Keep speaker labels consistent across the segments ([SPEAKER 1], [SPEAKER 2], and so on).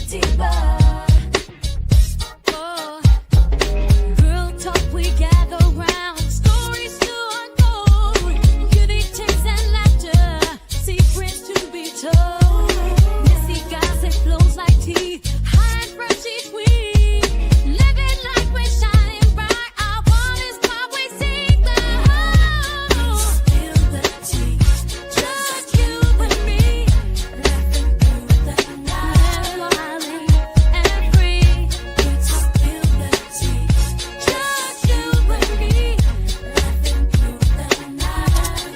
[SPEAKER 1] deeper. Oh, real talk, we gather round. Stories to unfold. Beauty, tips, and laughter. Secrets to be told. Messy gossip flows like tea. High and fresh each week. Living like we're shining bright. Our world is what we seek. Spill the tea. Just you and me. Laughing through the night. Smiling and free. Spill the tea. Just you and me. Laughing through the night.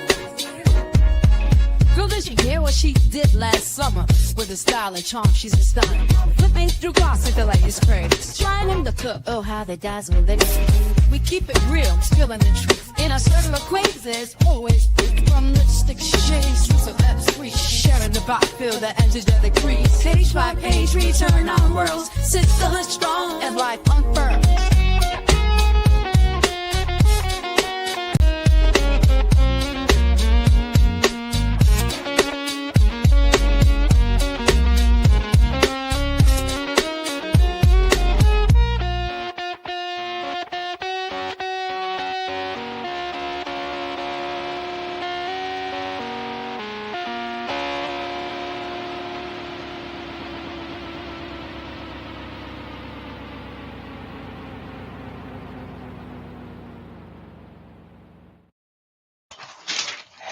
[SPEAKER 2] Girl, did you hear what she did last summer? With her style and charm, she's a stunner. Flipping through gossip, the latest craze. Trying them to cook, oh how they dazzle. We keep it real, spilling the truth. In a circle of acquaintances, always from lipstick shades to celebs, we sharing the vibe, feel the energetic breeze. Page by page, we turn our worlds, sit still and strong, and life unfurled.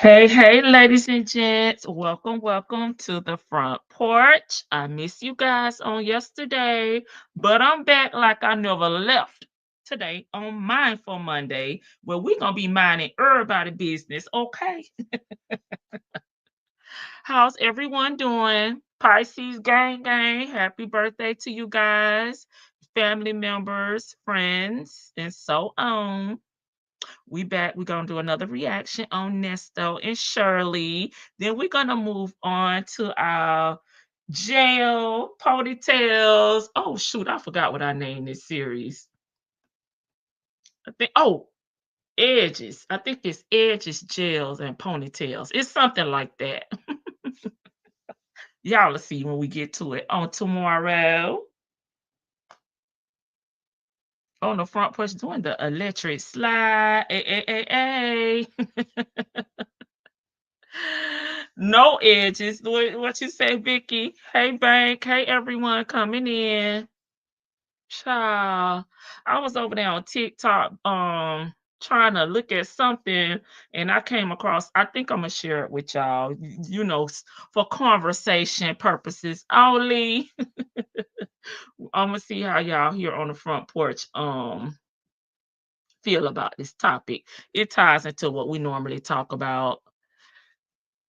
[SPEAKER 3] Hey, ladies and gents. Welcome to the front porch. I miss you guys on yesterday, but I'm back like I never left today on Mindful Monday, where we're going to be minding everybody business, okay? How's everyone doing? Pisces gang, happy birthday to you guys, family members, friends, and so on. We back. We're gonna do another reaction on Nesto and Shirley. Then we're gonna move on to our jail ponytails. Oh shoot, I forgot what I named this series. I think edges. I think it's edges, jails, and ponytails. It's something like that. Y'all will see when we get to it on tomorrow. On the front porch doing the electric slide. Hey. No edges. What you say, Vicky? Hey, Bank. Hey, everyone coming in. Child, I was over there on TikTok, trying to look at something, and I came across. I think I'm gonna share it with y'all. For conversation purposes only. I'm gonna see how y'all here on the front porch feel about this topic. It ties into what we normally talk about.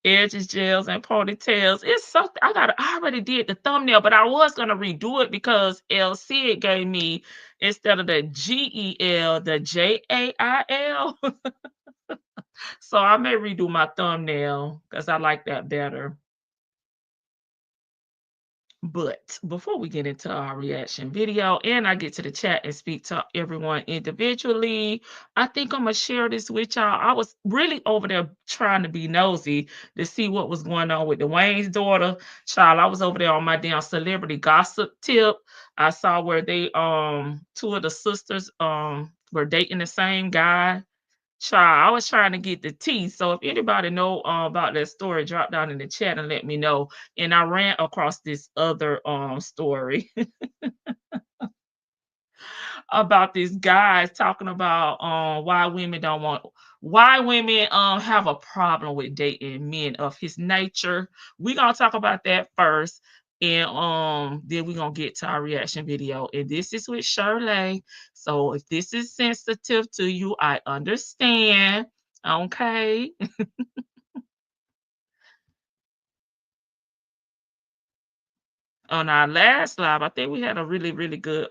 [SPEAKER 3] Edges, gels, and ponytails. It's something I already did the thumbnail, but I was gonna redo it because LC gave me, instead of the GEL, the JAIL. So I may redo my thumbnail because I like that better. But before we get into our reaction video and I get to the chat and speak to everyone individually, I think I'm going to share this with y'all. I was really over there trying to be nosy to see what was going on with Dwayne's daughter. Child, I was over there on my damn celebrity gossip tip. I saw where they two of the sisters were dating the same guy. Child, I was trying to get the tea. So if anybody know about that story, drop down in the chat and let me know. And I ran across this other story about this guy talking about why women have a problem with dating men of his nature. We're gonna talk about that first. And then we're gonna get to our reaction video. And this is with Shirley. So if this is sensitive to you, I understand. Okay. On our last live, I think we had a really, really good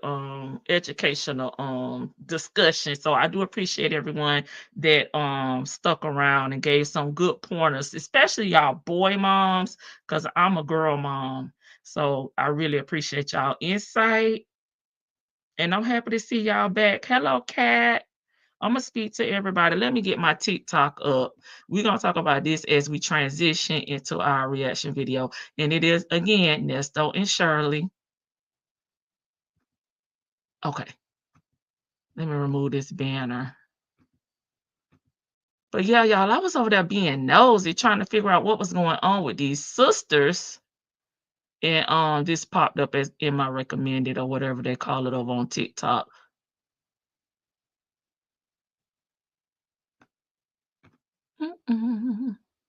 [SPEAKER 3] educational discussion. So I do appreciate everyone that stuck around and gave some good pointers, especially y'all boy moms, because I'm a girl mom. So I really appreciate y'all insight. And I'm happy to see y'all back. Hello, Kat. I'm gonna speak to everybody. Let me get my TikTok up. We're gonna talk about this as we transition into our reaction video. And it is again Nesto and Shirley. Okay, let me remove this banner. But yeah, y'all, I was over there being nosy, trying to figure out what was going on with these sisters. And this popped up as in my recommended or whatever they call it over on TikTok.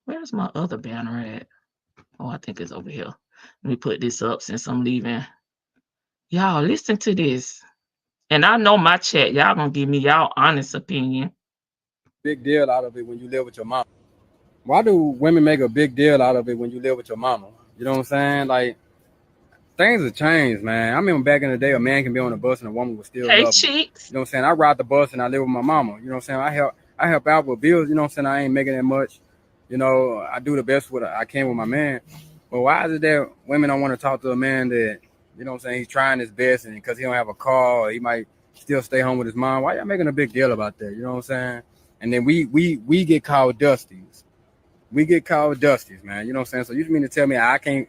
[SPEAKER 3] Where's my other banner at? Oh, I think it's over here. Let me put this up since I'm leaving. Y'all, listen to this. And I know my chat, y'all gonna give me y'all honest opinion.
[SPEAKER 4] Big deal out of it when you live with your mom. Why do women make a big deal out of it when you live with your mama? You know what I'm saying? Like, things have changed, man. I remember back in the day, a man can be on the bus and a woman would still
[SPEAKER 3] Hey,
[SPEAKER 4] love him.
[SPEAKER 3] cheeks.
[SPEAKER 4] You know what I'm saying? I ride the bus and I live with my mama. You know what I'm saying? I help out with bills. You know what I'm saying? I ain't making that much. You know, I do the best with I can with my man. But why is it that women don't want to talk to a man that, you know what I'm saying, he's trying his best and because he don't have a car or he might still stay home with his mom? Why y'all making a big deal about that? You know what I'm saying? And then we get called dusties. We get called dusties, man. You know what I'm saying? So you mean to tell me I can't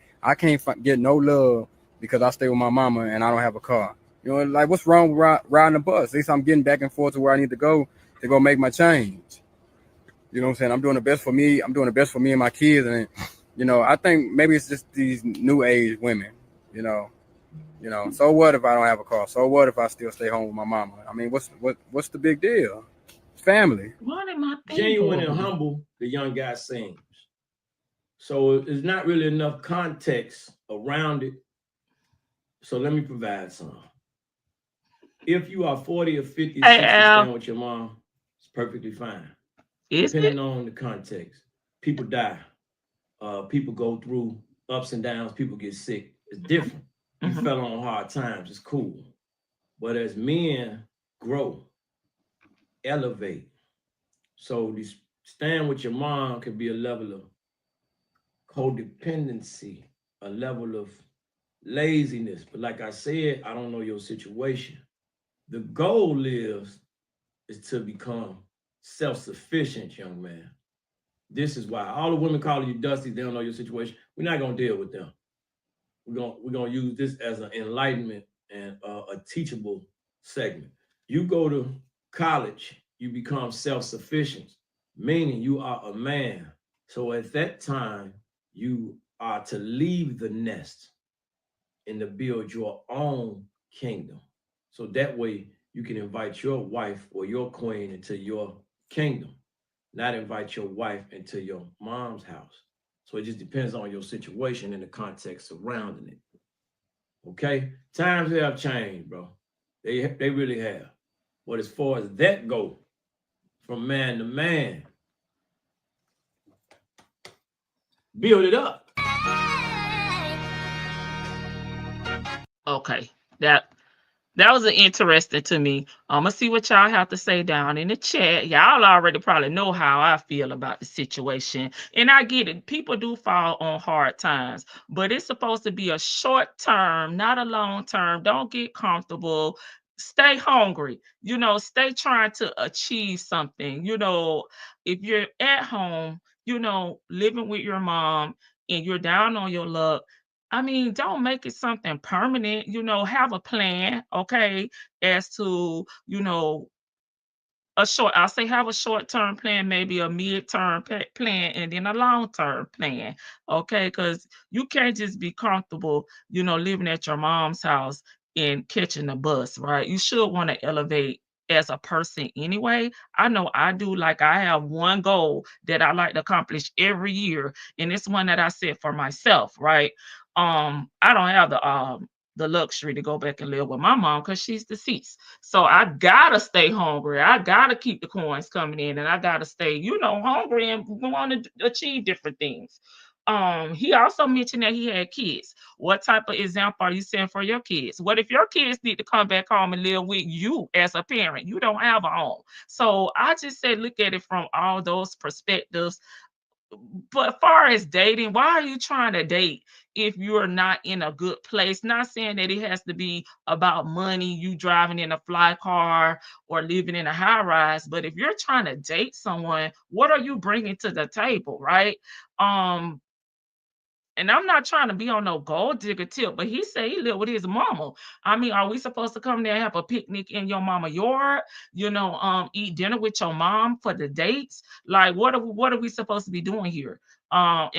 [SPEAKER 4] get no love because I stay with my mama and I don't have a car? You know, like what's wrong with riding the bus? At least I'm getting back and forth to where I need to go make my change. You know what I'm saying? I'm doing the best for me. I'm doing the best for me and my kids. And you know, I think maybe it's just these new age women. You know. So what if I don't have a car? So what if I still stay home with my mama? I mean, what's the big deal? Family.
[SPEAKER 3] What am I
[SPEAKER 5] Genuine and
[SPEAKER 3] thinking?
[SPEAKER 5] humble, the young guy sings. So there's not really enough context around it. So let me provide some. If you are 40 or 50,
[SPEAKER 3] Hey,
[SPEAKER 5] 60
[SPEAKER 3] Al.
[SPEAKER 5] staying with your mom, it's perfectly fine.
[SPEAKER 3] Is
[SPEAKER 5] Depending
[SPEAKER 3] it?
[SPEAKER 5] on the context. People die. People go through ups and downs. People get sick. It's different. You fell on hard times. It's cool. But as men grow, elevate. So this staying with your mom could be a level of codependency, a level of laziness. But like I said, I don't know your situation. The goal is to become self-sufficient, young man. This is why all the women calling you dusty, they don't know your situation. We're not gonna deal with them. We're gonna use this as an enlightenment and a teachable segment. You go to college, you become self-sufficient, meaning you are a man. So at that time, you are to leave the nest and to build your own kingdom. So that way you can invite your wife or your queen into your kingdom, not invite your wife into your mom's house. So it just depends on your situation and the context surrounding it. Okay? Times have changed, bro. They really have. But as far as that go, from man to man, build it up.
[SPEAKER 3] Okay. That was an interesting to me. I'm gonna see what y'all have to say down in the chat. Y'all already probably know how I feel about the situation. And I get it. People do fall on hard times, but it's supposed to be a short term, not a long term. Don't get comfortable. Stay hungry. Stay trying to achieve something. If you're at home, living with your mom and you're down on your luck, I mean, don't make it something permanent, have a plan, okay, as to, I'll say have a short-term plan, maybe a mid-term plan, and then a long-term plan, okay? Because you can't just be comfortable, living at your mom's house and catching the bus, right? You should want to elevate as a person anyway. I know I do. Like, I have one goal that I like to accomplish every year, and it's one that I set for myself, right? I don't have the luxury to go back and live with my mom because she's deceased. So I gotta stay hungry. I gotta keep the coins coming in, and I gotta stay, hungry and want to achieve different things. He also mentioned that he had kids. What type of example are you setting for your kids? What if your kids need to come back home and live with you as a parent? You don't have a home. So I just said, look at it from all those perspectives. But far as dating, why are you trying to date if you're not in a good place? Not saying that it has to be about money, you driving in a fly car or living in a high rise, but if you're trying to date someone, what are you bringing to the table, right? Um And I'm not trying to be on no gold digger tip, but he said he lived with his mama. I mean, are we supposed to come there and have a picnic in your mama yard? Eat dinner with your mom for the dates? Like, what are we supposed to be doing here? Are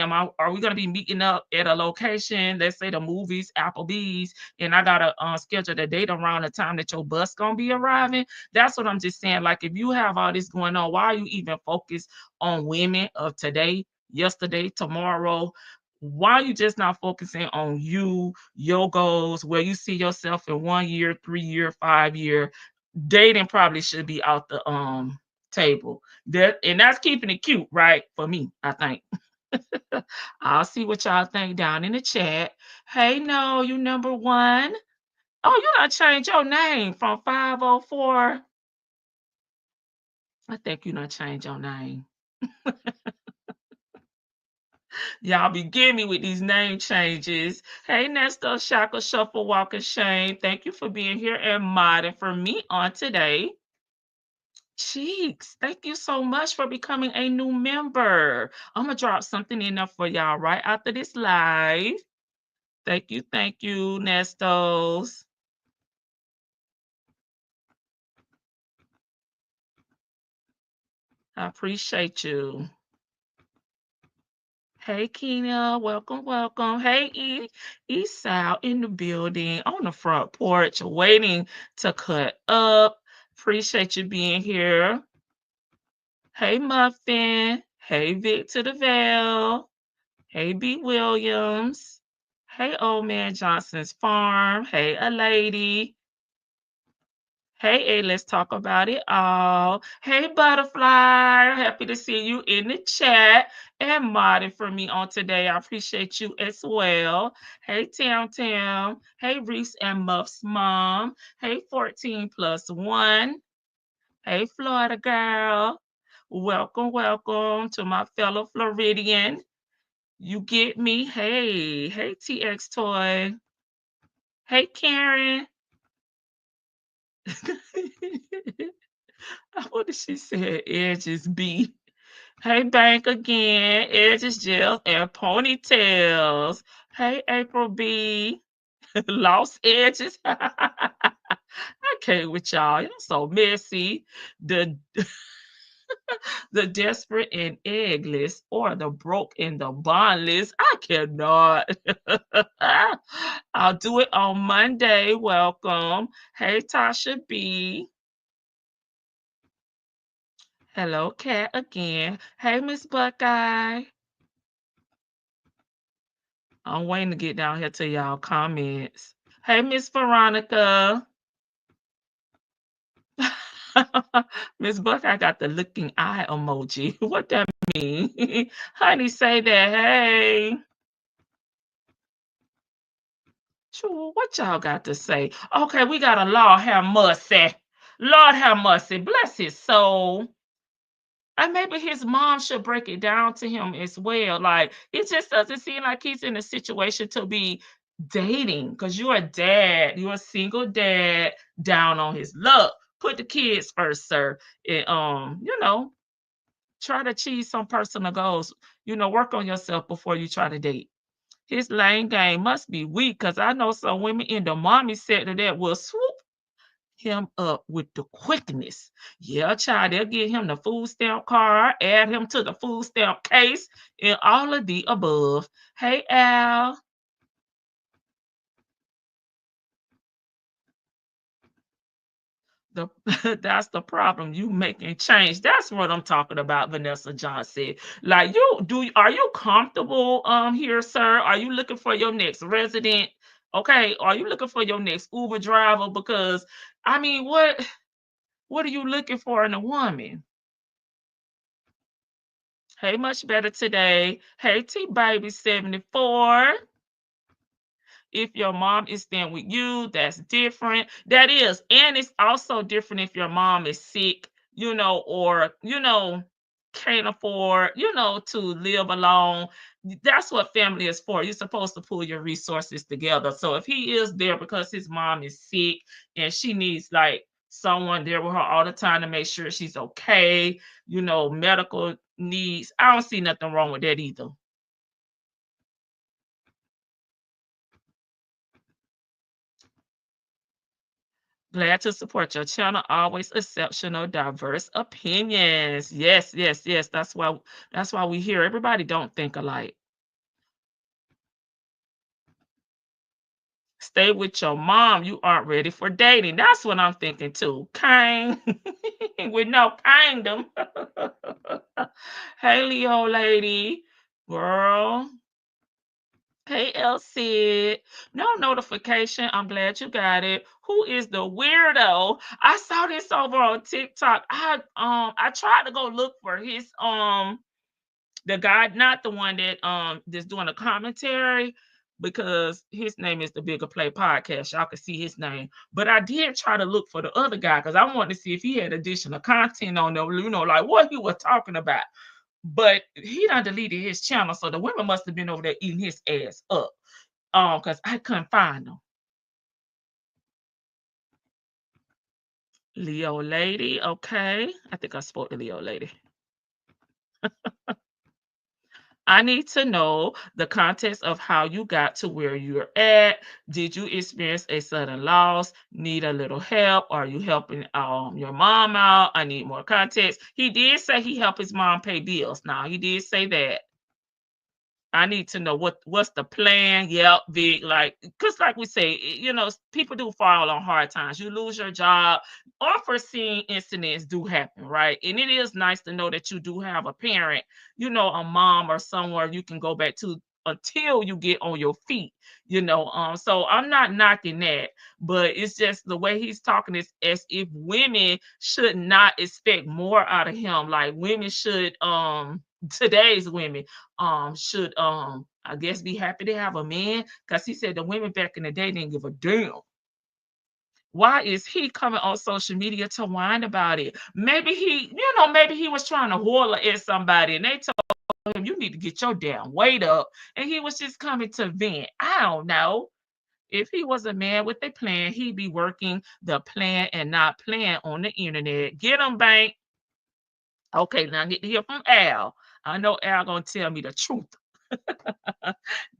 [SPEAKER 3] we gonna be meeting up at a location? Let's say the movies, Applebee's, and I gotta schedule the date around the time that your bus gonna be arriving. That's what I'm just saying. Like, if you have all this going on, why are you even focused on women of today, yesterday, tomorrow? Why are you just not focusing on you, your goals, where you see yourself in 1 year, 3 year, 5 year? Dating probably should be out the table. That's keeping it cute, right? For me, I think. I'll see what y'all think down in the chat. Hey, no, you number one. Oh, you not change your name from 504. I think you not change your name. Y'all be getting me with these name changes. Hey, Nesto, Shackle, Shuffle, Walk, and Shame. Thank you for being here and modding for me on today. Cheeks, thank you so much for becoming a new member. I'm going to drop something in there for y'all right after this live. Thank you, Nestos. I appreciate you. Hey, Kenya, welcome, welcome. Hey, Esau in the building on the front porch, waiting to cut up. Appreciate you being here. Hey, Muffin. Hey, Vic to the Veil. Hey, B. Williams. Hey, Old Man Johnson's Farm. Hey, a lady. Hey, let's talk about it all. Hey, Butterfly. Happy to see you in the chat and modding for me on today. I appreciate you as well. Hey, Tam. Hey, Reese and Muff's mom. Hey, 14 plus 1. Hey, Florida girl. Welcome to my fellow Floridian. You get me? Hey, TX Toy. Hey, Karen. What did she say? Edges B. Hey, Bank again. Edges, gels, and ponytails. Hey, April B. Lost edges. I can't with y'all. Y'all so messy. The the desperate and eggless, or the broke and the bondless. I cannot. I'll do it on Monday. Welcome. Hey, Tasha B. Hello, Cat again. Hey, Miss Buckeye. I'm waiting to get down here to y'all comments. Hey, Miss Veronica. Miss Buckeye got the looking eye emoji. What that mean? Honey, say that. Hey. Sure, what y'all got to say? Okay, we got a Lord have mercy. Lord have mercy. Bless his soul. And maybe his mom should break it down to him as well. Like, it just doesn't seem like he's in a situation to be dating, because you're a dad, you're a single dad down on his luck. Put the kids first, sir. And try to achieve some personal goals. Work on yourself before you try to date. His lane game must be weak, because I know some women in the mommy sector that will swoop him up with the quickness. Yeah, child, they'll get him the food stamp card, add him to the food stamp case, and all of the above. Hey, Al. That's the problem. You making change. That's what I'm talking about, Vanessa Johnson. Like, are you comfortable here, sir? Are you looking for your next resident? Okay, are you looking for your next Uber driver? Because I mean, what are you looking for in a woman? Hey, much better today. Hey, T Baby 74. If your mom is staying with you, that's different. That is. And it's also different if your mom is sick, or, can't afford, to live alone. That's what family is for. You're supposed to pull your resources together. So if he is there because his mom is sick and she needs like someone there with her all the time to make sure she's okay, medical needs, I don't see nothing wrong with that either. Glad to support your channel. Always exceptional, diverse opinions. Yes, yes, yes. That's why we here. Everybody don't think alike. Stay with your mom. You aren't ready for dating. That's what I'm thinking too. Kind with no kingdom. Hey, Leo lady. Girl. Hey, Elsie. No notification. I'm glad you got it. Who is the weirdo? I saw this over on TikTok. I tried to go look for his the guy, not the one that that's doing a commentary, because his name is the Bigger Play Podcast. Y'all can see his name. But I did try to look for the other guy because I wanted to see if he had additional content on there, like what he was talking about. But he done deleted his channel, so the women must have been over there eating his ass up. Because I couldn't find them. Leo lady, okay. I think I spoke to Leo lady. I need to know the context of how you got to where you're at. Did you experience a sudden loss? Need a little help? Are you helping your mom out? I need more context. He did say he helped his mom pay bills. Now he did say that. I need to know what's the plan. Yep, Vic. Like, cause like we say, people do fall on hard times. You lose your job. Unforeseen incidents do happen, right? And it is nice to know that you do have a parent, a mom or somewhere you can go back to until you get on your feet. So I'm not knocking that, but it's just the way he's talking is as if women should not expect more out of him. Like women should today's women should I guess be happy to have a man, because he said the women back in the day didn't give a damn. Why is he coming on social media to whine about it? Maybe he was trying to holler at somebody and they told him you need to get your damn weight up, and he was just coming to vent. I don't know. If he was a man with a plan, he'd be working the plan and not playing on the internet. Get him, Bank. Okay, now get to hear from Al. I know Al gonna tell me the truth.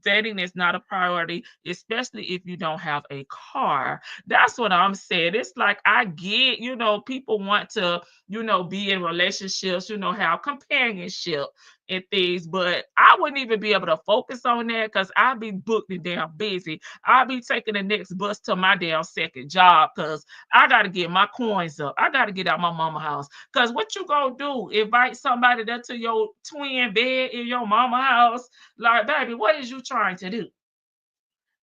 [SPEAKER 3] Dating is not a priority, especially if you don't have a car. That's what I'm saying. It's like I get, people want to, be in relationships, have companionship and things, but I wouldn't even be able to focus on that because I'd be booked and damn busy. I'll be taking the next bus to my damn second job because I got to get my coins up. I got to get out my mama house. Because what you gonna do? Invite somebody there to your twin bed in your mama house? Like, baby, what is you trying to do?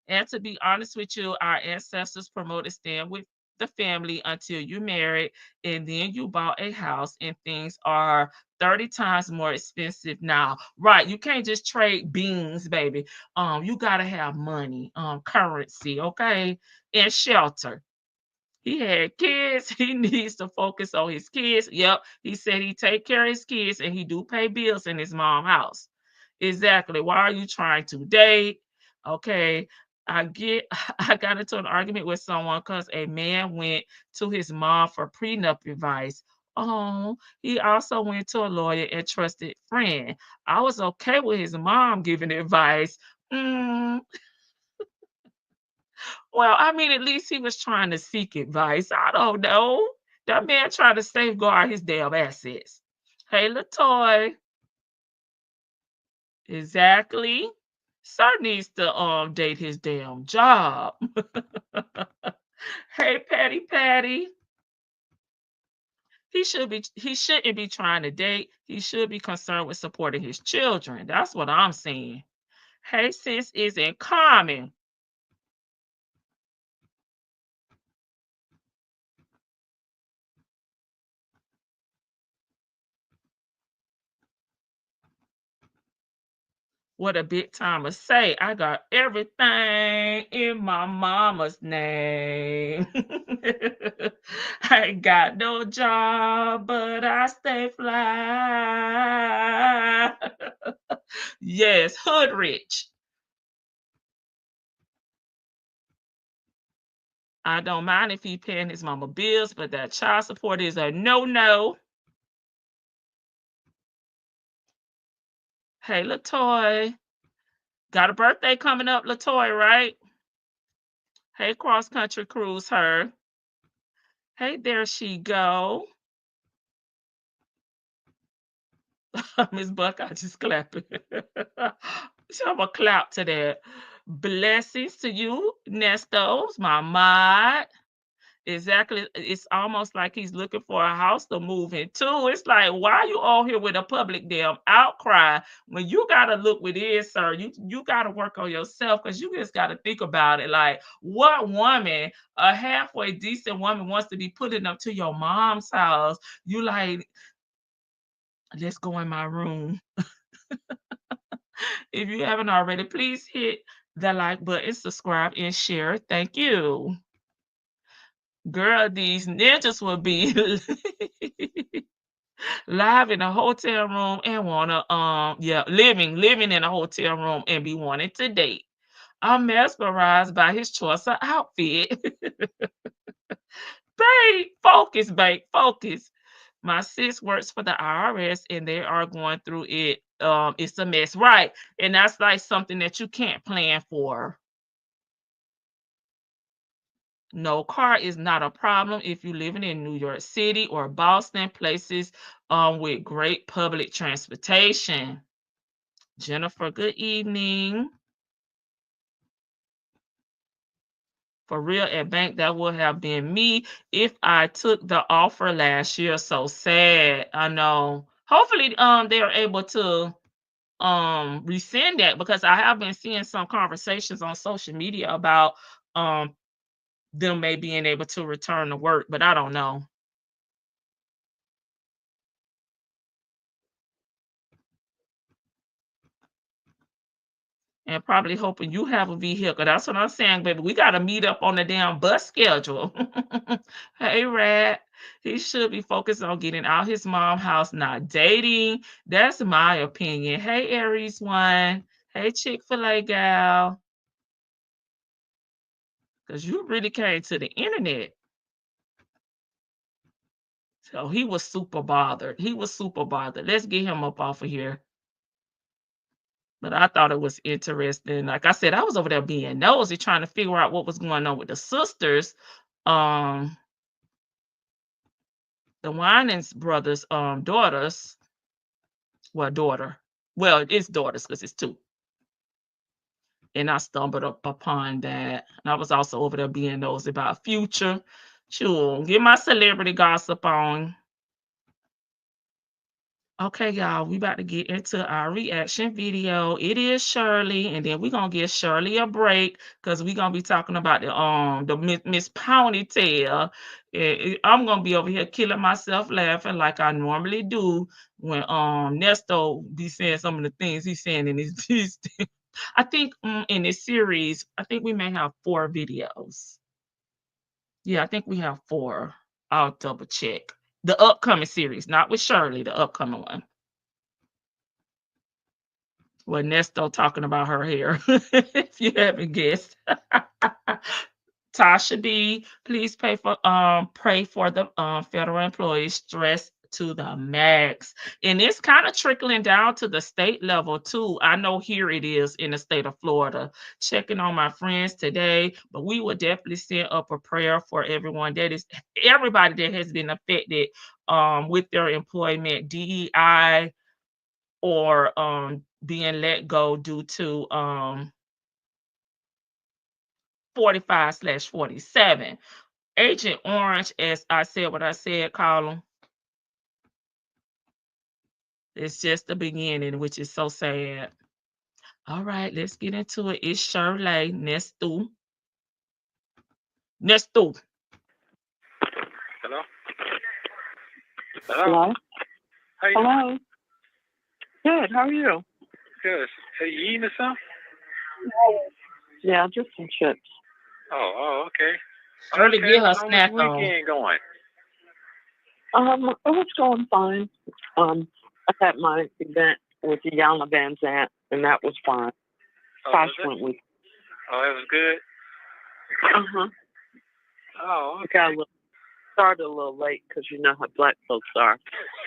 [SPEAKER 3] And to be honest with you, our ancestors promoted staying with the family until you married, and then you bought a house, and things are 30 times more expensive now. Right. You can't just trade beans, baby. You gotta have money, currency, okay, and shelter. He had kids. He needs to focus on his kids. Yep. He said he take care of his kids and he do pay bills in his mom's house. Exactly. Why are you trying to date? Okay. I got into an argument with someone because a man went to his mom for prenup advice. Oh, he also went to a lawyer and trusted friend. I was okay with his mom giving advice. Mm, well, I mean, at least he was trying to seek advice. I don't know. That man trying to safeguard his damn assets. Hey, Latoy. Exactly. Sir needs to date his damn job. Hey, Patty. He shouldn't be trying to date. He should be concerned with supporting his children. That's what I'm saying. Hey, sis isn't common. What a big timer say. I got everything in my mama's name. I ain't got no job, but I stay fly. Yes, hood rich. I don't mind if he paying his mama bills, but that child support is a no-no. Hey, Latoy. Got a birthday coming up, Latoy, right? Hey, cross country cruise her. Hey, there she go. Miss Buck, I just clapping. So I'm gonna clap to that. Blessings to you, Nestos, my mod. Exactly. It's almost like he's looking for a house to move into. It's like, why are you all here with a public damn outcry when you gotta look with this, sir? You gotta work on yourself because you just gotta think about it. Like, what woman, a halfway decent woman, wants to be putting up to your mom's house? You like, let's go in my room. If you haven't already, please hit the like button, subscribe, and share. Thank you. Girl, these ninjas will be live in a hotel room and wanna living in a hotel room and be wanting to date. I'm mesmerized by his choice of outfit. Babe, focus. My sis works for the IRS and they are going through it. It's a mess, right? And that's like something that you can't plan for. No, car is not a problem if you're living in New York City or Boston, places with great public transportation. Jennifer, good evening. For real, at bank, that would have been me if I took the offer last year. So sad. I know. Hopefully, they are able to rescind that because I have been seeing some conversations on social media about them may being able to return to work, but I don't know. And probably hoping you have a vehicle. That's what I'm saying, baby. We got to meet up on the damn bus schedule. Hey, Rat. He should be focused on getting out his mom's house, not dating. That's my opinion. Hey, Aries one. Hey, Chick-fil-A gal. Because you really came to the internet. So he was super bothered. Let's get him up off of here. But I thought it was interesting. Like I said, I was over there being nosy, trying to figure out what was going on with the sisters. The Winans brothers' daughters. Well, daughter. Well, it's daughters because it's two. And I stumbled upon that. And I was also over there being nosy about Future. Sure, get my celebrity gossip on. Okay, y'all, we about to get into our reaction video. It is Shirley, and then we're gonna give Shirley a break because we're gonna be talking about the Miss Ponytail. I'm gonna be over here killing myself laughing like I normally do when Nesto be saying some of the things he's saying in his I think in this series, I think we may have 4 videos. Yeah, I think we have 4. I'll double check. The upcoming series, not with Shirley, the upcoming one. Well, Nesto talking about her hair, if you haven't guessed. Tasha B, please pray for the federal employees stressed to the max. And it's kind of trickling down to the state level too. I know here it is in the state of Florida. Checking on my friends today, but we will definitely send up a prayer for everybody that has been affected with their employment, DEI, or being let go due to 45/47. Agent Orange, as I said what I said, Colin. It's just the beginning, which is so sad. All right, let's get into it. It's Shirley Nesto.
[SPEAKER 6] Hello?
[SPEAKER 7] Hello?
[SPEAKER 6] How you doing?
[SPEAKER 7] Hello? Good, how are you?
[SPEAKER 6] Good. Hey, you eating or something?
[SPEAKER 7] Yeah, just some chips.
[SPEAKER 6] Oh, okay.
[SPEAKER 3] Shirley,
[SPEAKER 6] Okay,
[SPEAKER 3] get her
[SPEAKER 6] how's
[SPEAKER 3] snack
[SPEAKER 6] the
[SPEAKER 3] on.
[SPEAKER 6] weekend going?
[SPEAKER 7] It was going fine. I had my event with the Yana Van Zant, and that was fine.
[SPEAKER 6] Oh,
[SPEAKER 7] Tosh
[SPEAKER 6] was it?
[SPEAKER 7] went with.
[SPEAKER 6] Oh, it was good?
[SPEAKER 7] Uh-huh.
[SPEAKER 6] Oh, okay.
[SPEAKER 7] Started a little late because you know how black folks are.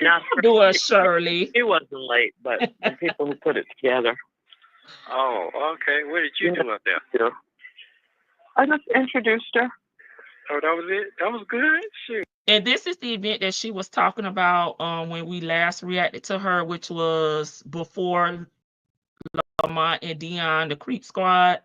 [SPEAKER 7] Not
[SPEAKER 3] Do it, Shirley.
[SPEAKER 7] He wasn't late, but the people who put it together.
[SPEAKER 6] Oh, okay. What did you do up there?
[SPEAKER 7] Yeah. I just introduced her.
[SPEAKER 6] Oh, that was it? That was good? Shoot.
[SPEAKER 3] And this is the event that she was talking about when we last reacted to her, which was before Lamont and Dion, the Creep Squad.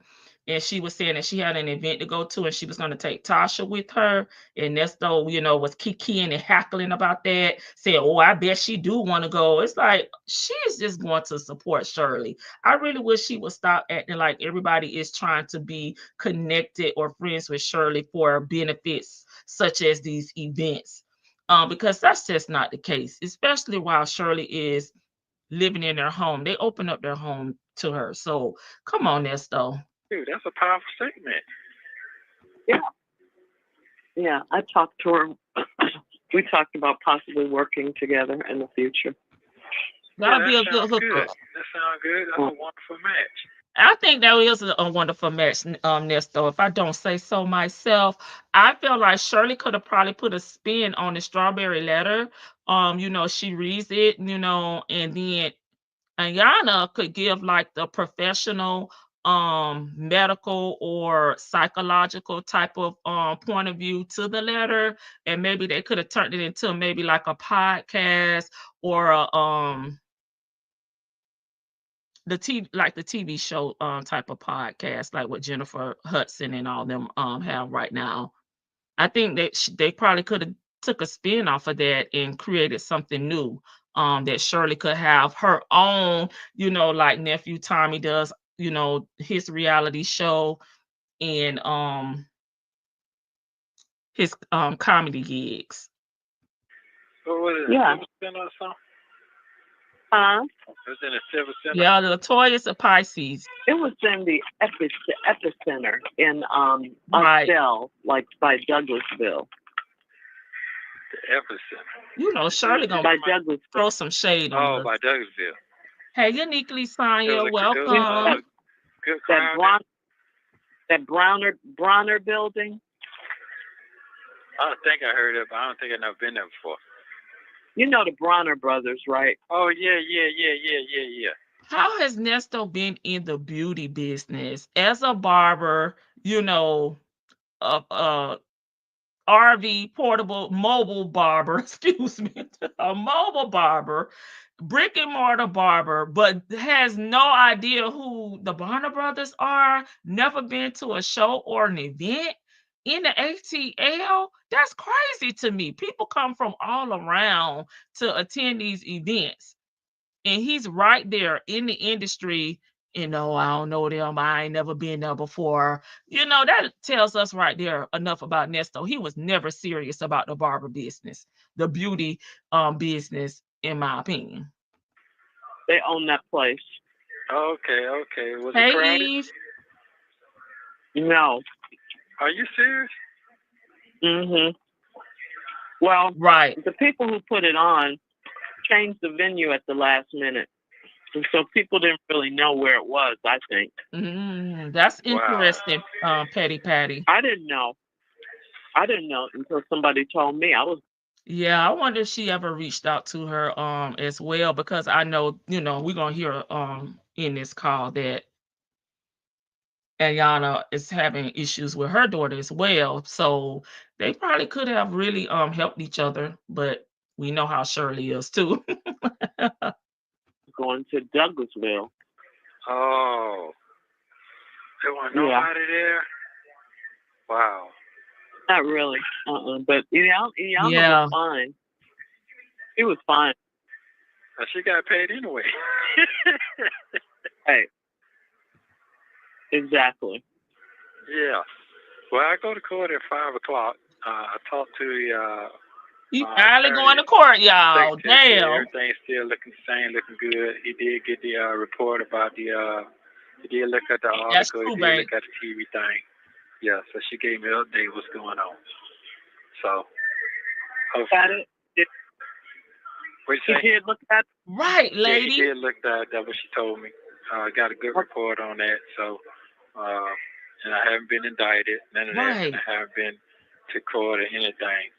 [SPEAKER 3] And she was saying that she had an event to go to and she was going to take Tasha with her. And Nesto, was kikiing and hackling about that, saying, oh, I bet she do want to go. It's like, she's just going to support Shirley. I really wish she would stop acting like everybody is trying to be connected or friends with Shirley for benefits such as these events. Because that's just not the case, especially while Shirley is living in their home. They open up their home to her. So come on, Nesto.
[SPEAKER 6] Dude, that's a powerful statement.
[SPEAKER 7] Yeah, I talked to her. We talked about possibly working together in the future.
[SPEAKER 3] That'll be a
[SPEAKER 6] that
[SPEAKER 3] good
[SPEAKER 6] sounds
[SPEAKER 3] hookup.
[SPEAKER 6] good. That sounds good. That's a wonderful match.
[SPEAKER 3] I think that is a wonderful match, Nesto. If I don't say so myself, I feel like Shirley could have probably put a spin on the strawberry letter. She reads it, and then Ayana could give like the professional medical or psychological type of point of view to the letter, and maybe they could have turned it into maybe like a podcast or a the TV show type of podcast, like what Jennifer Hudson and all them have right now. I think that they probably could have took a spin off of that and created something new. That Shirley could have her own, like nephew Tommy does, his reality show and his comedy gigs.
[SPEAKER 6] What was it?
[SPEAKER 7] Yeah.
[SPEAKER 6] Center or something?
[SPEAKER 7] Huh?
[SPEAKER 6] It was in a Silver Center.
[SPEAKER 3] Yeah, the Latoya's a Pisces.
[SPEAKER 7] It was in the epicenter in
[SPEAKER 3] Right.
[SPEAKER 7] Austell, like by Douglasville.
[SPEAKER 6] The epicenter.
[SPEAKER 3] Shirley
[SPEAKER 7] By
[SPEAKER 3] gonna
[SPEAKER 7] Douglasville.
[SPEAKER 3] throw some shade on
[SPEAKER 6] Oh,
[SPEAKER 3] us.
[SPEAKER 6] by Douglasville.
[SPEAKER 3] Hey, uniquely Sonya,
[SPEAKER 6] There was
[SPEAKER 3] welcome.
[SPEAKER 6] a good crowd.
[SPEAKER 7] That Bronner building.
[SPEAKER 6] I think I heard it, but I don't think I've never been there before.
[SPEAKER 7] You know the Bronner brothers, right?
[SPEAKER 6] Oh, yeah.
[SPEAKER 3] How has Nesto been in the beauty business as a barber, RV portable mobile barber, excuse me, a mobile barber, brick and mortar barber, but has no idea who the Bonner brothers are, never been to a show or an event in the ATL? That's crazy to me. People come from all around to attend these events. And he's right there in the industry. I don't know them. I ain't never been there before. That tells us right there enough about Nesto. He was never serious about the barber business, the beauty business, in my opinion.
[SPEAKER 7] They own that place.
[SPEAKER 6] Okay. Was it
[SPEAKER 3] Hey,
[SPEAKER 6] crowded?
[SPEAKER 3] Eve.
[SPEAKER 7] No.
[SPEAKER 6] Are you serious?
[SPEAKER 7] Mhm. Well,
[SPEAKER 3] Right.
[SPEAKER 7] the people who put it on changed the venue at the last minute, and so people didn't really know where it was. I think.
[SPEAKER 3] That's
[SPEAKER 6] Wow.
[SPEAKER 3] interesting, Petty Patty.
[SPEAKER 7] I didn't know until somebody told me.
[SPEAKER 3] Yeah, I wonder if she ever reached out to her as well, because I know, we're gonna hear in this call that Ayana is having issues with her daughter as well. So they probably could have really helped each other, but we know how Shirley is too.
[SPEAKER 7] going to Douglasville.
[SPEAKER 6] Oh. There wasn't nobody there? Wow.
[SPEAKER 7] Not really. But Iyanla
[SPEAKER 3] Yeah.
[SPEAKER 7] was fine. She was fine.
[SPEAKER 6] Well, she got paid anyway.
[SPEAKER 7] Hey. Exactly.
[SPEAKER 6] Yeah. Well, I go to court at 5 o'clock. I talked to the
[SPEAKER 3] He finally going to court, y'all. Damn.
[SPEAKER 6] Everything's still looking the same, looking good. He did get the report about the. He did look at the article.
[SPEAKER 3] That's true,
[SPEAKER 6] he did
[SPEAKER 3] babe.
[SPEAKER 6] look at the TV thing. Yeah, so she gave me an update what's going on. So, hopefully. What you say?
[SPEAKER 7] He did look at.
[SPEAKER 3] Right,
[SPEAKER 6] Yeah,
[SPEAKER 3] lady.
[SPEAKER 6] he did look at that. What she told me. Got a good report on that. So, and I haven't been indicted. None of
[SPEAKER 3] Right.
[SPEAKER 6] that. I haven't been to court or anything.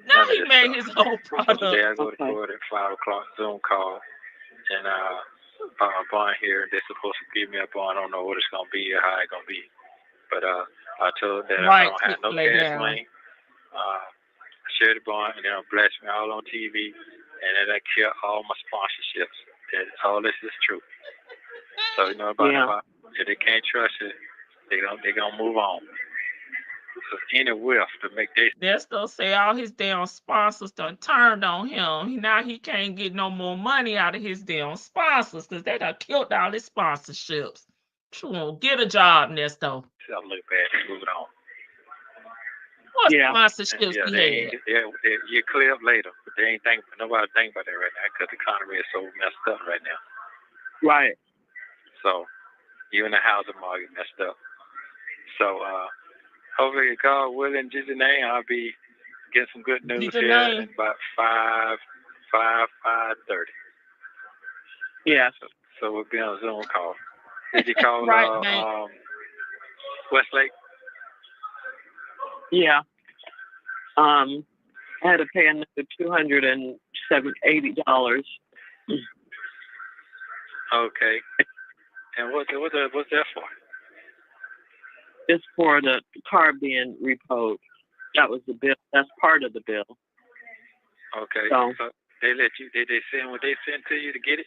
[SPEAKER 3] Now he made his own product.
[SPEAKER 6] Today I go to court at 5 o'clock, Zoom call, and bond here. They're supposed to give me a bond. I don't know what it's gonna be or how it's gonna be, but I told her that I
[SPEAKER 3] Right,
[SPEAKER 6] don't have no
[SPEAKER 3] lay
[SPEAKER 6] cash
[SPEAKER 3] down.
[SPEAKER 6] money. Shared the bond, and they'll blast me all on TV, and then I kill all my sponsorships. And all this is true. So you know about if they can't trust you, they gonna move on. So any whiff to make they
[SPEAKER 3] Nesto say all his damn sponsors done turned on him. Now he can't get no more money out of his damn sponsors because they done killed all his sponsorships. True, get a job, Nesto.
[SPEAKER 6] self look bad and move on.
[SPEAKER 3] What
[SPEAKER 7] Yeah.
[SPEAKER 3] sponsorships
[SPEAKER 6] Yeah,
[SPEAKER 3] he
[SPEAKER 6] they
[SPEAKER 3] had?
[SPEAKER 6] ain't, you clear up later, but they ain't think nobody think about that right now because the economy is so messed up right now.
[SPEAKER 7] Right.
[SPEAKER 6] So even the housing market messed up. So hopefully, God willing, Jesus' name, I'll be getting some good news
[SPEAKER 3] Jesus'
[SPEAKER 6] here
[SPEAKER 3] name.
[SPEAKER 6] in about 5:30.
[SPEAKER 7] Yes.
[SPEAKER 6] So we'll be on a Zoom call. Did you call
[SPEAKER 3] Right, man.
[SPEAKER 6] Westlake?
[SPEAKER 7] Yeah. I had to pay another $280.
[SPEAKER 6] Okay. And what's that for?
[SPEAKER 7] It's for the car being repoed. That was the bill. That's part of the bill.
[SPEAKER 6] Okay.
[SPEAKER 7] So
[SPEAKER 6] they let you? Did they send what they sent to you to get it?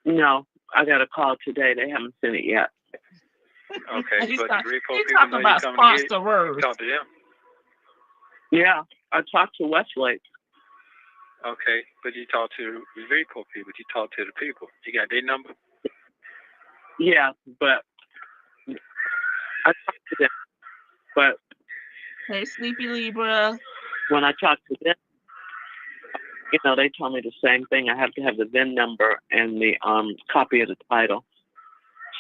[SPEAKER 7] no, I got a call today. They haven't sent it yet.
[SPEAKER 6] Okay.
[SPEAKER 3] He's
[SPEAKER 6] But
[SPEAKER 3] talking
[SPEAKER 6] the repo people know you
[SPEAKER 3] about
[SPEAKER 6] come and get it.
[SPEAKER 3] sponsors.
[SPEAKER 6] Talk to them.
[SPEAKER 7] Yeah, I talked to Westlake.
[SPEAKER 6] Okay, but you talk to the repo people. You talk to the people. You got their number?
[SPEAKER 7] Yeah, but I talked to them. But
[SPEAKER 3] Hey, Sleepy Libra.
[SPEAKER 7] when I talked to them, you know, they told me the same thing. I have to have the VIN number and the copy of the title.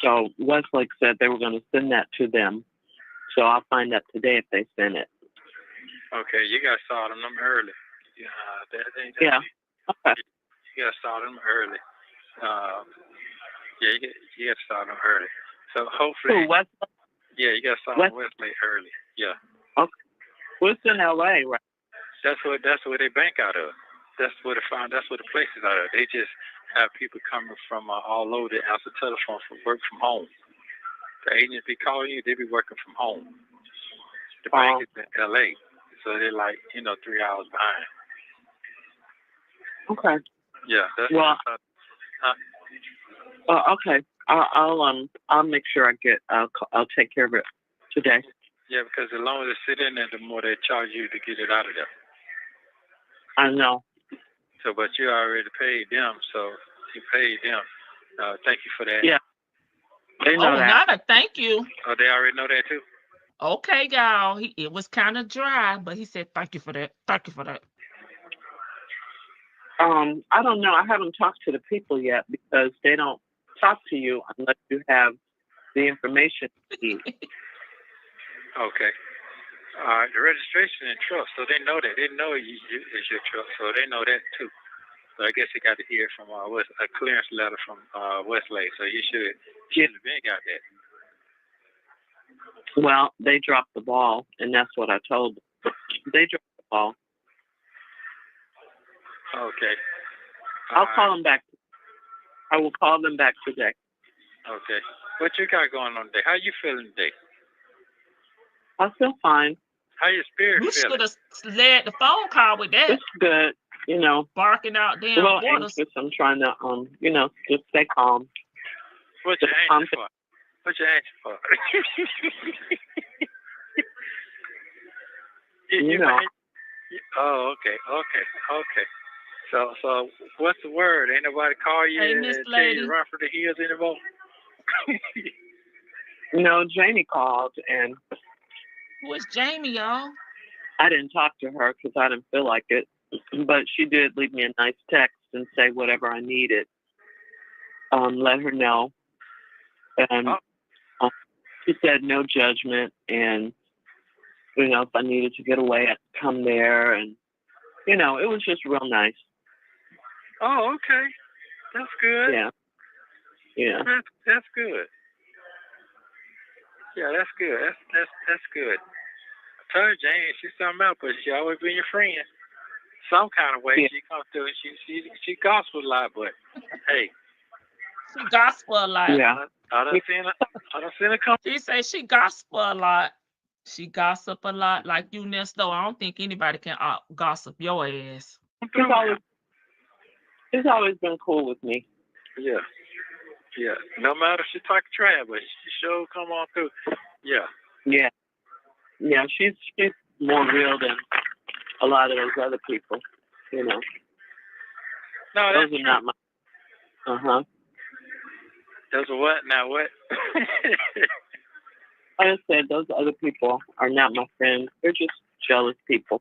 [SPEAKER 7] So Westlake said they were going to send that to them. So I'll find out today if they sent it.
[SPEAKER 6] Okay, you got to start them early.
[SPEAKER 7] Yeah. Okay.
[SPEAKER 6] You got to start them early. Yeah, you got to start them early. So hopefully.
[SPEAKER 7] Who, Westlake?
[SPEAKER 6] Yeah, you got to start Westlake early. Yeah.
[SPEAKER 7] Okay. Well, it's in L.A., right?
[SPEAKER 6] That's where they bank out of. That's where the place is out of. They just have people coming from all over to answer telephone for work from home. The agents be calling you, they be working from home. The bank is in L.A., so they're like 3 hours behind.
[SPEAKER 7] Okay.
[SPEAKER 6] Yeah. That's
[SPEAKER 7] okay. I'll make sure I'll take care of it today.
[SPEAKER 6] Yeah, because the longer they sit in there, the more they charge you to get it out of there.
[SPEAKER 7] I know.
[SPEAKER 6] So, but you already paid them, so you paid them. Thank you for that.
[SPEAKER 7] Yeah. They know that.
[SPEAKER 3] Not a thank you.
[SPEAKER 6] Oh, they already know that too?
[SPEAKER 3] Okay, y'all. It was kind of dry, but he said thank you for that. Thank you for that.
[SPEAKER 7] I don't know. I haven't talked to the people yet because they don't talk to you unless you have the information you need.
[SPEAKER 6] Okay. The registration and trust, so they know that. They know it's your trust, so they know that too. So I guess you got to hear from a clearance letter from Westlake, so you should have been got that.
[SPEAKER 7] Well, they dropped the ball, and that's what I told them. They dropped the ball.
[SPEAKER 6] Okay.
[SPEAKER 7] I'll call them back. I will call them back today.
[SPEAKER 6] Okay. What you got going on today? How you feeling today?
[SPEAKER 7] I feel fine.
[SPEAKER 6] How your spirit
[SPEAKER 3] You
[SPEAKER 6] feeling?
[SPEAKER 3] should have led the phone call with that.
[SPEAKER 7] It's good.
[SPEAKER 3] Barking out damn
[SPEAKER 7] a little
[SPEAKER 3] orders.
[SPEAKER 7] anxious. I'm trying to, just stay calm.
[SPEAKER 6] What you anxious for? What you anxious for? Oh, okay. So what's the word? Ain't nobody call you
[SPEAKER 3] Hey,
[SPEAKER 6] and
[SPEAKER 3] Miss
[SPEAKER 6] tell you
[SPEAKER 3] Lady.
[SPEAKER 6] to run for the hills anymore?
[SPEAKER 7] Jamie called, and
[SPEAKER 3] Who is Jamie, y'all?
[SPEAKER 7] I didn't talk to her because I didn't feel like it. But she did leave me a nice text and say whatever I needed. Let her know. And she said no judgment. And, if I needed to get away, I'd come there. And, it was just real nice.
[SPEAKER 6] Oh, okay. That's good.
[SPEAKER 7] Yeah.
[SPEAKER 6] That's good. Yeah, that's good. That's good. I told Jane she's something else, but she always been your friend. Some kind of way she comes through and she gospel a lot, but hey.
[SPEAKER 3] She gospel a lot.
[SPEAKER 7] Yeah.
[SPEAKER 6] I done seen her come.
[SPEAKER 3] She say she gospel a lot. She gossip a lot like you, Nesto. I don't think anybody can gossip your ass.
[SPEAKER 7] He's always been cool with me.
[SPEAKER 6] Yeah. Yeah. No matter if she talk trash, but she sure come on through. Yeah.
[SPEAKER 7] Yeah. Yeah, she's more real than a lot of those other people, you know.
[SPEAKER 6] No,
[SPEAKER 7] Those
[SPEAKER 6] that's
[SPEAKER 7] are not my.
[SPEAKER 6] Those are what? Now what?
[SPEAKER 7] Like I said, those other people are not my friends. They're just jealous people,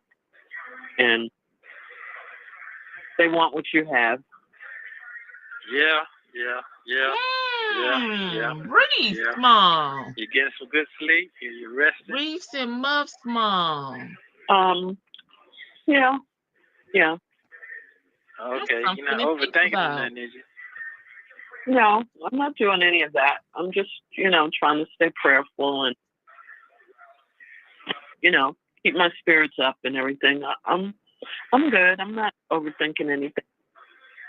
[SPEAKER 7] and they want what you have.
[SPEAKER 6] Yeah.
[SPEAKER 3] Reese, Mom.
[SPEAKER 6] You're getting some good sleep. You're resting.
[SPEAKER 3] Reese and Muff's Mom.
[SPEAKER 7] Yeah.
[SPEAKER 6] Okay,
[SPEAKER 3] That's
[SPEAKER 6] you're not
[SPEAKER 3] something to think
[SPEAKER 6] overthinking
[SPEAKER 3] about.
[SPEAKER 6] nothing, is you?
[SPEAKER 7] No, I'm not doing any of that. I'm just, trying to stay prayerful and, keep my spirits up and everything. I'm good. I'm not overthinking anything.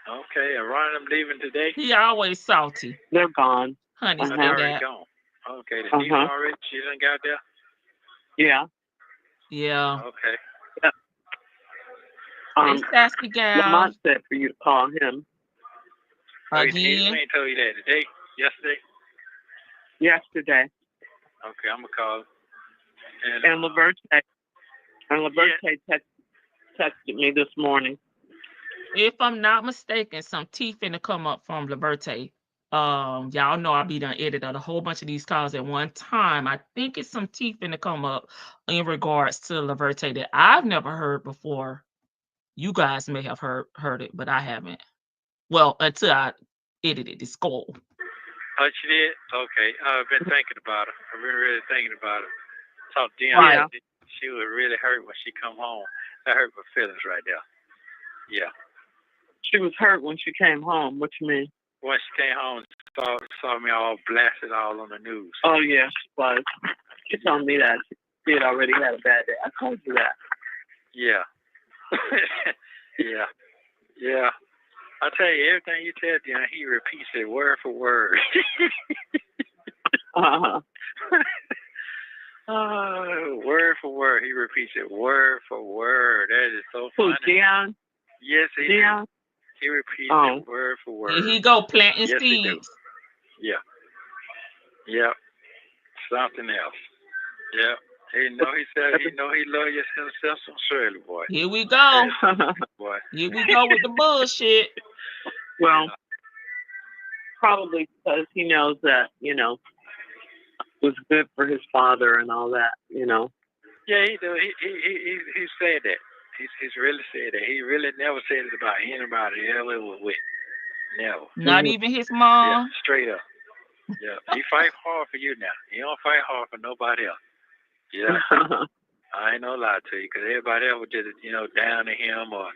[SPEAKER 6] Okay, and Ron, I'm leaving today.
[SPEAKER 3] He always salty.
[SPEAKER 7] They're gone.
[SPEAKER 3] Honey,
[SPEAKER 6] They're already gone. Okay, the niece already, she done got there?
[SPEAKER 7] Yeah.
[SPEAKER 3] Yeah.
[SPEAKER 6] Okay.
[SPEAKER 3] Hey, sassy gal.
[SPEAKER 7] Lamont said for you to call him.
[SPEAKER 6] He
[SPEAKER 3] Again?
[SPEAKER 6] ain't told you that today? Yesterday?
[SPEAKER 7] Yesterday.
[SPEAKER 6] Okay, I'm gonna call him.
[SPEAKER 7] And Laverte texted me this morning.
[SPEAKER 3] If I'm not mistaken, some teeth finna come up from Liberte. Y'all know I be done edited a whole bunch of these calls at one time. I think it's some teeth finna come up in regards to Liberte that I've never heard before. You guys may have heard it, but I haven't. Well, until I edited this call.
[SPEAKER 6] Oh, she did? Okay. I've been thinking about her. I've been really thinking about her. Talked to Dion.
[SPEAKER 3] Right.
[SPEAKER 6] She was really hurt when she come home. That hurt my feelings right there. Yeah.
[SPEAKER 7] She was hurt when she came home. What you mean?
[SPEAKER 6] When she came home, saw me all blasted all on the news.
[SPEAKER 7] Oh, yeah, she was. She told me that. She had already had a bad day. I told you that.
[SPEAKER 6] Yeah. Yeah. I tell you, everything you tell Dion, he repeats it word for word. Word for word. He repeats it word for word. That is so funny.
[SPEAKER 7] Who, Dion?
[SPEAKER 6] Yes, he
[SPEAKER 7] Dion?
[SPEAKER 6] He repeats it word for word.
[SPEAKER 3] Here he go planting
[SPEAKER 6] Yes, he do.
[SPEAKER 3] seeds.
[SPEAKER 6] Yeah. Yep. Something else. Yep. He know he love himself some Shirley, boy.
[SPEAKER 3] Here we go.
[SPEAKER 6] Boy.
[SPEAKER 3] Here we go with the bullshit.
[SPEAKER 7] Well, probably because he knows that, it was good for his father and all that,
[SPEAKER 6] Yeah, he do. He said that. He's really said that. He really never said it about anybody ever was with. Never.
[SPEAKER 3] Not even his mom.
[SPEAKER 6] Yeah, straight up. Yeah, he fight hard for you now. He don't fight hard for nobody else. Yeah. I ain't no lie to you, because everybody else was just, down to him or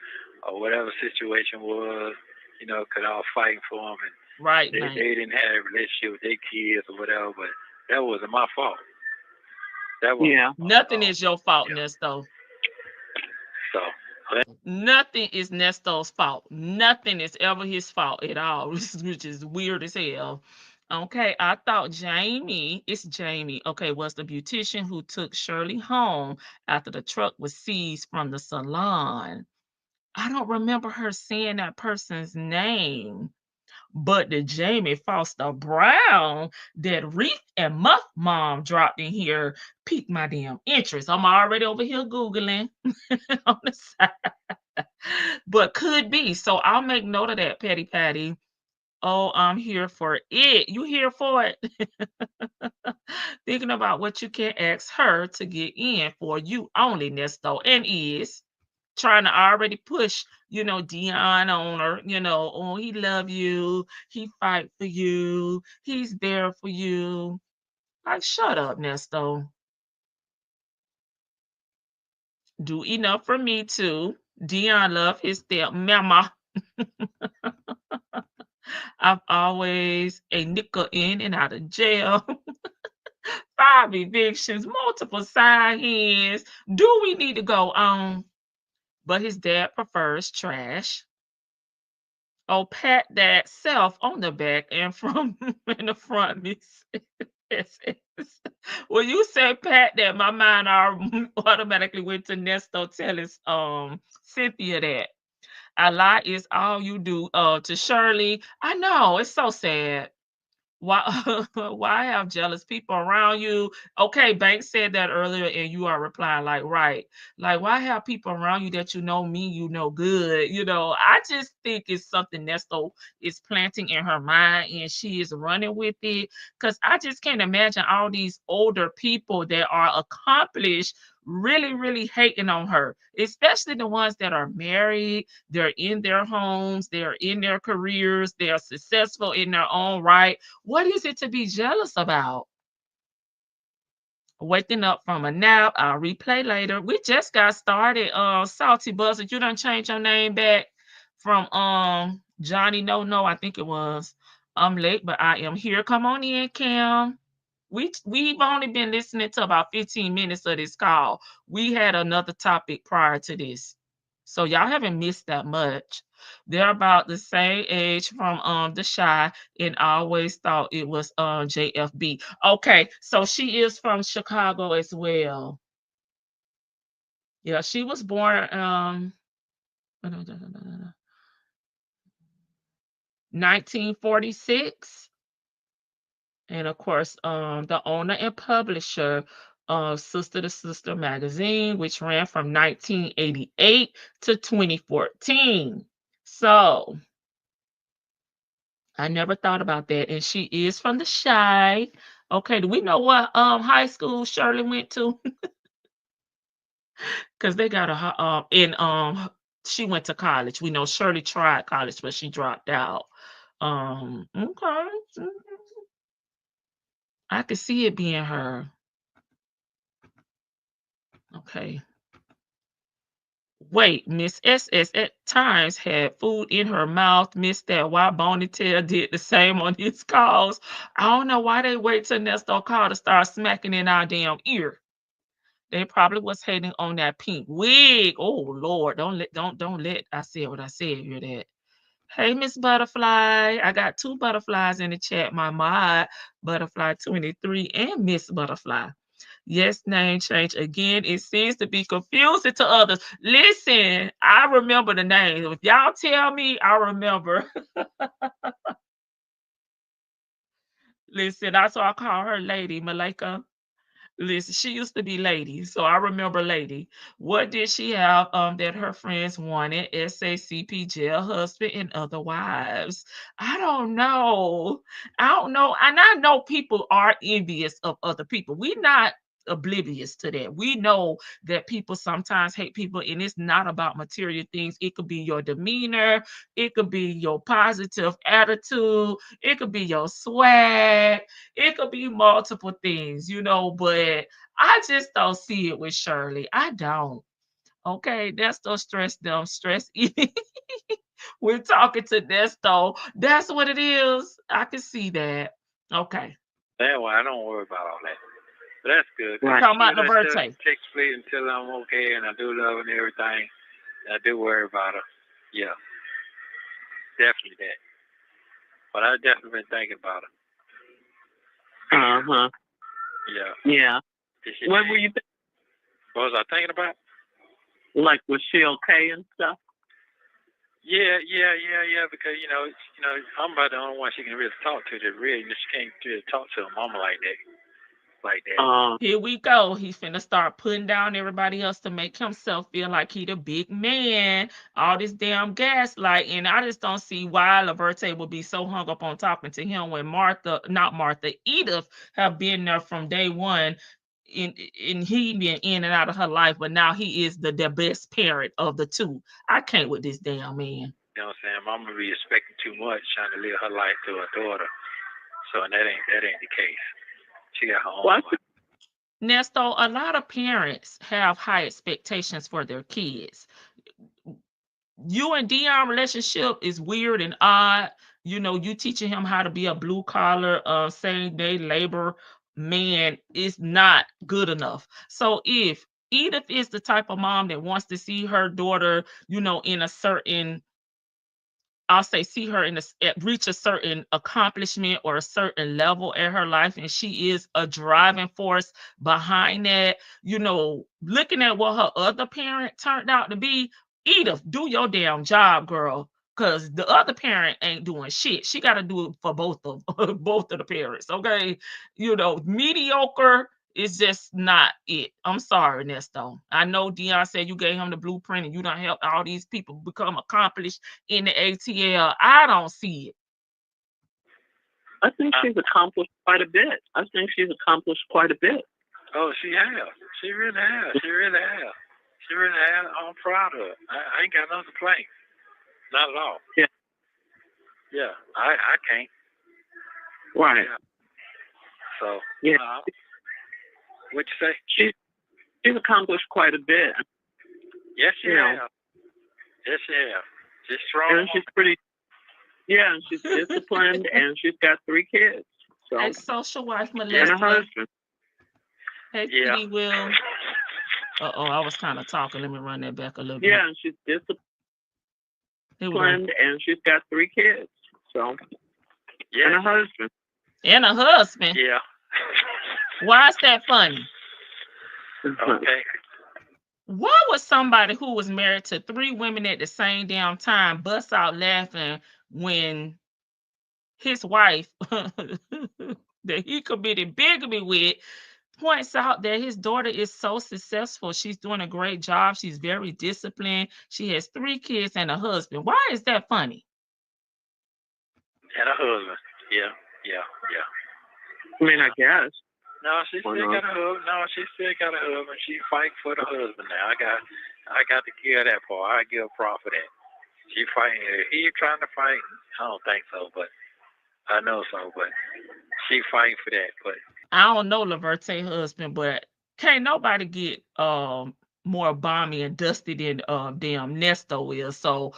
[SPEAKER 6] whatever situation was, could all fighting for him. And
[SPEAKER 3] right,
[SPEAKER 6] they didn't have a relationship with their kids or whatever, but that wasn't my fault. That was
[SPEAKER 3] nothing is your fault, Nesto.
[SPEAKER 6] So
[SPEAKER 3] nothing is Nesto's fault. Nothing is ever his fault at all, which is weird as hell. Okay, I thought it's Jamie, was the beautician who took Shirley home after the truck was seized from the salon. I don't remember her saying that person's name, but the Jamie Foster Brown that Reef and Muff Mom dropped in here piqued my damn interest. I'm already over here Googling on the side, but could be. So I'll make note of that, Petty Patty. Oh, I'm here for it. You here for it? Thinking about what you can ask her to get in for you only, Nesto, and is trying to already push, Dion on her, oh, he love you, he fight for you, he's there for you. Like, shut up, Nesto. Do enough for me too. Dion love his stepmama. I'm always a nickel in and out of jail. 5 evictions, multiple side hands. Do we need to go on? But his dad prefers trash. Oh, pat that self on the back and from in the front. When you said Pat, that my mind automatically went to Nesto telling Cynthia that a lie is all you do. To Shirley, I know it's so sad. Why why have jealous people around you? Okay, Bank said that earlier, and you are replying like, right. Like, why have people around you that you know mean you know good? I just think it's something Nesto is planting in her mind and she is running with it. Cause I just can't imagine all these older people that are accomplished really, really hating on her, especially the ones that are married, they're in their homes, they're in their careers, they're successful in their own right. What is it to be jealous about? Waking up from a nap. I'll replay later. We just got started. Salty Buzzard, you done changed your name back from Johnny No No, I think it was. I'm late, but I am here. Come on in, Cam. We've only been listening to about 15 minutes of this call. We had another topic prior to this. So y'all haven't missed that much. They're about the same age from the Shy, and I always thought it was JFB. Okay, so she is from Chicago as well. Yeah, she was born 1946. And of course, the owner and publisher of Sister to Sister magazine, which ran from 1988 to 2014. So I never thought about that. And she is from the Shy. Okay, do we know what high school Shirley went to? Because they got she went to college. We know Shirley tried college, but she dropped out. Okay. I could see it being her. Okay. Wait, Miss SS at times had food in her mouth. Missed that. Why Bonitail did the same on his calls. I don't know why they wait till Nesto call to start smacking in our damn ear. They probably was hating on that pink wig. Oh Lord, don't let I said what I said hear that. Hey, Miss Butterfly. I got two butterflies in the chat. My mod, Butterfly 23, and Miss Butterfly. Yes, name change again. It seems to be confusing to others. Listen, I remember the name. If y'all tell me, I remember. Listen, that's why I call her Lady Malika. Listen, she used to be Lady, so I remember Lady. What did she have that her friends wanted? SACP, jail husband, and other wives. I don't know. I don't know. And I know people are envious of other people. We're not oblivious to that. We know that people sometimes hate people, and it's not about material things. It could be your demeanor, it could be your positive attitude, it could be your swag, it could be multiple things, but I just don't see it with Shirley. I don't. Okay, that's the stress them, stress eating. We're talking to Nesto. That's what it is. I can see that. Okay.
[SPEAKER 6] That way, I don't worry about all that. But that's good.
[SPEAKER 3] We're talking about the birthday.
[SPEAKER 6] Take split until I'm okay and I do love and everything. I do worry about her. Yeah. Definitely that. But I definitely been thinking about her.
[SPEAKER 7] Uh-huh.
[SPEAKER 6] Yeah.
[SPEAKER 7] Yeah. What were you thinking?
[SPEAKER 6] What was I thinking about?
[SPEAKER 7] Like, was she okay and stuff?
[SPEAKER 6] Yeah, because I'm about the only one she can really talk to that really, she can't really talk to her mama like that.
[SPEAKER 3] Here we go. He's finna start putting down everybody else to make himself feel like he the big man. All this damn gaslight, and I just don't see why Laverte would be so hung up on talking to him when Edith have been there from day one. And he been in and out of her life, but now he is the best parent of the two. I can't with this damn man.
[SPEAKER 6] You know what I'm saying? Mama be expecting too much, trying to live her life to her daughter. So that ain't the case. She got her own life.
[SPEAKER 3] Nesto, a lot of parents have high expectations for their kids. You and Dion relationship is weird and odd. You teaching him how to be a blue collar, same day labor man is not good enough. So if Edith is the type of mom that wants to see her daughter, in a certain I'll say see her reach a certain accomplishment or a certain level in her life, and she is a driving force behind that. You know, looking at what her other parent turned out to be, Edith, do your damn job, girl. Cause the other parent ain't doing shit. She got to do it for both of both of the parents. Okay, you know, mediocre is just not it. I'm sorry, Nesto. I know Dion said you gave him the blueprint and you done helped all these people become accomplished in the ATL. I don't see it.
[SPEAKER 7] I think she's accomplished quite a bit.
[SPEAKER 6] Oh, she has. She really has. She really has. She really has. I'm proud of her. I ain't got no complaints. Not at all.
[SPEAKER 7] Yeah.
[SPEAKER 6] Yeah. I can't.
[SPEAKER 7] Right.
[SPEAKER 6] Yeah. So.
[SPEAKER 7] Yeah.
[SPEAKER 6] What'd you say?
[SPEAKER 7] She's accomplished quite a bit.
[SPEAKER 6] Yes, she has. Yes, she has. She's strong.
[SPEAKER 7] And she's pretty. Yeah, and she's disciplined, and she's got 3 kids. So.
[SPEAKER 3] Hey, social wife
[SPEAKER 7] And a
[SPEAKER 3] Melissa.
[SPEAKER 7] husband.
[SPEAKER 3] Hey,
[SPEAKER 6] Yeah.
[SPEAKER 3] Kitty Will. I was kind of talking. Let me run that back a little bit.
[SPEAKER 7] Yeah, and she's disciplined, and she's got 3 kids. So.
[SPEAKER 6] Yeah.
[SPEAKER 7] And a husband.
[SPEAKER 3] And a husband.
[SPEAKER 6] Yeah.
[SPEAKER 3] Why is that funny?
[SPEAKER 6] Okay.
[SPEAKER 3] Why would somebody who was married to 3 women at the same damn time bust out laughing when his wife that he committed bigamy with points out that his daughter is so successful? She's doing a great job. She's very disciplined. She has 3 kids and a husband. Why is that funny?
[SPEAKER 6] And a husband. Yeah.
[SPEAKER 7] I mean, I guess.
[SPEAKER 6] No, she still got a husband. No, she still got a husband. She fighting for the husband now. I got to give her that part. I give her props for that. She fighting. He trying to fight. I don't think so, but I know so. But she fighting for that. But
[SPEAKER 3] I don't know Laverte husband, but can't nobody get more balmy and dusty than damn Nesto is. So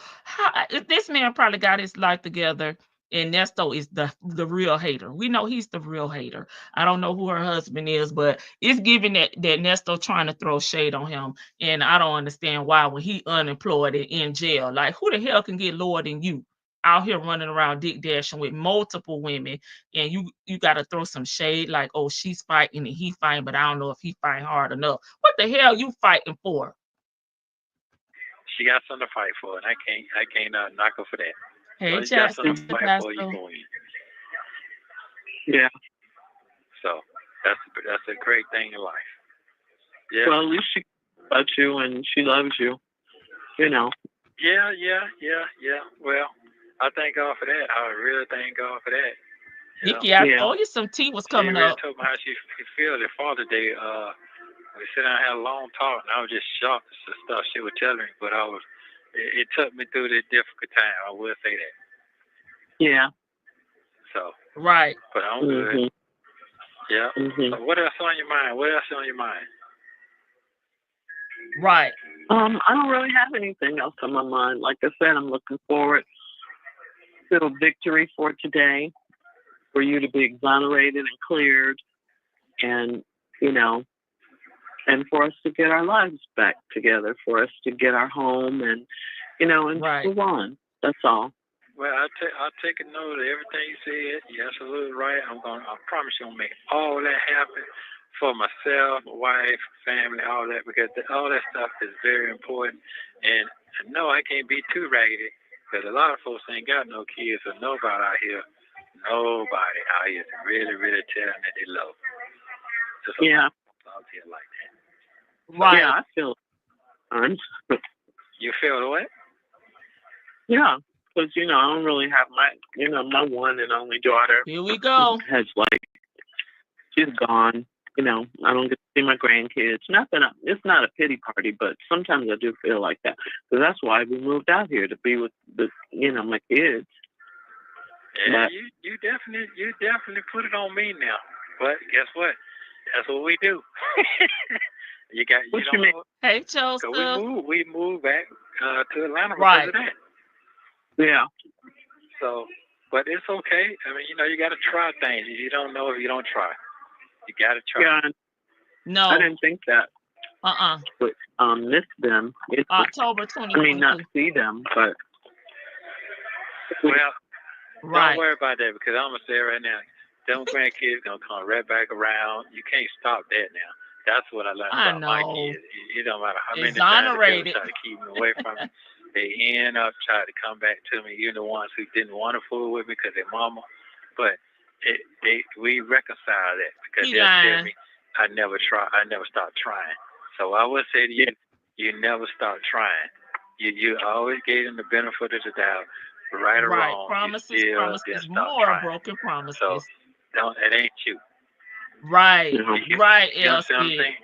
[SPEAKER 3] if this man probably got his life together, and Nesto is the real hater. We know he's the real hater. I don't know who her husband is, but it's giving that Nesto trying to throw shade on him. And I don't understand why when he unemployed and in jail. Like, who the hell can get lower than you out here running around dick dashing with multiple women, and you got to throw some shade like, oh, she's fighting and he fighting, but I don't know if he fighting hard enough. What the hell you fighting for?
[SPEAKER 6] she got something to fight for, and I can't knock her for that.
[SPEAKER 3] Hey,
[SPEAKER 6] so got something
[SPEAKER 3] Jackson,
[SPEAKER 6] to fight for, you going.
[SPEAKER 7] Yeah.
[SPEAKER 6] So that's a great thing in life. Yeah.
[SPEAKER 7] Well, at least she loves you and she loves you. You know.
[SPEAKER 6] Yeah. Well, I thank God for that. I really thank God for that.
[SPEAKER 3] Nikki, I told you some tea was coming
[SPEAKER 6] really
[SPEAKER 3] up.
[SPEAKER 6] Told me how she feels at Father's Day. We sat down and had a long talk, and I was just shocked at the stuff she was telling me. But it took me through this difficult time. I will say that.
[SPEAKER 7] Yeah.
[SPEAKER 6] So.
[SPEAKER 3] Right.
[SPEAKER 6] But I'm good. Yeah. So what else on your mind?
[SPEAKER 3] Right.
[SPEAKER 7] I don't really have anything else on my mind. Like I said, I'm looking forward to a victory for today, for you to be exonerated and cleared, and, you know, and for us to get our lives back together, for us to get our home and, you know, and move on. That's all.
[SPEAKER 6] Well, I'll take a note of everything you said. You're absolutely right. I promise you, I'm gonna make all that happen for myself, my wife, family, all that, because all that stuff is very important. And no, I can't be too raggedy, because a lot of folks ain't got no kids or nobody out here is really, really telling that they love. Just out here like that.
[SPEAKER 3] Right.
[SPEAKER 7] Yeah, I feel it.
[SPEAKER 6] You feel the what?
[SPEAKER 7] Yeah. Because, you know, I don't really have my one and only daughter.
[SPEAKER 3] Here we go.
[SPEAKER 7] She's gone. You know, I don't get to see my grandkids. Not that it's not a pity party, but sometimes I do feel like that. So that's why we moved out here, to be with my kids.
[SPEAKER 6] Yeah, you definitely put it on me now. But guess what? That's what we do.
[SPEAKER 7] What you mean?
[SPEAKER 3] Hey, Joseph.
[SPEAKER 6] So we moved back to Atlanta
[SPEAKER 3] right.
[SPEAKER 6] because of that.
[SPEAKER 7] Yeah.
[SPEAKER 6] So, but it's okay. I mean, you got to try things. You don't know if you don't try. You got to try.
[SPEAKER 7] Yeah.
[SPEAKER 3] No.
[SPEAKER 7] I didn't think that. But miss them.
[SPEAKER 3] October 20th.
[SPEAKER 7] I mean, not see them, but
[SPEAKER 6] Well,
[SPEAKER 3] Right.
[SPEAKER 6] don't worry about that because I'm gonna say it right now. Them grandkids gonna come right back around. You can't stop that now. That's what I learned
[SPEAKER 3] I
[SPEAKER 6] about my
[SPEAKER 3] know.
[SPEAKER 6] kids. It don't matter how many times the devil
[SPEAKER 3] Exonerated.
[SPEAKER 6] try to keep me away from me. They end up trying to come back to me. You're the ones who didn't want to fool with me because they're mama. But we reconcile that because
[SPEAKER 3] He
[SPEAKER 6] they'll tell
[SPEAKER 3] lying.
[SPEAKER 6] me I never stopped trying. So I would say to you, you never stop trying. You always gave them the benefit of the doubt. Right or
[SPEAKER 3] Right.
[SPEAKER 6] wrong,
[SPEAKER 3] Promises,
[SPEAKER 6] you still
[SPEAKER 3] promises,
[SPEAKER 6] didn't stop
[SPEAKER 3] more
[SPEAKER 6] trying.
[SPEAKER 3] broken
[SPEAKER 6] So
[SPEAKER 3] promises.
[SPEAKER 6] it ain't you.
[SPEAKER 3] Right.
[SPEAKER 7] Mhm.
[SPEAKER 3] Right,
[SPEAKER 6] You understand what I'm
[SPEAKER 3] Elsie.
[SPEAKER 6] saying?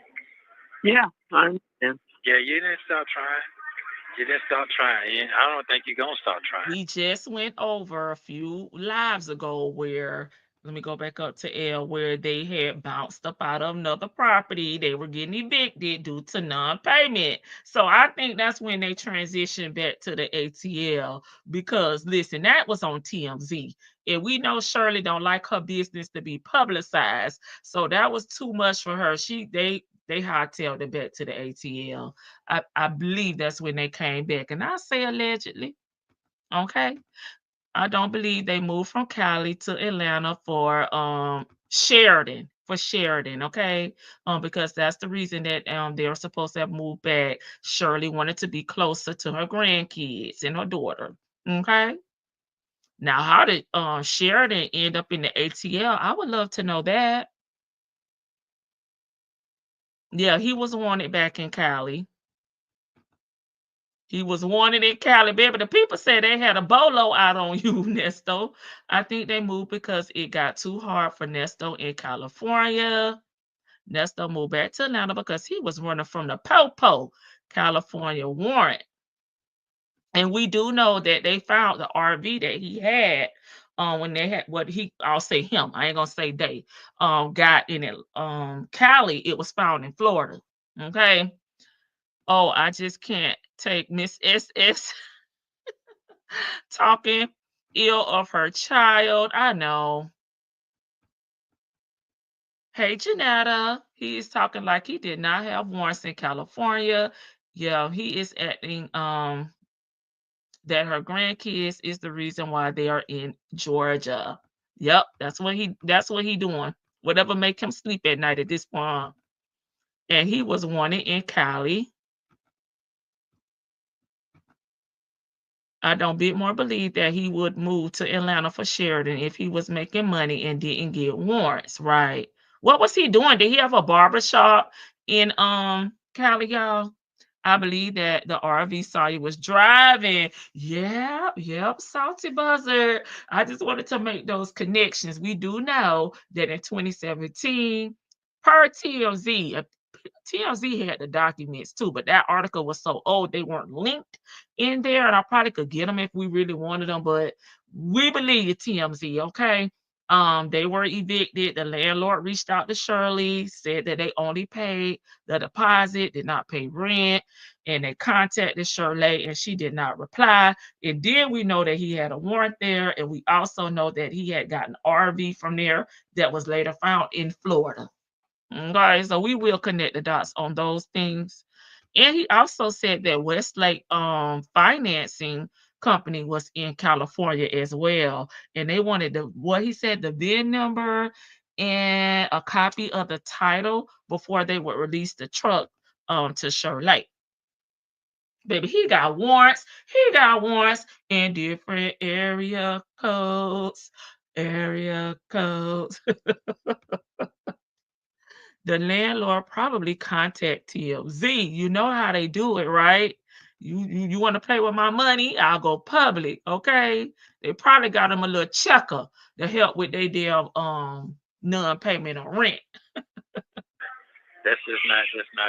[SPEAKER 7] Yeah, I understand.
[SPEAKER 6] Yeah, you didn't stop trying. You didn't stop trying. I don't think you're gonna stop trying.
[SPEAKER 3] We just went over a few lives ago where, let me go back up to L, where they had bounced up out of another property. They were getting evicted due to non-payment. So I think that's when they transitioned back to the ATL because, listen, that was on TMZ. And we know Shirley don't like her business to be publicized. So that was too much for her. They hightailed it back to the ATL. I believe that's when they came back. And I say allegedly. Okay. I don't believe they moved from Cali to Atlanta for Sheridan. For Sheridan, okay? Because that's the reason that they were supposed to have moved back. Shirley wanted to be closer to her grandkids and her daughter. Okay. Now, how did Sheridan end up in the ATL? I would love to know that. Yeah, he was wanted back in Cali. He was wanted in Cali, baby. The people said they had a bolo out on you, Nesto. I think they moved because it got too hard for Nesto in California. Nesto moved back to Atlanta because he was running from the Popo, California warrant. And we do know that they found the RV that he had when they had I'll say him, I ain't gonna say they got in it. Cali, it was found in Florida. Okay. Oh, I just can't take Miss SS talking ill of her child. I know. Hey, Janetta. He is talking like he did not have warrants in California. Yeah, he is acting that her grandkids is the reason why they are in Georgia. Yep, that's what he doing. Whatever make him sleep at night at this point. And he was wanted in Cali. I don't bit more believe that he would move to Atlanta for Sheridan if he was making money and didn't get warrants, right? What was he doing? Did he have a barber shop in Cali, y'all? I believe that the RV saw he was driving. Yep, salty buzzard. I just wanted to make those connections. We do know that in 2017, per TMZ, TMZ had the documents too, but that article was so old they weren't linked in there, and I probably could get them if we really wanted them, but we believe TMZ, okay? They were evicted. The landlord reached out to Shirley, said that they only paid the deposit, did not pay rent, and they contacted Shirley and she did not reply. And then we know that he had a warrant there, and we also know that he had gotten RV from there that was later found in Florida. Okay, so we will connect the dots on those things. And he also said that Westlake financing company was in California as well. And they wanted he said, the VIN number and a copy of the title before they would release the truck to Shirley. Baby, he got warrants. He got warrants in different area codes. Area codes. The landlord probably contact TMZ. You know how they do it, right? You want to play with my money? I'll go public, okay? They probably got him a little checker to help with their damn non-payment of rent.
[SPEAKER 6] That's just not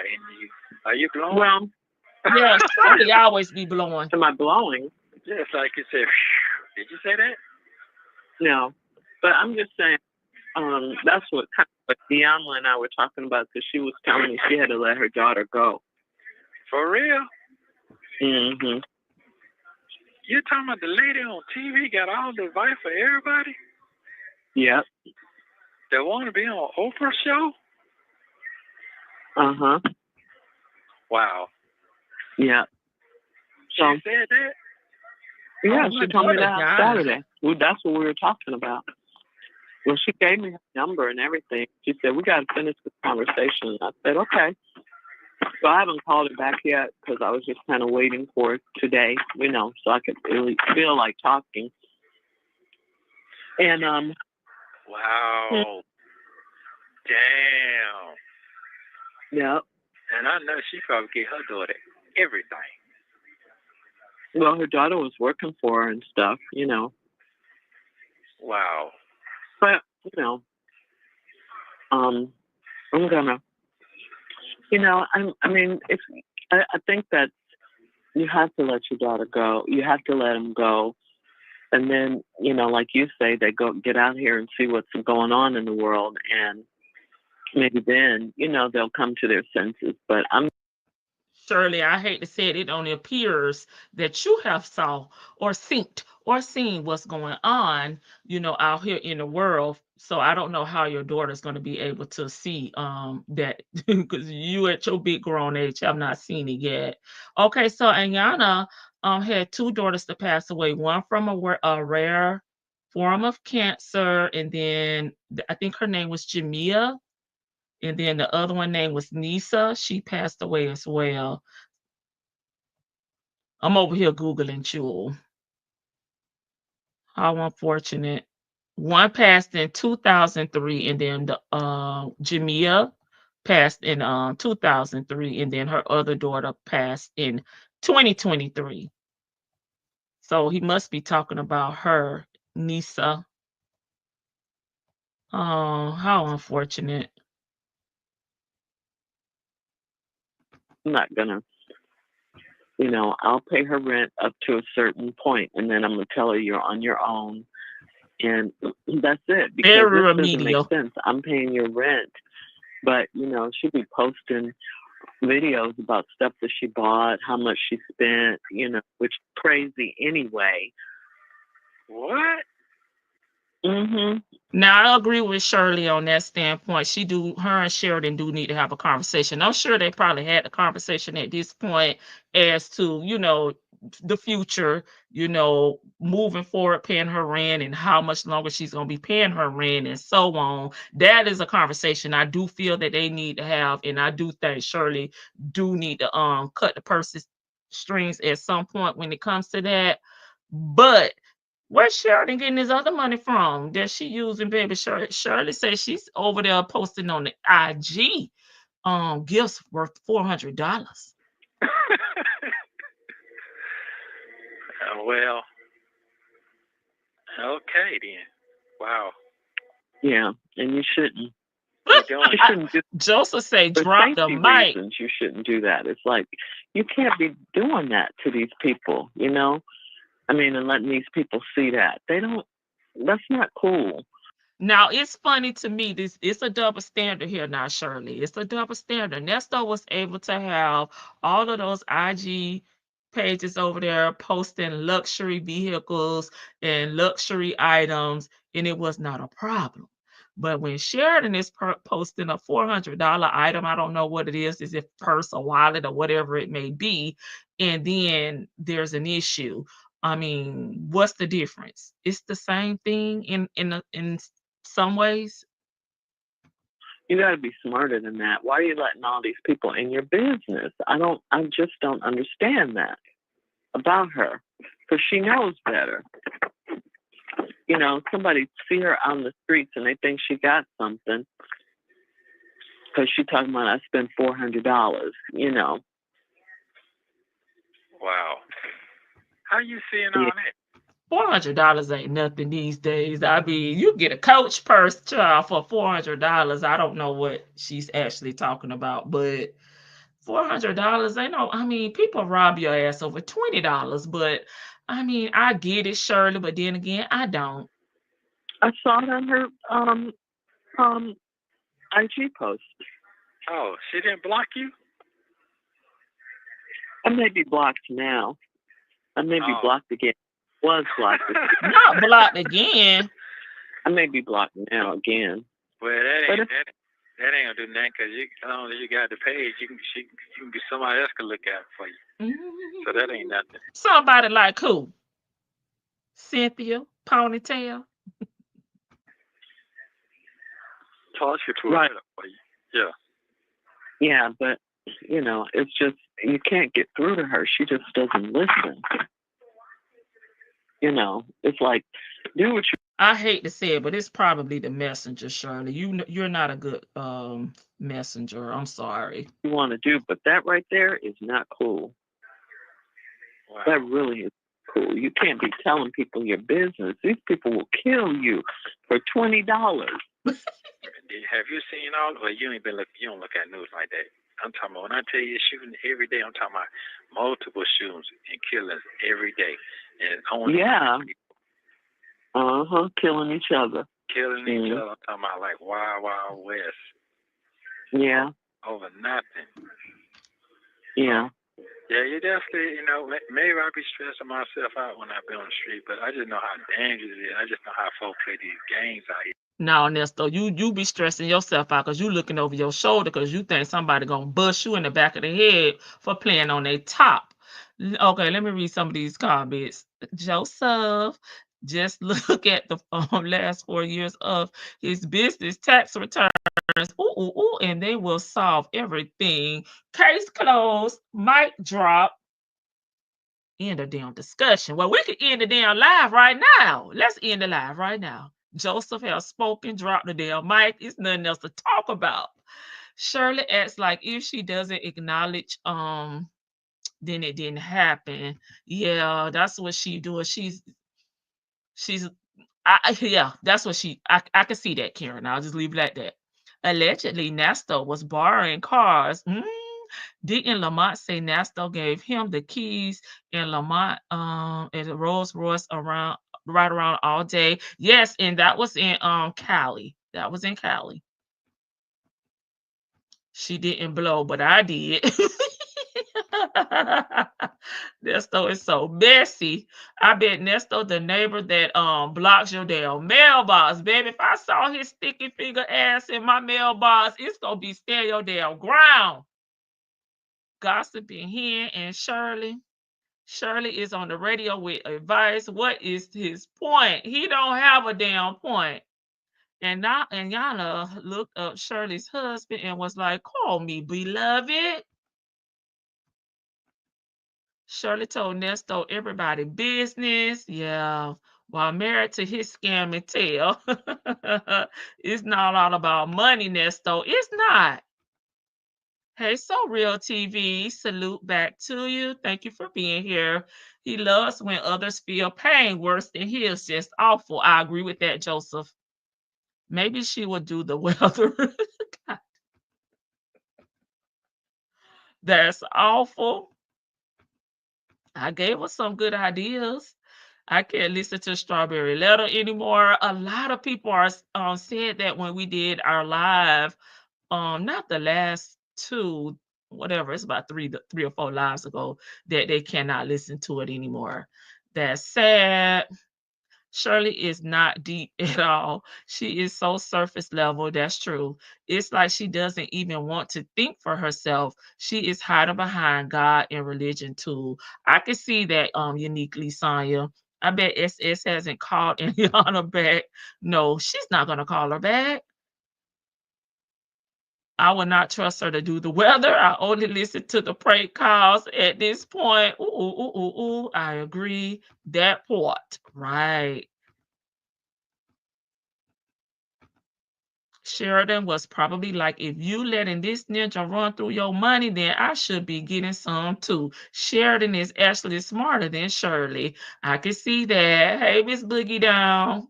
[SPEAKER 6] in you. Are you glowing?
[SPEAKER 7] Well,
[SPEAKER 3] Yeah, Shirley always be blowing.
[SPEAKER 7] am I blowing?
[SPEAKER 6] Yeah, it's like you said. Did you say that?
[SPEAKER 7] No, but I'm just saying. That's what Diana and I were talking about because she was telling me she had to let her daughter go.
[SPEAKER 6] For real?
[SPEAKER 7] Mm-hmm.
[SPEAKER 6] You talking about the lady on TV got all the advice for everybody?
[SPEAKER 7] Yep.
[SPEAKER 6] That want to be on Oprah show?
[SPEAKER 7] Uh-huh.
[SPEAKER 6] Wow.
[SPEAKER 7] Yeah.
[SPEAKER 6] She said that?
[SPEAKER 7] Yeah,
[SPEAKER 3] Oh,
[SPEAKER 7] she
[SPEAKER 3] my
[SPEAKER 7] told me
[SPEAKER 3] daughter
[SPEAKER 7] that on
[SPEAKER 3] died.
[SPEAKER 7] Saturday. Well, that's what we were talking about. Well, she gave me her number and everything. She said, we got to finish this conversation. And I said, okay. So I haven't called her back yet because I was just kind of waiting for it today, you know, so I could really feel like talking. And,
[SPEAKER 6] Wow. Damn.
[SPEAKER 7] yeah.
[SPEAKER 6] And I know she probably gave her daughter everything.
[SPEAKER 7] Well, her daughter was working for her and stuff, you know.
[SPEAKER 6] Wow.
[SPEAKER 7] But, you know, I'm gonna, you know, I mean, I think that you have to let your daughter go. You have to let them go. And then, you know, like you say, they go get out here and see what's going on in the world. And maybe then, you know, they'll come to their senses. But
[SPEAKER 3] Shirley, I hate to say it, it only appears that you have saw or seen what's going on, you know, out here in the world. So I don't know how your daughter's going to be able to see that because you at your big grown age have not seen it yet. Okay, so Ayana had two daughters to pass away, one from a rare form of cancer, and then I think her name was Jamia. And then the other one name was Nisa. She passed away as well. I'm over here Googling Jewel. How unfortunate. One passed in 2003, and then the Jamia passed in 2003, and then her other daughter passed in 2023. So he must be talking about her, Nisa. Oh, how unfortunate.
[SPEAKER 7] I'm not going to, you know, I'll pay her rent up to a certain point, and then I'm going to tell her you're on your own. And that's it. Because
[SPEAKER 3] Very
[SPEAKER 7] this doesn't make
[SPEAKER 3] remedial.
[SPEAKER 7] sense. I'm paying your rent. But, you know, she'll be posting videos about stuff that she bought, how much she spent, you know, which is crazy anyway.
[SPEAKER 6] What?
[SPEAKER 7] Mm-hmm.
[SPEAKER 3] Now I agree with Shirley on that standpoint. Her and Sheridan do need to have a conversation. I'm sure they probably had a conversation at this point as to, you know, the future, you know, moving forward, paying her rent and how much longer she's going to be paying her rent and so on. That is a conversation I do feel that they need to have. And I do think Shirley do need to cut the purse strings at some point when it comes to that. But where's Sheridan getting his other money from that she using, baby? Shirley says she's over there posting on the IG gifts worth $400.
[SPEAKER 6] Well, okay then. Wow.
[SPEAKER 7] Yeah, and you shouldn't.
[SPEAKER 6] What you doing?
[SPEAKER 7] You shouldn't do
[SPEAKER 3] Joseph say
[SPEAKER 7] for
[SPEAKER 3] drop the
[SPEAKER 7] safety
[SPEAKER 3] mic.
[SPEAKER 7] reasons. You shouldn't do that. It's like you can't be doing that to these people, you know? I mean, and letting these people see that. That's not cool.
[SPEAKER 3] Now it's funny to me. It's a double standard here now, Shirley. It's a double standard. Nesto was able to have all of those IG pages over there posting luxury vehicles and luxury items, and it was not a problem. But when Sheridan is posting a $400 item, I don't know what it is it purse or wallet or whatever it may be, and then there's an issue. I mean, what's the difference? It's the same thing in some ways.
[SPEAKER 7] You got to be smarter than that. Why are you letting all these people in your business? I just don't understand that about her, because she knows better. You know, somebody see her on the streets and they think she got something because she talking about I spent $400. You know.
[SPEAKER 6] Wow. How you seeing all that?
[SPEAKER 3] $400 ain't nothing these days. I mean, you get a Coach purse, child, for $400. I don't know what she's actually talking about, but $400 ain't no. I mean, people rob your ass over $20, but I mean, I get it, Shirley, but then again, I don't.
[SPEAKER 7] I saw it on her IG post.
[SPEAKER 6] Oh, she didn't block you?
[SPEAKER 7] I may be blocked now. I may be blocked again. Was blocked again.
[SPEAKER 3] Not blocked again.
[SPEAKER 7] I may be blocked now again.
[SPEAKER 6] Well, that ain't gonna do nothing because as long as you got the page, you can somebody else can look at it for you. So that ain't nothing.
[SPEAKER 3] Somebody like who? Cynthia, ponytail.
[SPEAKER 6] Tasha put
[SPEAKER 7] Right.
[SPEAKER 6] that up for you. Yeah.
[SPEAKER 7] Yeah, but you know, it's just you can't get through to her. She just doesn't listen. You know, it's like do what you
[SPEAKER 3] I hate to say it, but it's probably the messenger, Shirley. You're not a good messenger. I'm sorry.
[SPEAKER 7] want to do, but that right there is not cool.
[SPEAKER 6] Wow.
[SPEAKER 7] That really is cool. You can't be telling people your business. These people will kill you for $20.
[SPEAKER 6] Have you seen all? Well, you ain't been look. You don't look at news like that. I'm talking about when I tell you shooting every day. I'm talking about multiple shootings and killings every day, and only
[SPEAKER 7] Yeah. Killing each other.
[SPEAKER 6] killing each other. I'm talking about like Wild Wild West
[SPEAKER 7] Yeah.
[SPEAKER 6] over nothing.
[SPEAKER 7] Yeah.
[SPEAKER 6] Yeah, you definitely, you know, maybe I be stressing myself out when I be on the street, but I just know how dangerous it is. I just know how folks play these games out here.
[SPEAKER 3] No, Nesto, you be stressing yourself out because you looking over your shoulder because you think somebody gonna bust you in the back of the head for playing on their top. Okay, let me read some of these comments. Joseph, just look at the last 4 years of his business tax returns. Ooh, and they will solve everything. Case closed. Mic drop. End the damn discussion. Well, we could end the damn live right now. Let's end the live right now. Joseph has spoken, dropped the damn mic. It's nothing else to talk about. Shirley acts like if she doesn't acknowledge, then it didn't happen. Yeah, that's what she doing. She's yeah, that's what I can see that, Karen. I'll just leave it at that. Allegedly, Nesto was borrowing cars. Didn't Lamont say Nesto gave him the keys and Lamont at a Rolls Royce right around all day? Yes, and that was in Cali. That was in Cali. She didn't blow, but I did. Nesto is so messy. I bet Nesto the neighbor that blocks your damn mailbox. Baby, if I saw his sticky finger ass in my mailbox, it's gonna be stand your damn ground. Gossiping here and Shirley. Shirley is on the radio with advice. What is his point? He don't have a damn point. And Yana looked up Shirley's husband and was like, call me beloved. Shirley told Nesto everybody business. Yeah. While married to his scam and tell. It's not all about money, Nesto. It's not. Hey, So Real TV, salute back to you. Thank you for being here. He loves when others feel pain worse than his. Just awful. I agree with that, Joseph. Maybe she will do the weather. That's awful. I gave her some good ideas. I can't listen to Strawberry Letter anymore. A lot of people are said that when we did our live, not the last two, whatever, it's about three or four lives ago, that they cannot listen to it anymore. That's sad. Shirley is not deep at all. She is so surface level. That's true. It's like she doesn't even want to think for herself. She is hiding behind God and religion too. I can see that uniquely, Sonya. I bet SS hasn't called Eliana back. No, she's not gonna call her back. I will not trust her to do the weather. I only listen to the prank calls at this point. Ooh. I agree. That part. Right. Sheridan was probably like, if you letting this ninja run through your money, then I should be getting some too. Sheridan is actually smarter than Shirley. I can see that. Hey, Miss Boogie Down.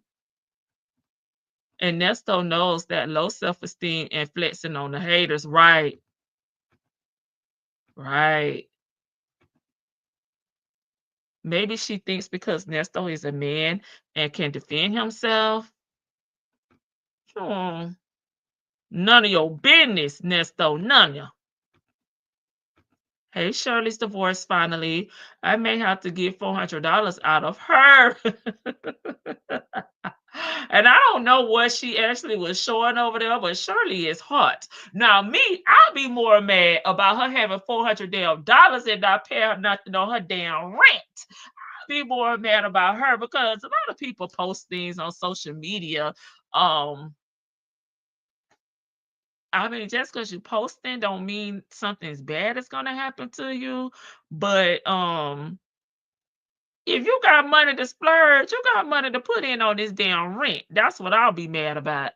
[SPEAKER 3] And Nesto knows that low self-esteem and flexing on the haters. Right. Right. Maybe she thinks because Nesto is a man and can defend himself. None of your business, Nesto. None of you. Hey, Shirley's divorced finally. I may have to get $400 out of her. And I don't know what she actually was showing over there, but Shirley is hot. Now, me, I'll be more mad about her having $400 and not pay her nothing on her damn rent. be more mad about her because a lot of people post things on social media. I mean, just because you posting don't mean something's bad is gonna happen to you. But if you got money to splurge, you got money to put in on this damn rent. That's what I'll be mad about.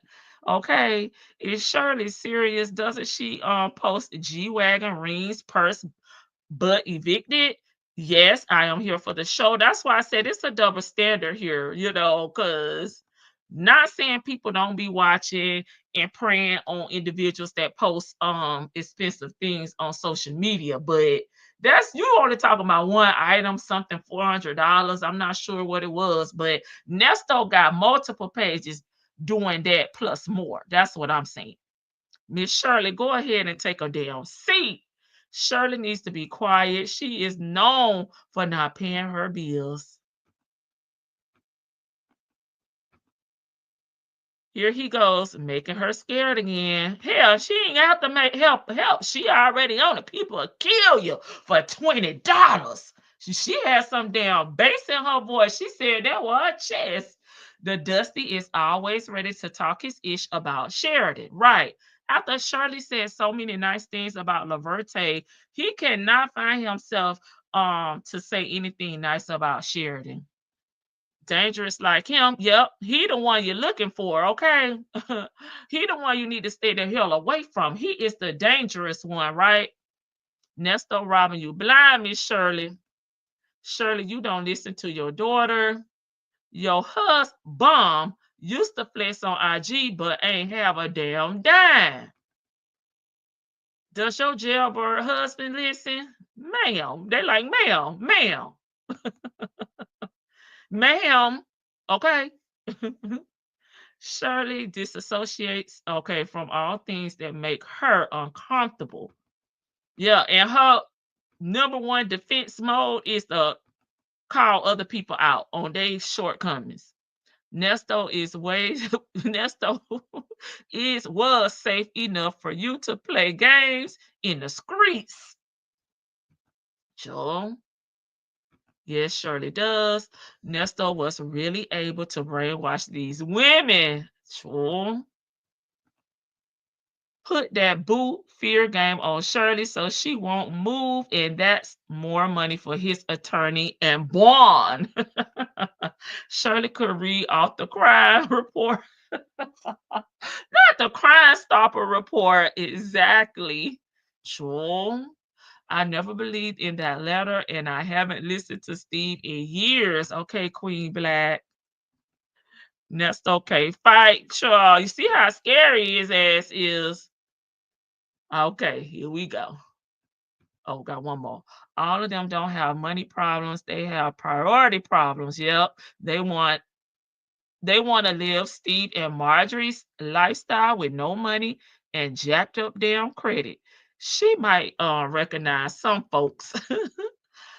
[SPEAKER 3] Okay. Is Shirley serious? Doesn't she post G-Wagon, rings, purse, but evicted? Yes, I am here for the show. That's why I said it's a double standard here, because not saying people don't be watching and preying on individuals that post expensive things on social media, but that's you only talking about one item, something $400. I'm not sure what it was, but Nesto got multiple pages doing that plus more. That's what I'm saying. Miss Shirley, go ahead and take a damn seat. Shirley needs to be quiet. She is known for not paying her bills. Here he goes, making her scared again. Hell, she ain't have to make help. She already on it. People will kill you for $20. She had some damn bass in her voice. She said that was her chest. The Dusty is always ready to talk his ish about Sheridan. Right. After Shirley said so many nice things about Laverte, he cannot find himself to say anything nice about Sheridan. Dangerous like him. Yep, he the one you're looking for, okay? He the one you need to stay the hell away from. He is the dangerous one, right? Nesto robbing you blind, Miss Shirley. Shirley, you don't listen to your daughter. Your husband used to flex on IG, but ain't have a damn dime. Does your jailbird husband listen? Ma'am. They like, ma'am. Ma'am. Okay. Shirley disassociates, okay, from all things that make her uncomfortable. Yeah, and her number one defense mode is to call other people out on their shortcomings. Nesto was safe enough for you to play games in the streets. Sure. Yes, Shirley does. Nesto was really able to brainwash these women. Sure. Put that boot fear game on Shirley so she won't move, and that's more money for his attorney and bond. Shirley could read off the crime report. Not the Crime Stopper report, exactly. True. I never believed in that letter, and I haven't listened to Steve in years. Okay, Queen Black. That's okay. Fight, sure. You see how scary his ass is. Okay, here we go. Oh, got one more. All of them don't have money problems. They have priority problems. Yep. They want to live Steve and Marjorie's lifestyle with no money and jacked up damn credit. She might recognize some folks.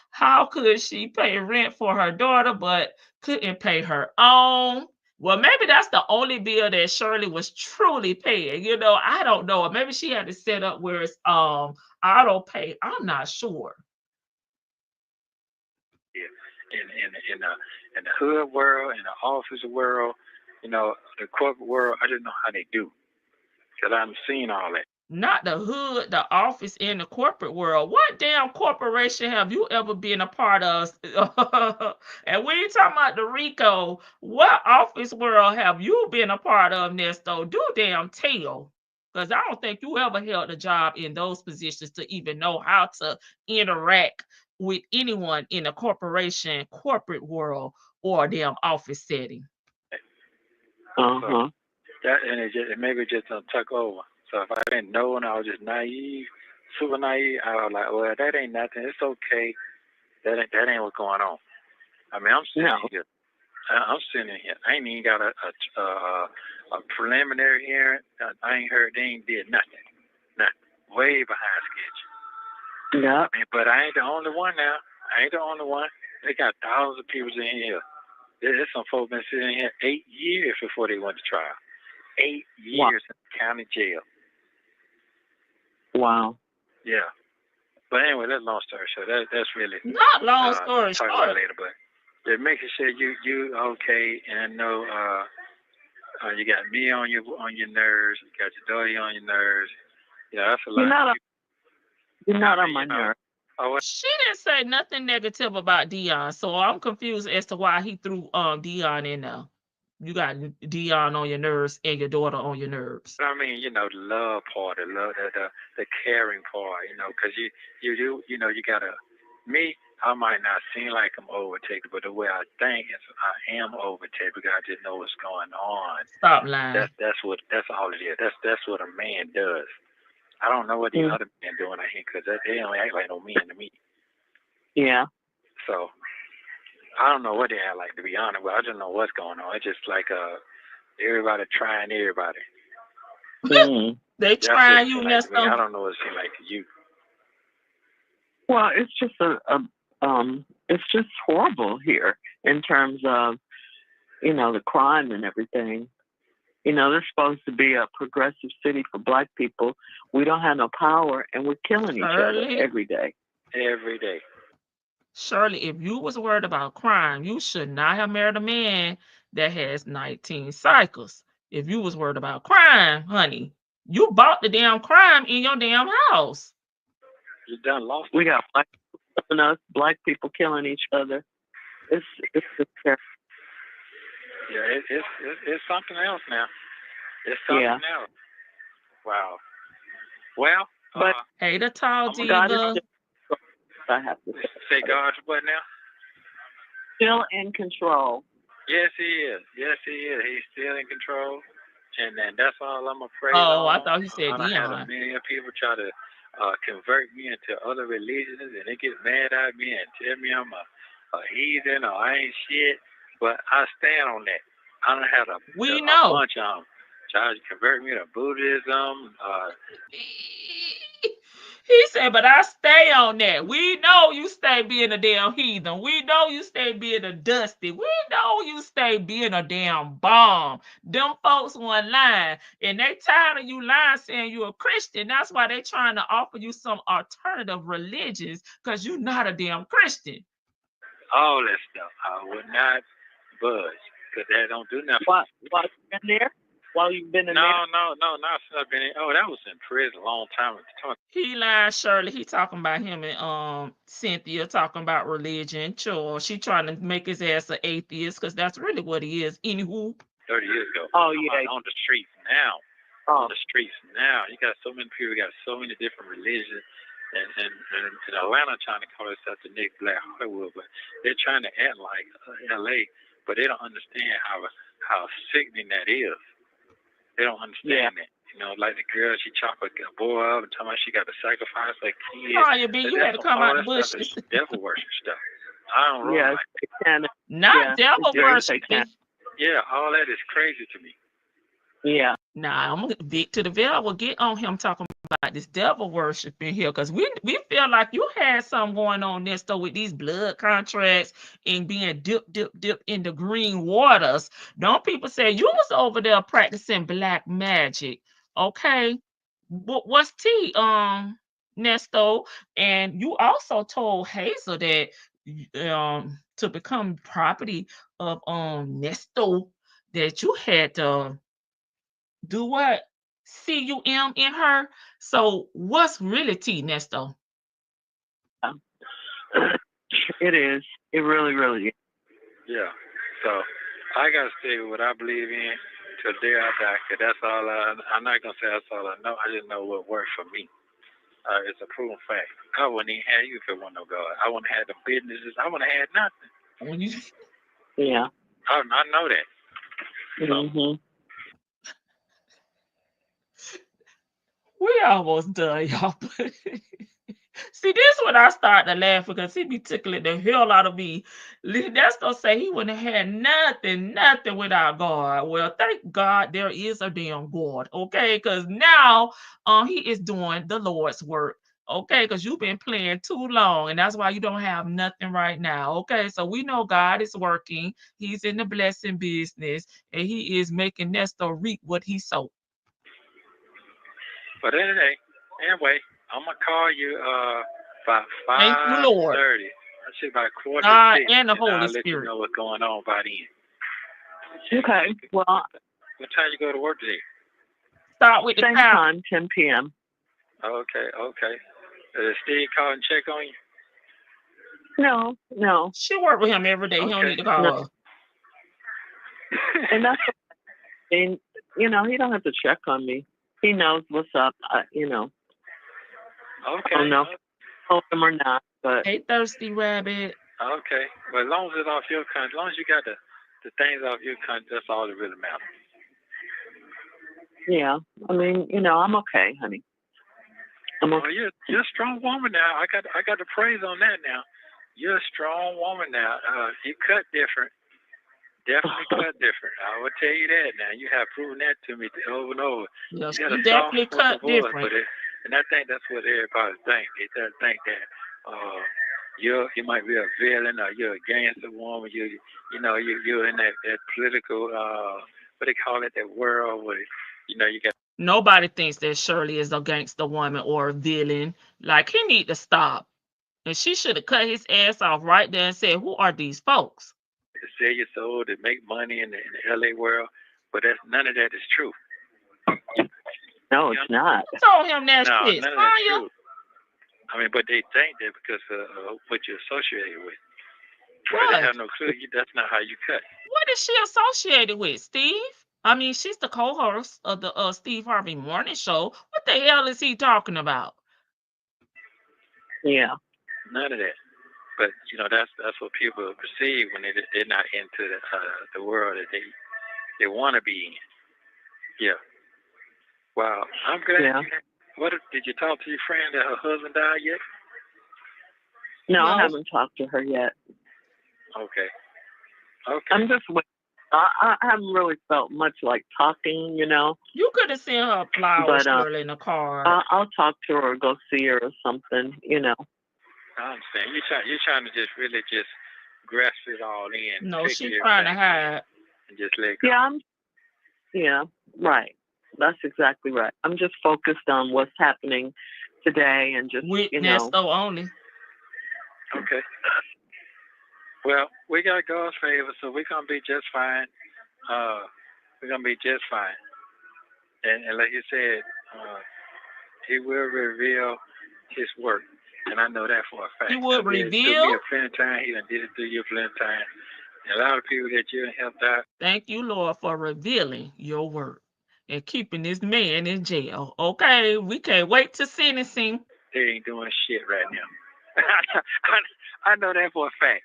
[SPEAKER 3] How could she pay rent for her daughter but couldn't pay her own? Well, maybe that's the only bill that Shirley was truly paying. I don't know. Maybe she had to set up where it's auto pay. I'm not sure.
[SPEAKER 6] In the hood world, in the office world, the corporate world, I just know how they do. Because I've seen all that.
[SPEAKER 3] Not the hood, the office, in the corporate world. What damn corporation have you ever been a part of? And we ain't talking about the RICO. What office world have you been a part of, Nesto? Do damn tell. Because I don't think you ever held a job in those positions to even know how to interact with anyone in a corporation, corporate world, or damn office setting.
[SPEAKER 7] Uh-huh.
[SPEAKER 6] That, and it maybe just took over. So if I didn't know and I was just naive, super naive, I was like, well, that ain't nothing. It's okay. That ain't what's going on. I mean, I'm sitting here. I ain't even got a preliminary hearing. I ain't heard they ain't did nothing. Nothing. Way behind schedule.
[SPEAKER 7] Yeah.
[SPEAKER 6] I mean, but I ain't the only one now. I ain't the only one. They got thousands of people in here. There's some folks been sitting here 8 years before they went to trial. 8 years in the county jail.
[SPEAKER 7] Wow.
[SPEAKER 6] Yeah. But anyway, that's long story short. That's really
[SPEAKER 3] not long story
[SPEAKER 6] talk
[SPEAKER 3] short.
[SPEAKER 6] about later, but They're making sure you okay, and no, you got me on your nerves, you got your daughter on your nerves. Yeah, that's a lot.
[SPEAKER 7] You're not on my nerves.
[SPEAKER 3] She didn't say nothing negative about Dion, so I'm confused as to why he threw Dion in there. You got Dion on your nerves and your daughter on your nerves.
[SPEAKER 6] I mean, the love part, the caring part, because you gotta. Me, I might not seem like I'm overtaken, but the way I think is I am overtaken because I just know what's going on.
[SPEAKER 3] Stop lying.
[SPEAKER 6] That's all it is. That's what a man does. I don't know what the other men doing out here because they don't act like no men to me.
[SPEAKER 7] Yeah.
[SPEAKER 6] So I don't know what they act like, to be honest. But I just know what's going on. It's just like everybody trying everybody.
[SPEAKER 3] They trying you, Nesto.
[SPEAKER 6] I don't know what it seems like to you.
[SPEAKER 7] Well, it's just it's just horrible here in terms of, the crime and everything. This is supposed to be a progressive city for Black people. We don't have no power, and we're killing each other every day.
[SPEAKER 6] Every day.
[SPEAKER 3] Shirley, if you was worried about crime, you should not have married a man that has 19 cycles. If you was worried about crime, honey, you bought the damn crime in your damn house.
[SPEAKER 6] You done lost.
[SPEAKER 7] We got Black people killing us, Black people killing each other. It's terrible.
[SPEAKER 6] Yeah, it's something else now. It's something else. Wow. Well,
[SPEAKER 3] but hey, the tall diva.
[SPEAKER 7] I have to
[SPEAKER 6] say God's what now?
[SPEAKER 7] Still in control.
[SPEAKER 6] Yes, he is. Yes, he is. He's still in control, and then that's all I'm afraid
[SPEAKER 3] of.
[SPEAKER 6] Oh,
[SPEAKER 3] I thought he said
[SPEAKER 6] Dion.
[SPEAKER 3] Dion.
[SPEAKER 6] I had many people try to convert me into other religions, and they get mad at me and tell me I'm a heathen or I ain't shit. But I stand on that. I don't have a bunch of them try to convert me to Buddhism.
[SPEAKER 3] He said, but I stay on that. We know you stay being a damn heathen. We know you stay being a dusty. We know you stay being a damn bomb. Them folks want lying, and they tired of you lying saying you're a Christian. That's why they trying to offer you some alternative religions, because you're not a damn Christian.
[SPEAKER 6] All that stuff, I would not budge, because they don't do nothing.
[SPEAKER 7] While you've been there? While you've been in there?
[SPEAKER 6] No, not since I've been in. Oh, that was in prison a long time ago.
[SPEAKER 3] He lied, Shirley. He talking about him and Cynthia talking about religion. Sure, she trying to make his ass an atheist, because that's really what he is. Anywho.
[SPEAKER 6] 30 years ago.
[SPEAKER 7] Oh, yeah.
[SPEAKER 6] On the streets now. On the streets now. You got so many people, got so many different religions. And Atlanta trying to call itself the next Black Hollywood, but they're trying to act like LA, but they don't understand how sickening that is. They don't understand that. Like the girl, she chopped a boy up and talking about she got to sacrifice her kids.
[SPEAKER 3] Oh, you had to come out the bush.
[SPEAKER 6] Devil worship stuff. I don't know.
[SPEAKER 3] Not devil worship.
[SPEAKER 6] Yeah, all that is crazy to me.
[SPEAKER 7] Yeah.
[SPEAKER 3] Nah, I'm Vic to the veil will get on him talking about this devil worship in here, because we feel like you had something going on, Nesto, with these blood contracts and being dipped in the green waters. Don't people say you was over there practicing black magic? Okay, what's tea, Nesto? And you also told Hazel that to become property of Nesto, that you had to do what? CUM in her. So what's really tea, Nesto?
[SPEAKER 7] It is. It really, really is.
[SPEAKER 6] Yeah. So I gotta stay with what I believe in till the day I die. Cause that's all I'm not gonna say that's all I know. I just know what works for me. It's a proven fact. I wouldn't even have you if it wasn't no God. I wouldn't have the businesses. I wouldn't have had nothing.
[SPEAKER 7] Yeah. I
[SPEAKER 6] know that.
[SPEAKER 7] Mm-hmm.
[SPEAKER 3] We almost done, y'all. See, this when I start to laugh, because he be tickling the hell out of me. That's gonna say he wouldn't have had nothing without God. Well, thank God there is a damn God, okay? Because now he is doing the Lord's work, okay? Because you've been playing too long, and that's why you don't have nothing right now, okay? So we know God is working. He's in the blessing business, and he is making Nesto reap what he sowed.
[SPEAKER 6] But anyway, I'm gonna call you about 5:30. I say about 4 to
[SPEAKER 3] God
[SPEAKER 6] 6,
[SPEAKER 3] and the
[SPEAKER 6] and
[SPEAKER 3] Holy
[SPEAKER 6] I'll let you
[SPEAKER 3] Spirit.
[SPEAKER 6] know what's going on by then.
[SPEAKER 7] Okay. Well,
[SPEAKER 6] What time you go to work today?
[SPEAKER 3] Start with the
[SPEAKER 7] same
[SPEAKER 3] cow.
[SPEAKER 7] time, 10 p.m.
[SPEAKER 6] Okay. Does Steve call and check on you?
[SPEAKER 7] No.
[SPEAKER 3] She work with him every day. He don't
[SPEAKER 6] Okay.
[SPEAKER 3] need to call
[SPEAKER 7] No.
[SPEAKER 3] her.
[SPEAKER 7] And that's, and he don't have to check on me. He knows what's up.
[SPEAKER 6] Okay.
[SPEAKER 7] I don't know if I told him or not, but
[SPEAKER 3] Hey, thirsty rabbit.
[SPEAKER 6] Okay. Well, as long as it's off your country, as long as you got the things off your country, that's all that really matters.
[SPEAKER 7] yeah. I mean, I'm okay, honey. I'm okay.
[SPEAKER 6] Well, you're a strong woman now. I got the praise on that now. You're a strong woman now. You cut different. Definitely cut different. I will tell you that now. You have proven that to me over and over.
[SPEAKER 3] Yes,
[SPEAKER 6] You got
[SPEAKER 3] you
[SPEAKER 6] a
[SPEAKER 3] definitely
[SPEAKER 6] soft spoken
[SPEAKER 3] cut
[SPEAKER 6] voice,
[SPEAKER 3] different.
[SPEAKER 6] and I think that's what everybody think. They just think that you might be a villain or you're a gangster woman. You're in that political what they call it, that world where you got.
[SPEAKER 3] Nobody thinks that Shirley is a gangster woman or a villain. Like, he need to stop. And she should have cut his ass off right there and said, who are these folks?
[SPEAKER 6] To sell your soul, to make money in the LA world, but none of that is true.
[SPEAKER 7] No, it's not.
[SPEAKER 3] Who told him that
[SPEAKER 6] No,
[SPEAKER 3] shit?
[SPEAKER 6] none of that's
[SPEAKER 3] Sonya?
[SPEAKER 6] true. I mean, but they think that because of what you're associated with. But they have no clue. That's not how you cut.
[SPEAKER 3] What is she associated with, Steve? I mean, she's the co-host of the Steve Harvey Morning Show. What the hell is he talking about?
[SPEAKER 7] Yeah.
[SPEAKER 6] None of that. But that's what people perceive when they're not into the world that they want to be in. Yeah. Wow. I'm glad.
[SPEAKER 7] Yeah.
[SPEAKER 6] What did you talk to your friend that her husband died yet?
[SPEAKER 7] No,
[SPEAKER 3] No.
[SPEAKER 7] I haven't talked to her yet.
[SPEAKER 6] Okay.
[SPEAKER 7] I'm just waiting. I haven't really felt much like talking,
[SPEAKER 3] You could have sent her flowers,
[SPEAKER 7] But,
[SPEAKER 3] Shirley, in a card.
[SPEAKER 7] I'll talk to her or go see her or something,
[SPEAKER 6] I understand. You're trying to just really just grasp it all in.
[SPEAKER 3] No,
[SPEAKER 6] take
[SPEAKER 3] she's
[SPEAKER 6] everything
[SPEAKER 3] trying to hide.
[SPEAKER 6] and just let it go.
[SPEAKER 7] Yeah, right. That's exactly right. I'm just focused on what's happening today and just,
[SPEAKER 3] With Nesto only.
[SPEAKER 6] Okay. Well, we got God's favor, so we're gonna be just fine. We're gonna be just fine. And like you said, He will reveal His work, and I know that for a fact.
[SPEAKER 3] He would
[SPEAKER 6] It took
[SPEAKER 3] reveal?
[SPEAKER 6] me a plenty of time. He done did it through you plenty of time. And a lot of people that you helped out.
[SPEAKER 3] Thank you, Lord, for revealing your work and keeping this man in jail. Okay, we can't wait to sentencing.
[SPEAKER 6] They ain't doing shit right now. I know that for a fact.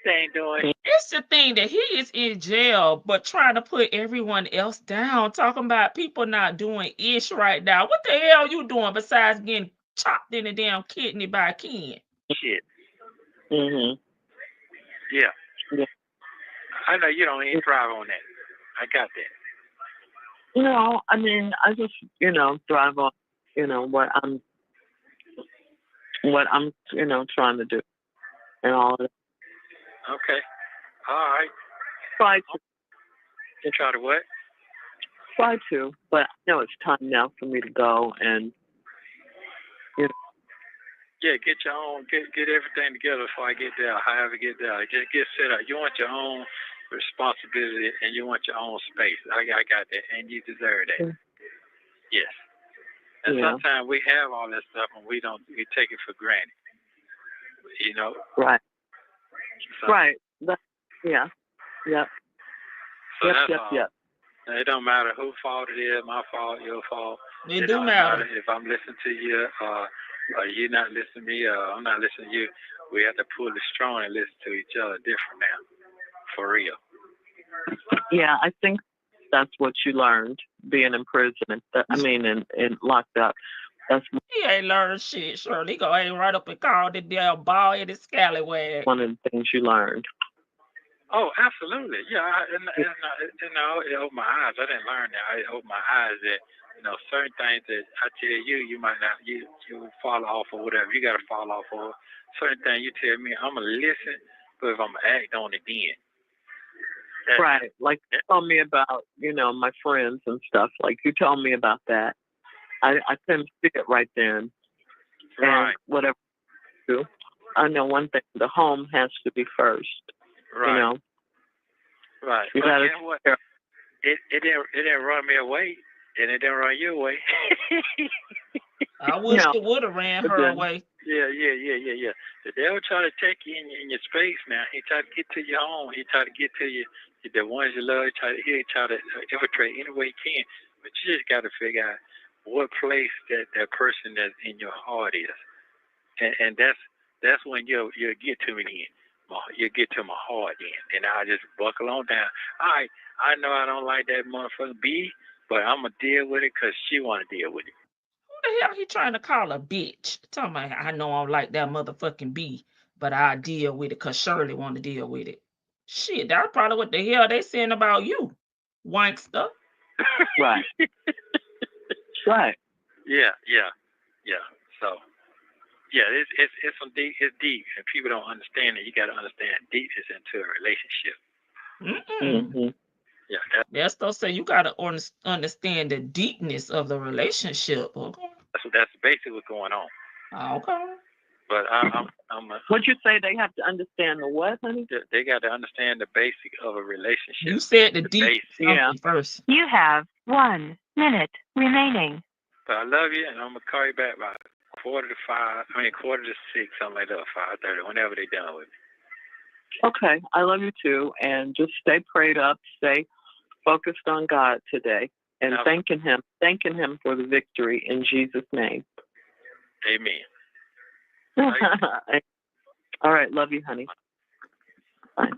[SPEAKER 6] They ain't doing.
[SPEAKER 3] It's the thing that he is in jail, but trying to put everyone else down, talking about people not doing ish right now. What the hell you doing besides getting chopped in the damn kidney by Ken?
[SPEAKER 6] Shit.
[SPEAKER 7] Mhm.
[SPEAKER 6] Yeah.
[SPEAKER 7] Yeah.
[SPEAKER 6] I know you don't even thrive on that. I got that.
[SPEAKER 7] No, I mean, I just, thrive on, what I'm, trying to do and all of that.
[SPEAKER 6] Okay. All right.
[SPEAKER 7] Try to,
[SPEAKER 6] You try to what?
[SPEAKER 7] but I know it's time now for me to go and,
[SPEAKER 6] Yeah, get your own, get everything together before I get there. However, get there. Just get set up. You want your own responsibility and you want your own space. I got that, and you deserve that. Yes. And sometimes we have all that stuff and we take it for granted.
[SPEAKER 7] Right.
[SPEAKER 6] So,
[SPEAKER 7] Right. Yeah. Yep.
[SPEAKER 6] So that's all.
[SPEAKER 7] Yep.
[SPEAKER 6] It don't matter whose fault it is, my fault, your fault.
[SPEAKER 3] It do matter.
[SPEAKER 6] If I'm listening to you, or you not listening to me, or I'm not listening to you. We have to pull the strong and listen to each other different now. For real.
[SPEAKER 7] Yeah, I think that's what you learned being in prison. And locked up.
[SPEAKER 3] He ain't learned shit, Shirley. He go hang right up and call the damn bald-headed scallywag.
[SPEAKER 7] One of the things you learned.
[SPEAKER 6] Oh, absolutely. Yeah, it opened my eyes. I didn't learn that. It opened my eyes that, certain things that I tell you might not, you fall off or whatever. You got to fall off or certain things you tell me, I'm going to listen, but if I'm going to act on it then.
[SPEAKER 7] Right. Like you told me about, my friends and stuff. Like you told me about that. I couldn't see it right then.
[SPEAKER 6] Right.
[SPEAKER 7] And whatever you do. I know one thing: the home has to be first.
[SPEAKER 6] Right.
[SPEAKER 7] You know,
[SPEAKER 6] Right.
[SPEAKER 7] you
[SPEAKER 6] But
[SPEAKER 7] gotta.
[SPEAKER 6] you know what? It didn't run me away, and it didn't run you away.
[SPEAKER 3] I wish
[SPEAKER 7] No,
[SPEAKER 3] it would have ran
[SPEAKER 7] it
[SPEAKER 3] her
[SPEAKER 7] didn't.
[SPEAKER 3] away.
[SPEAKER 6] Yeah. The devil try to take you in your space now. He try to get to your home. He try to get to you, the ones you love. He try to infiltrate any way he can. But you just got to figure out what place that person that's in your heart is, and that's when you'll get to me then. You get to my heart then, and I just buckle on down. All right, I know I don't like that motherfucker B, but I'm gonna deal with it because she want to deal with it.
[SPEAKER 3] Who the hell he trying to call a bitch? Talking about, I know I don't like that motherfucking B, but I deal with it because Shirley want to deal with it. Shit, that's probably what the hell they saying about you, wankster.
[SPEAKER 7] Right. Right.
[SPEAKER 6] Yeah. So yeah, it's some deep. It's deep, and people don't understand it. You got to understand deep is into a relationship.
[SPEAKER 3] Mm-mm.
[SPEAKER 6] Yeah,
[SPEAKER 3] Nesto say you got to understand the deepness of the relationship. Okay.
[SPEAKER 6] that's basically what's going on.
[SPEAKER 3] Okay.
[SPEAKER 6] But
[SPEAKER 7] What'd you say? They have to understand the what, honey?
[SPEAKER 6] they got to understand the basic of a relationship.
[SPEAKER 3] You said the deep
[SPEAKER 6] basic.
[SPEAKER 7] Yeah.
[SPEAKER 3] first.
[SPEAKER 8] You have 1 minute remaining.
[SPEAKER 6] But I love you, and I'm gonna call you back by 4:45, 6, something like that, 5:30, whenever they done with me.
[SPEAKER 7] Okay. I love you too, and just stay prayed up. Stay focused on God today, and thanking Him for the victory in Jesus' name.
[SPEAKER 6] Amen.
[SPEAKER 7] All right. Love you, honey. Bye.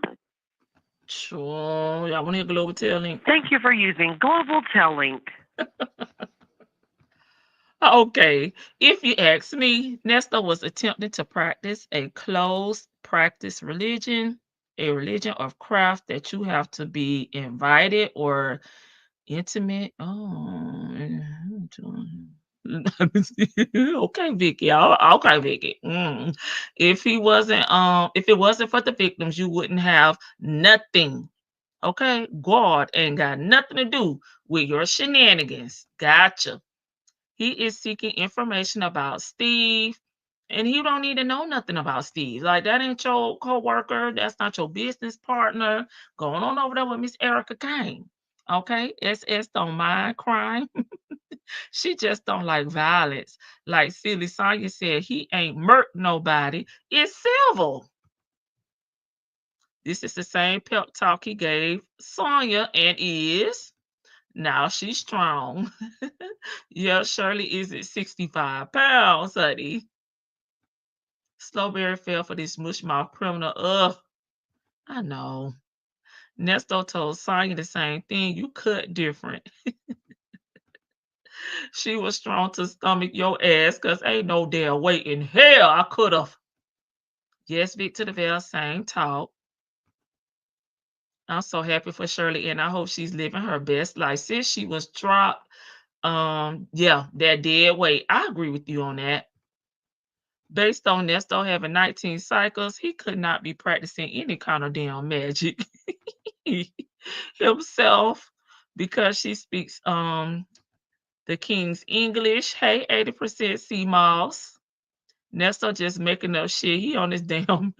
[SPEAKER 3] Sure. Y'all want to hear Global Tel Link?
[SPEAKER 8] Thank you for using Global Tel Link.
[SPEAKER 3] Okay. If you ask me, Nesto was attempting to practice a closed practice religion, a religion of craft that you have to be invited or intimate. Oh, okay, Vicky. Okay, Vicky. If it wasn't for the victims, you wouldn't have nothing. Okay, God ain't got nothing to do with your shenanigans. Gotcha. He is seeking information about Steve, and he don't need to know nothing about Steve. Like, that ain't your co-worker. That's not your business partner. Going on over there with Miss Erica Kane. Okay, SS don't mind crime. She just don't like violence. Like Silly Sonya said, he ain't murked nobody. It's civil. This is the same pep talk he gave Sonya, and is now she's strong. Yeah, Shirley is at 65 pounds, honey. Slowberry fell for this mushmouth criminal. Ugh, I know. Nesto told Sonya the same thing. You cut different. She was strong to stomach your ass because ain't no damn way in hell I could have. Yes, Victor DeVille, same talk. I'm so happy for Shirley, and I hope she's living her best life. Since she was dropped, yeah, that dead weight. I agree with you on that. Based on Nesto having 19 cycles, he could not be practicing any kind of damn magic himself, because she speaks the King's English. Hey, 80% sea moss. Nesto just making up shit. He on his damn.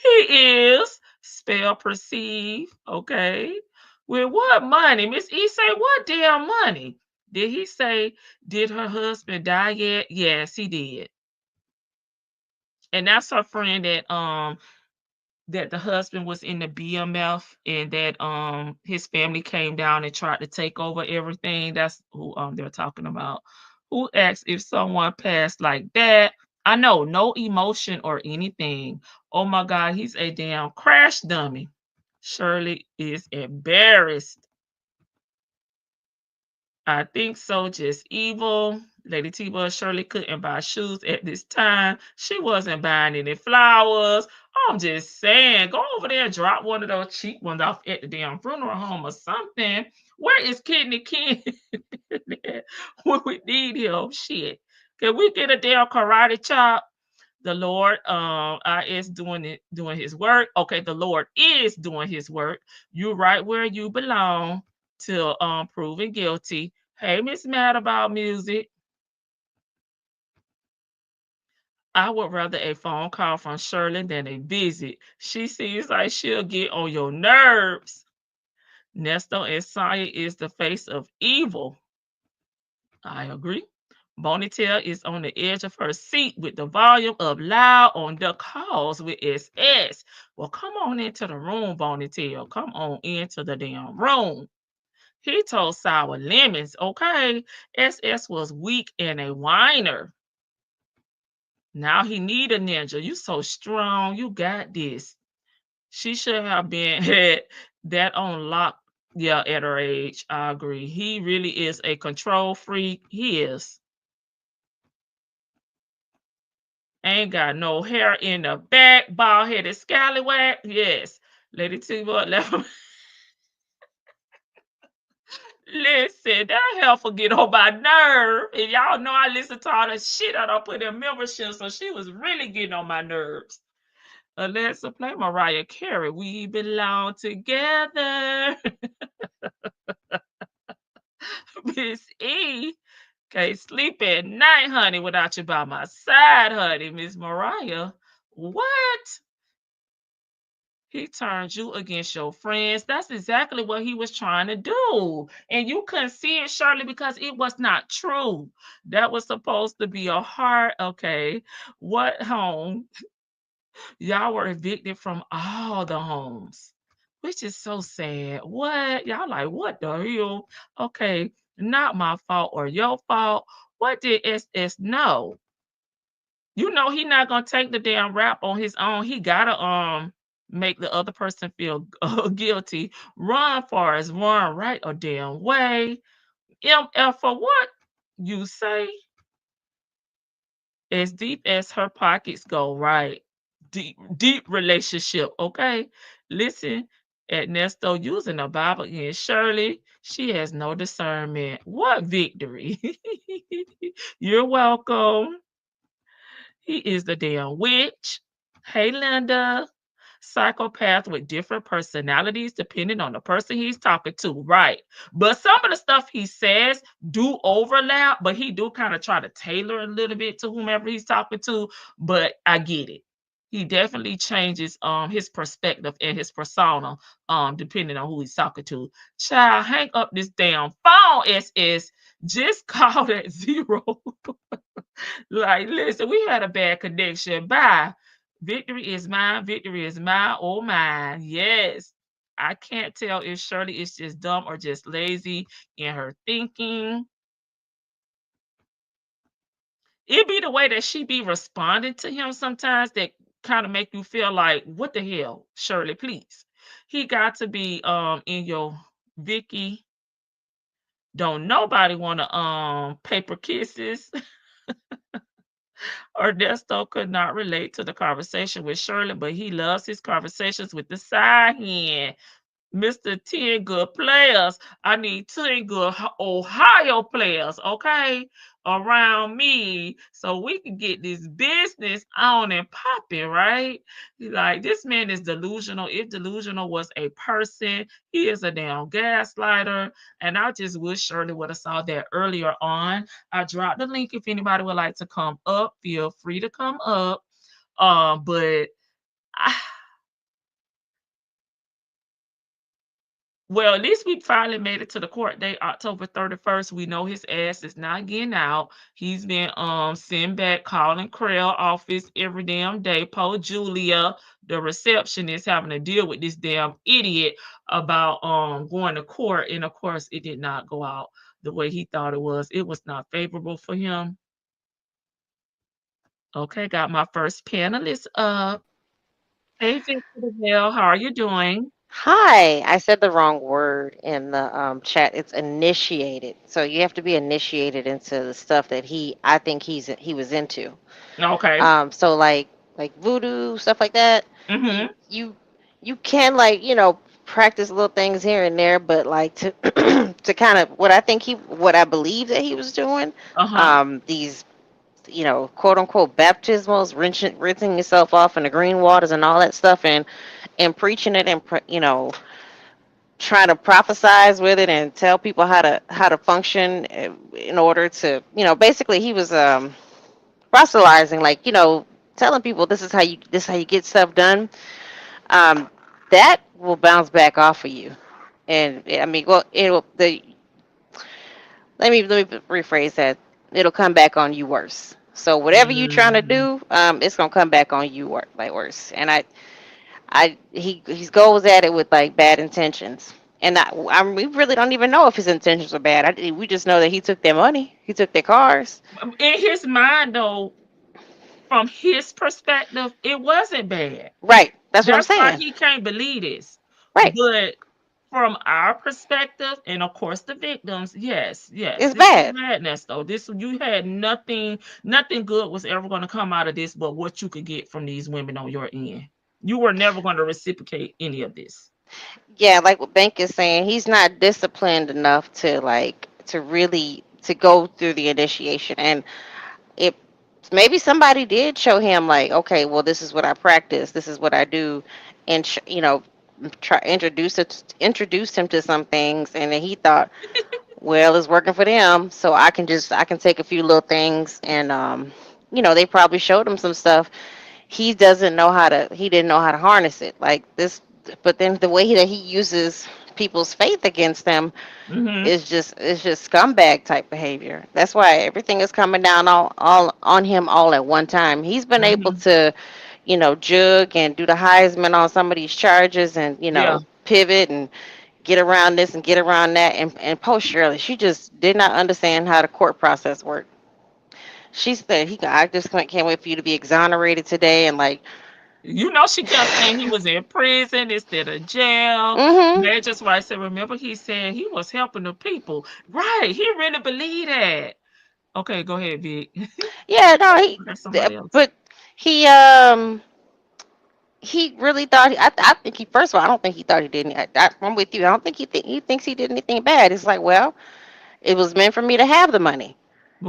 [SPEAKER 3] He is. Spell perceive. Okay. With what money? Miss E say, what damn money? Did he say, did her husband die yet? Yes, he did. And that's her friend that the husband was in the BMF, and that his family came down and tried to take over everything. That's who they're talking about. Who asked if someone passed like that? I know, no emotion or anything. Oh my God, he's a damn crash dummy. Shirley is embarrassed. I think so, just evil. Lady T-Bud, Shirley couldn't buy shoes at this time. She wasn't buying any flowers. I'm just saying, go over there and drop one of those cheap ones off at the damn funeral home or something. Where is Kidney King when we need him? Shit. Can we get a damn karate chop? The Lord is doing his work. Okay, the Lord is doing his work. You're right where you belong till proven guilty. Hey, Miss Mad About Music. I would rather a phone call from Shirley than a visit. She seems like she'll get on your nerves. Nesto and Saya is the face of evil. I agree. Bonitail is on the edge of her seat with the volume up loud on the calls with SS. Well, come on into the room, Bonitail. Come on into the damn room. He told Sour Lemons, okay, SS was weak and a whiner. Now he need a ninja. You so strong. You got this. She should have been had that on lock. Yeah, at her age. I agree. He really is a control freak. He is. Ain't got no hair in the back, bald headed scallywag. Yes. Lady T-Boy left him. Listen, that heifer get on my nerve. And y'all know I listen to all the shit I don't put in membership, so she was really getting on my nerves. Alexa, play Mariah Carey. We belong together. Miss E. Can't sleep at night, honey, without you by my side, honey. Miss Mariah. What? He turned you against your friends. That's exactly what he was trying to do. And you couldn't see it, Shirley, because it was not true. That was supposed to be a heart. Okay. What home? Y'all were evicted from all the homes, which is so sad. What? Y'all like, what the hell? Okay. Not my fault or your fault. What did SS know? You know he not gonna take the damn rap on his own. He gotta make the other person feel guilty. Run, Forrest, run right a damn way. MF for what you say? As deep as her pockets go, right? Deep relationship. Okay, listen. Ernesto using the Bible against Shirley. She has no discernment. What victory? You're welcome. He is the damn witch. Hey, Linda. Psychopath with different personalities depending on the person he's talking to. Right. But some of the stuff he says do overlap, but he do kind of try to tailor a little bit to whomever he's talking to. But I get it. He definitely changes his perspective and his persona depending on who he's talking to. Child, hang up this damn phone, SS. Just call that zero. Like, listen, we had a bad connection. Bye. Victory is mine. Victory is mine. Oh, mine. Yes. I can't tell if Shirley is just dumb or just lazy in her thinking. It be the way that she be responding to him sometimes that kind of make you feel like, what the hell, Shirley, please. He got to be in your Vicky. Don't nobody want to paper kisses. Ernesto could not relate to the conversation with Shirley, but he loves his conversations with the side hand. Mr. 10 good players. I need 10 good Ohio players, okay, around me so we can get this business on and popping, right? Like, this man is delusional. If delusional was a person, he is a damn gaslighter. And I just wish Shirley would have saw that earlier on. I dropped the link if anybody would like to come up. Feel free to come up. But well, at least we finally made it to the court date, October 31st. We know his ass is not getting out. He's been sent back calling Krell office every damn day. Poor Julia, the receptionist, having to deal with this damn idiot about going to court. And of course, it did not go out the way he thought it was. It was not favorable for him. Okay, got my first panelist up. Hey, Victor, how are you doing?
[SPEAKER 9] Hi, I said the wrong word in the chat. It's initiated. So you have to be initiated into the stuff that I think he was into.
[SPEAKER 3] Okay.
[SPEAKER 9] So like voodoo stuff like that.
[SPEAKER 3] Mm-hmm.
[SPEAKER 9] You can practice little things here and there, but like to to kind of what I believe that he was doing. These quote unquote baptismals, rinsing yourself off in the green waters and all that stuff, and preaching it and trying to prophesize with it and tell people how to function in order to basically he was right proselytizing, like, telling people this is how you get stuff done. Um, that will bounce back off of you. And I mean, well, let me rephrase that. It'll come back on you worse. So whatever you trying to
[SPEAKER 3] Mhm.
[SPEAKER 9] do, it's gonna come back on you like worse. And he goes at it with like bad intentions. And we really don't even know if his intentions are bad. We just know that he took their money, he took their cars.
[SPEAKER 3] In his mind, though, from his perspective, it wasn't bad.
[SPEAKER 9] Right. That's what I'm
[SPEAKER 3] That's why
[SPEAKER 9] saying.
[SPEAKER 3] he can't believe this.
[SPEAKER 9] Right.
[SPEAKER 3] But from our perspective, and of course the victims, yes, yes,
[SPEAKER 9] It's
[SPEAKER 3] this was
[SPEAKER 9] bad.
[SPEAKER 3] madness though. This you had nothing good was ever going to come out of this but what you could get from these women on your end. You were never going to reciprocate any of this.
[SPEAKER 9] Yeah, like what Bank is saying, he's not disciplined enough to really to go through the initiation. And it maybe somebody did show him like, okay, well, this is what I practice, this is what I do, and try introduced him to some things, and then he thought, well, it's working for them, so I can take a few little things, and they probably showed him some stuff. He didn't know how to harness it like this. But then the way that he uses people's faith against them
[SPEAKER 3] Mhm.
[SPEAKER 9] is just scumbag type behavior. That's why everything is coming down all on him all at one time. He's been able
[SPEAKER 3] Mhm.
[SPEAKER 9] to, jug and do the Heisman on some of these charges, and
[SPEAKER 3] Yeah.
[SPEAKER 9] pivot and get around this and get around that. And post Shirley, she just did not understand how the court process worked. She said, I just can't wait for you to be exonerated today. And like,
[SPEAKER 3] You know, she kept saying he was in prison instead of jail.
[SPEAKER 9] mm-hmm.
[SPEAKER 3] Magistrate said, remember, he said he was helping the people. Right. He really believed that. Okay, go ahead, Vic.
[SPEAKER 9] Yeah, no,
[SPEAKER 3] That's somebody else.
[SPEAKER 9] but he really thought, I think he, first of all, I don't think he thought he did I'm with you. I don't think he thinks he did anything bad. It's like, well, it was meant for me to have the money.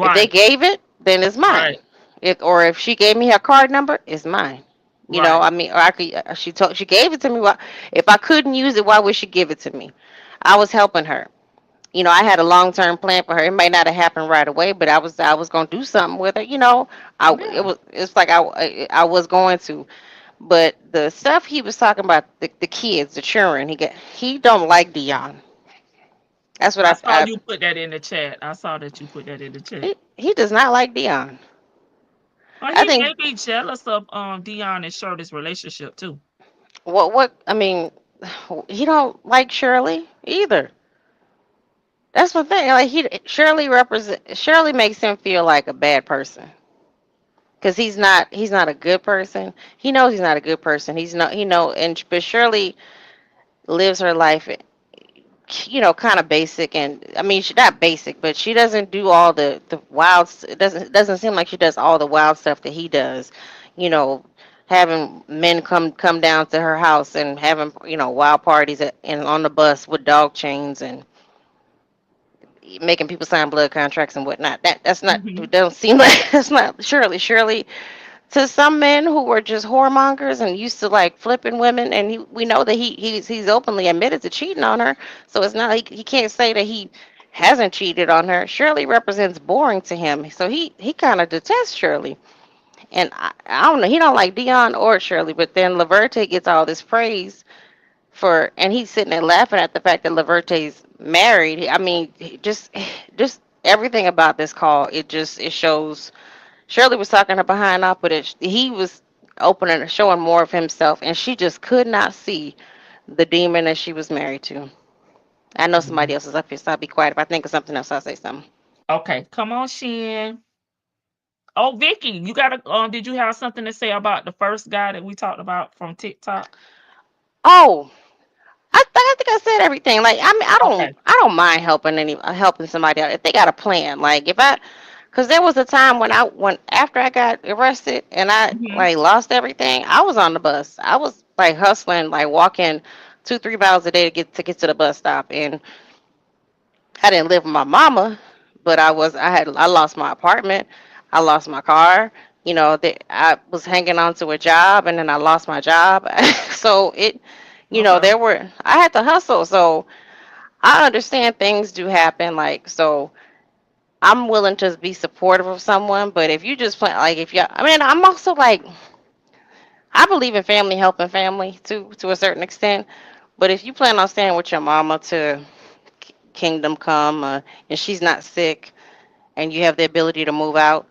[SPEAKER 9] If they
[SPEAKER 3] Right,
[SPEAKER 9] gave it, then it's mine.
[SPEAKER 3] right,
[SPEAKER 9] If she gave me her card number, it's mine.
[SPEAKER 3] right.
[SPEAKER 9] I mean, or I could. She gave it to me. Why, if I couldn't use it, why would she give it to me? I was helping her. I had a long term plan for her. It may not have happened right away, but I was gonna do something with her.
[SPEAKER 3] Yeah.
[SPEAKER 9] It's like I was going to. But the stuff he was talking about, the kids, the children, he don't like Dion. That's what
[SPEAKER 3] I saw
[SPEAKER 9] I
[SPEAKER 3] you put that in the chat. I saw that you put that in the chat.
[SPEAKER 9] he does not like Dion.
[SPEAKER 3] Well,
[SPEAKER 9] I
[SPEAKER 3] he may
[SPEAKER 9] think
[SPEAKER 3] be jealous of Dion and Shirley's relationship too.
[SPEAKER 9] what I mean, he don't like Shirley either. That's the thing. Like Shirley makes him feel like a bad person because he's not a good person. He knows he's not a good person. He's not but Shirley lives her life, kind of basic. And I mean, she's not basic, but she doesn't do all the wild. It doesn't seem like she does all the wild stuff that he does. You know, having men come down to her house and having wild parties and on the bus with dog chains and making people sign blood contracts and whatnot. That's not.
[SPEAKER 3] Hmm.
[SPEAKER 9] It don't seem like that's not Shirley. Shirley, to some men who were just whoremongers and used to like flipping women, and we know that he's openly admitted to cheating on her. So it's not he can't say that he hasn't cheated on her. Shirley represents boring to him, so he kind of detests Shirley. And I don't know, he don't like Dion or Shirley. But then Laverte gets all this praise and he's sitting there laughing at the fact that Laverte's married. I mean, just everything about this call, it shows. Shirley was talking her behind off, but he was showing more of himself, and she just could not see the demon that she was married to. I know somebody else is up here, so I'll be quiet. If I think of something else, I'll say something.
[SPEAKER 3] Okay, come on, Shin. Oh, Vicky, you gotta. Did you have something to say about the first guy that we talked about from TikTok?
[SPEAKER 9] Oh, I think I said everything. Like, I mean,
[SPEAKER 3] Okay.
[SPEAKER 9] I don't mind helping somebody out if they got a plan. Like, because there was a time when after I got arrested and I
[SPEAKER 3] Hmm.
[SPEAKER 9] like lost everything, I was on the bus. I was like hustling, like walking 2-3 miles a day to get to the bus stop. And I didn't live with my mama, but I lost my apartment, I lost my car. I was hanging on to a job, and then I lost my job. So
[SPEAKER 3] Okay.
[SPEAKER 9] I had to hustle. So I understand things do happen. Like, so I'm willing to be supportive of someone, but if you just plan, like, if you, I mean, I'm also like, I believe in family helping family to a certain extent. But if you plan on staying with your mama to kingdom come, and she's not sick, and you have the ability to move out,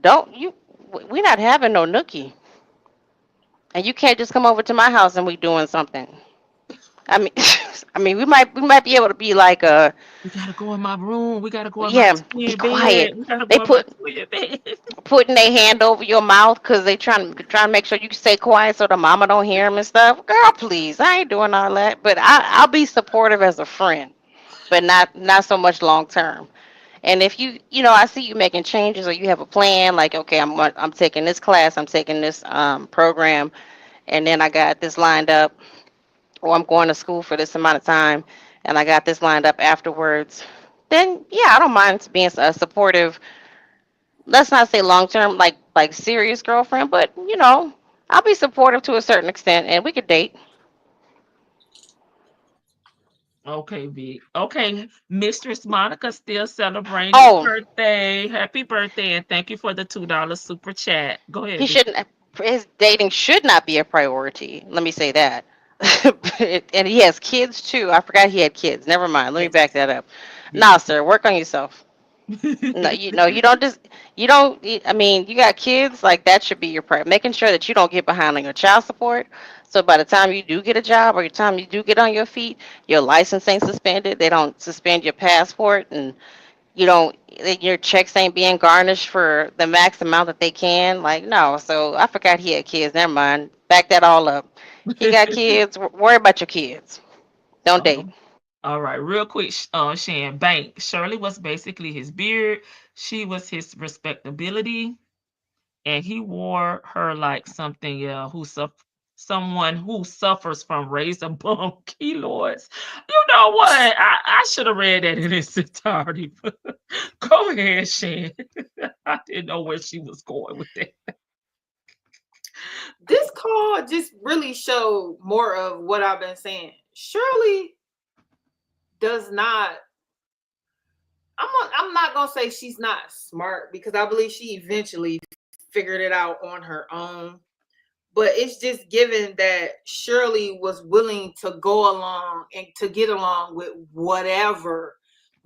[SPEAKER 9] don't you? We're not having no nookie, and you can't just come over to my house and we doing something. I mean, I mean, we might be able to be like
[SPEAKER 3] We gotta go in my room. We gotta go in my
[SPEAKER 9] yeah, be
[SPEAKER 3] twin bed.
[SPEAKER 9] quiet.
[SPEAKER 3] We gotta
[SPEAKER 9] They
[SPEAKER 3] go in my
[SPEAKER 9] put
[SPEAKER 3] twin bed.
[SPEAKER 9] putting their hand over your mouth because they trying to make sure you stay quiet so the mama don't hear them and stuff. Girl, please, I ain't doing all that. But I'll be supportive as a friend, but not so much long term. And if I see you making changes or you have a plan, like, okay, I'm taking this class, I'm taking this program, and then I got this lined up, or I'm going to school for this amount of time, and I got this lined up afterwards. Then yeah, I don't mind being a supportive, let's not say long term, like serious girlfriend, but I'll be supportive to a certain extent, and we could date.
[SPEAKER 3] Okay, Vic. Okay, Mistress Monica still celebrating his
[SPEAKER 9] Oh,
[SPEAKER 3] birthday. Happy birthday, and thank you for the $2 super chat. Go
[SPEAKER 9] he
[SPEAKER 3] ahead, Vic.
[SPEAKER 9] shouldn't. His dating should not be a priority. Let me say that. And he has kids too. I forgot he had kids. Never mind. Let me
[SPEAKER 3] Yes.
[SPEAKER 9] back that up.
[SPEAKER 3] Yes.
[SPEAKER 9] Nah, sir, work on yourself. No, you don't just you don't. I mean, you got kids, like that should be your priority. Making sure that you don't get behind on your child support. So by the time you do get a job or the time you do get on your feet, your license ain't suspended. They don't suspend your passport, and you don't your checks ain't being garnished for the max amount that they can. Like, no. So I forgot he had kids. Never mind. Back that all up. He got kids. Worry about your kids. Don't date.
[SPEAKER 3] Um, all right, real quick, Shan Bank. Shirley was basically his beard. She was his respectability, and he wore her like something someone who suffers from razor bump keloids. You know what? I should have read that in its entirety. Go ahead, Shan. I didn't know where she was going with that.
[SPEAKER 10] This call just really showed more of what I've been saying. Shirley does not. I'm not gonna say she's not smart, because I believe she eventually figured it out on her own. But it's just given that Shirley was willing to go along and to get along with whatever,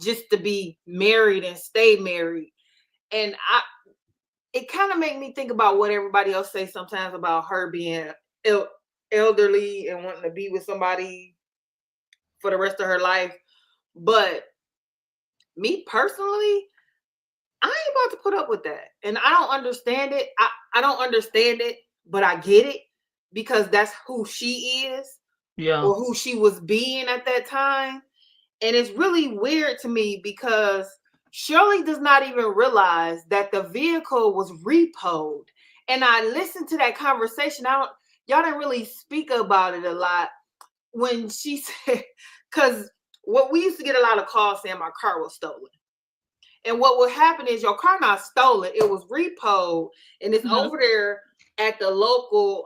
[SPEAKER 10] just to be married and stay married. And it kind of made me think about what everybody else say sometimes about her being elderly and wanting to be with somebody for the rest of her life. But me personally, I ain't about to put up with that. And I don't understand it. I don't understand it, but I get it, because that's who she is,
[SPEAKER 3] Yeah.
[SPEAKER 10] or who she was being at that time. And it's really weird to me because Shirley does not even realize that the vehicle was repoed. And I listened to that conversation. Y'all didn't really speak about it a lot when she said, because what we used to get a lot of calls saying my car was stolen. And what would happen is your car not stolen, it was repoed, and it's over there at the local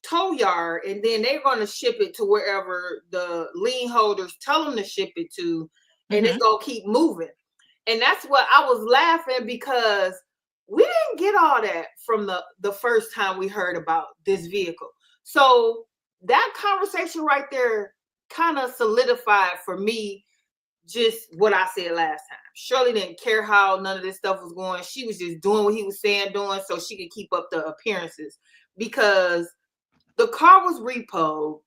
[SPEAKER 10] tow yard, and then they're going to ship it to wherever the lien holders tell them to ship it to, and it's going to keep moving. And that's what I was laughing, because we didn't get all that from the first time we heard about this vehicle. So that conversation right there kind of solidified for me just what I said last time. Shirley didn't care how none of this stuff was going. She was just doing what he was saying, doing, so she could keep up the appearances, because the car was repoed.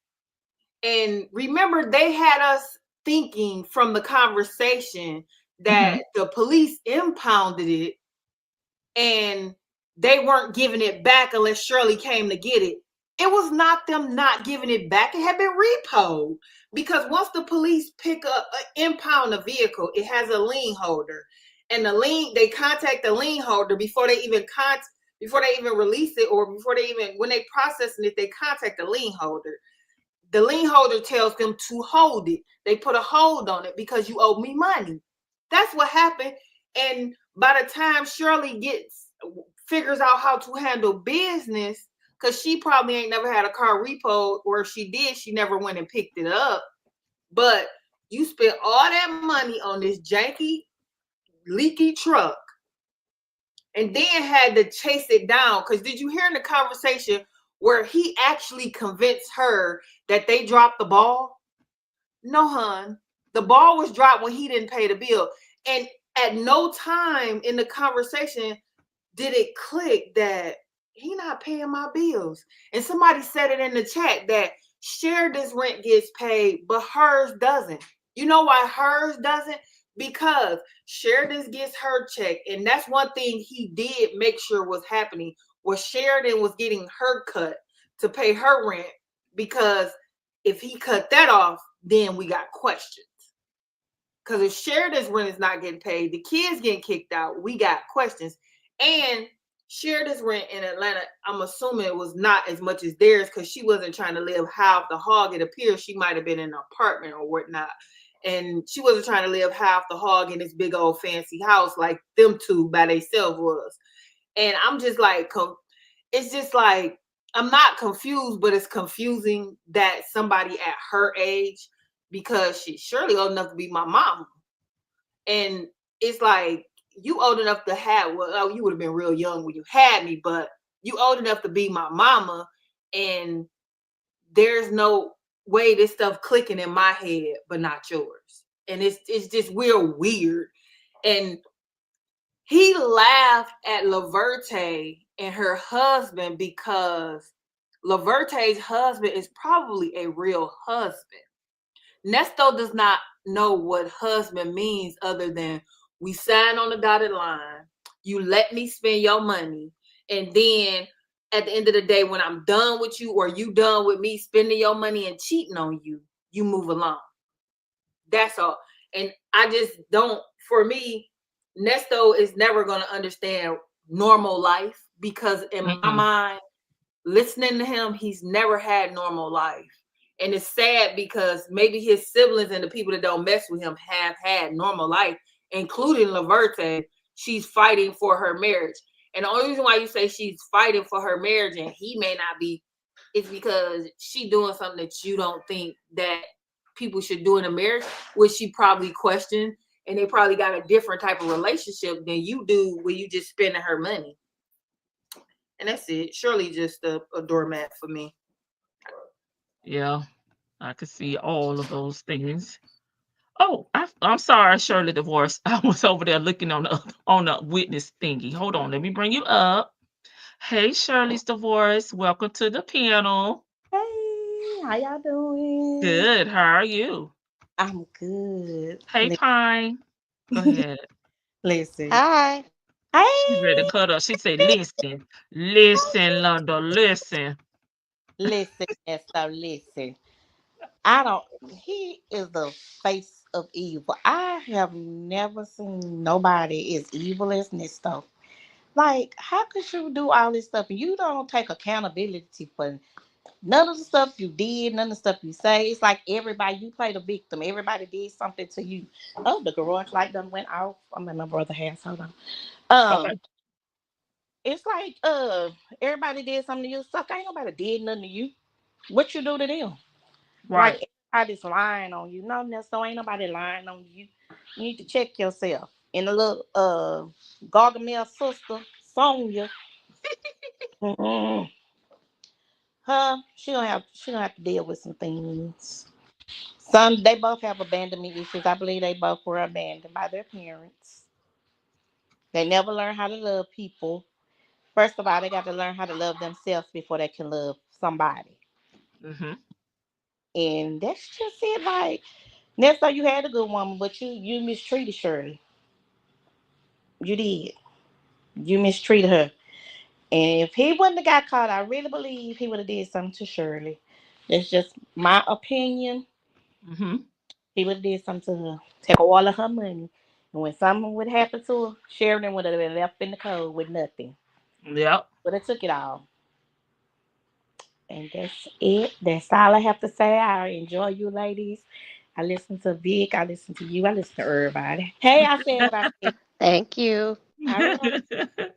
[SPEAKER 10] And remember, they had us thinking from the conversation that the police impounded it and they weren't giving it back unless Shirley came to get it. It was not them not giving it back. It had been repoed, because once the police pick up, impound a vehicle, it has a lien holder, and they contact the lien holder before they even release it, or when they processing it, they contact the lien holder. The lien holder tells them to hold it. They put a hold on it because you owe me money. That's what happened. And by the time Shirley figures out how to handle business, because she probably ain't never had a car repoed, or if she did, she never went and picked it up. But you spent all that money on this janky leaky truck and then had to chase it down. Because did you hear in the conversation where he actually convinced her that they dropped the ball? No, hon. The ball was dropped when he didn't pay the bill. And at no time in the conversation did it click that he not paying my bills. And somebody said it in the chat that Sheridan's rent gets paid, but hers doesn't. You know why hers doesn't? Because Sheridan's gets her check. And that's one thing he did make sure was happening, was Sheridan was getting her cut to pay her rent, because if he cut that off, then we got questions. Because if Sheridan's rent is not getting paid, the kids getting kicked out, we got questions. And Sheridan's rent in Atlanta, I'm assuming it was not as much as theirs, because she wasn't trying to live half the hog. It appears she might have been in an apartment or whatnot. And she wasn't trying to live half the hog in this big old fancy house like them two by themselves was. And I'm just like, it's just like, I'm not confused, but it's confusing that somebody at her age, because she's surely old enough to be my mom. And it's like, you old enough to have, well, you would have been real young when you had me, but you old enough to be my mama, and there's no way this stuff clicking in my head, but not yours. And it's just real weird. And he laughed at Laverte and her husband because Laverte's husband is probably a real husband. Nesto does not know what husband means other than we sign on the dotted line, you let me spend your money, and then at the end of the day, when I'm done with you or you done with me spending your money and cheating on you, you move along. That's all. And I just don't, for me, Nesto is never going to understand normal life, because in my mind, listening to him, he's never had normal life. And it's sad because maybe his siblings and the people that don't mess with him have had normal life, including Laverte. She's fighting for her marriage. And the only reason why you say she's fighting for her marriage and he may not be, is because she doing something that you don't think that people should do in a marriage, which she probably questioned, and they probably got a different type of relationship than you do where you just spending her money. And that's it. Shirley just a doormat for me.
[SPEAKER 3] Yeah, I could see all of those things. Oh, I'm sorry, Shirley Divorce. I was over there looking on the witness thingy. Hold on, let me bring you up. Hey, Shirley's Divorce. Welcome to the panel.
[SPEAKER 11] Hey, how y'all doing?
[SPEAKER 3] Good. How are you?
[SPEAKER 11] I'm good.
[SPEAKER 3] Hey, Pine. Go ahead.
[SPEAKER 11] Listen.
[SPEAKER 9] Hi.
[SPEAKER 3] She's ready to
[SPEAKER 11] Hey,
[SPEAKER 3] cut up. She said, listen, London, listen.
[SPEAKER 11] listen, Nesto, listen. He is the face of evil. I have never seen nobody as evil as Nesto. Like, how could you do all this stuff and you don't take accountability for none of the stuff you did, none of the stuff you say? It's like everybody, you play the victim. Everybody did something to you. Oh, the garage light done went off. I'm at my brother's house. Hold on.
[SPEAKER 3] Okay.
[SPEAKER 11] It's like everybody did something to you. Suck, ain't nobody did nothing to you. What you do to them?
[SPEAKER 3] Right.
[SPEAKER 11] Like everybody's lying on you. No, so ain't nobody lying on you. You need to check yourself. And the little Gargamel sister, Sonia, she gonna have to deal with some things. They both have abandonment issues. I believe they both were abandoned by their parents. They never learn how to love people. First of all, they got to learn how to love themselves before they can love somebody.
[SPEAKER 3] Mm-hmm.
[SPEAKER 11] And that's just it. Like, Nesto, you had a good woman, but you mistreated Shirley. You did. You mistreated her. And if he wouldn't have got caught, I really believe he would have did something to Shirley. That's just my opinion.
[SPEAKER 3] Mm-hmm.
[SPEAKER 11] He would have did something to her. Take all of her money. And when something would happen to her, Sheridan would have been left in the cold with nothing.
[SPEAKER 3] Yep.
[SPEAKER 11] But it took it all. And that's it. That's all I have to say. I enjoy you ladies. I listen to Vic. I listen to you. I listen to everybody. Hey, I said what I said.
[SPEAKER 9] Thank you.
[SPEAKER 11] All right.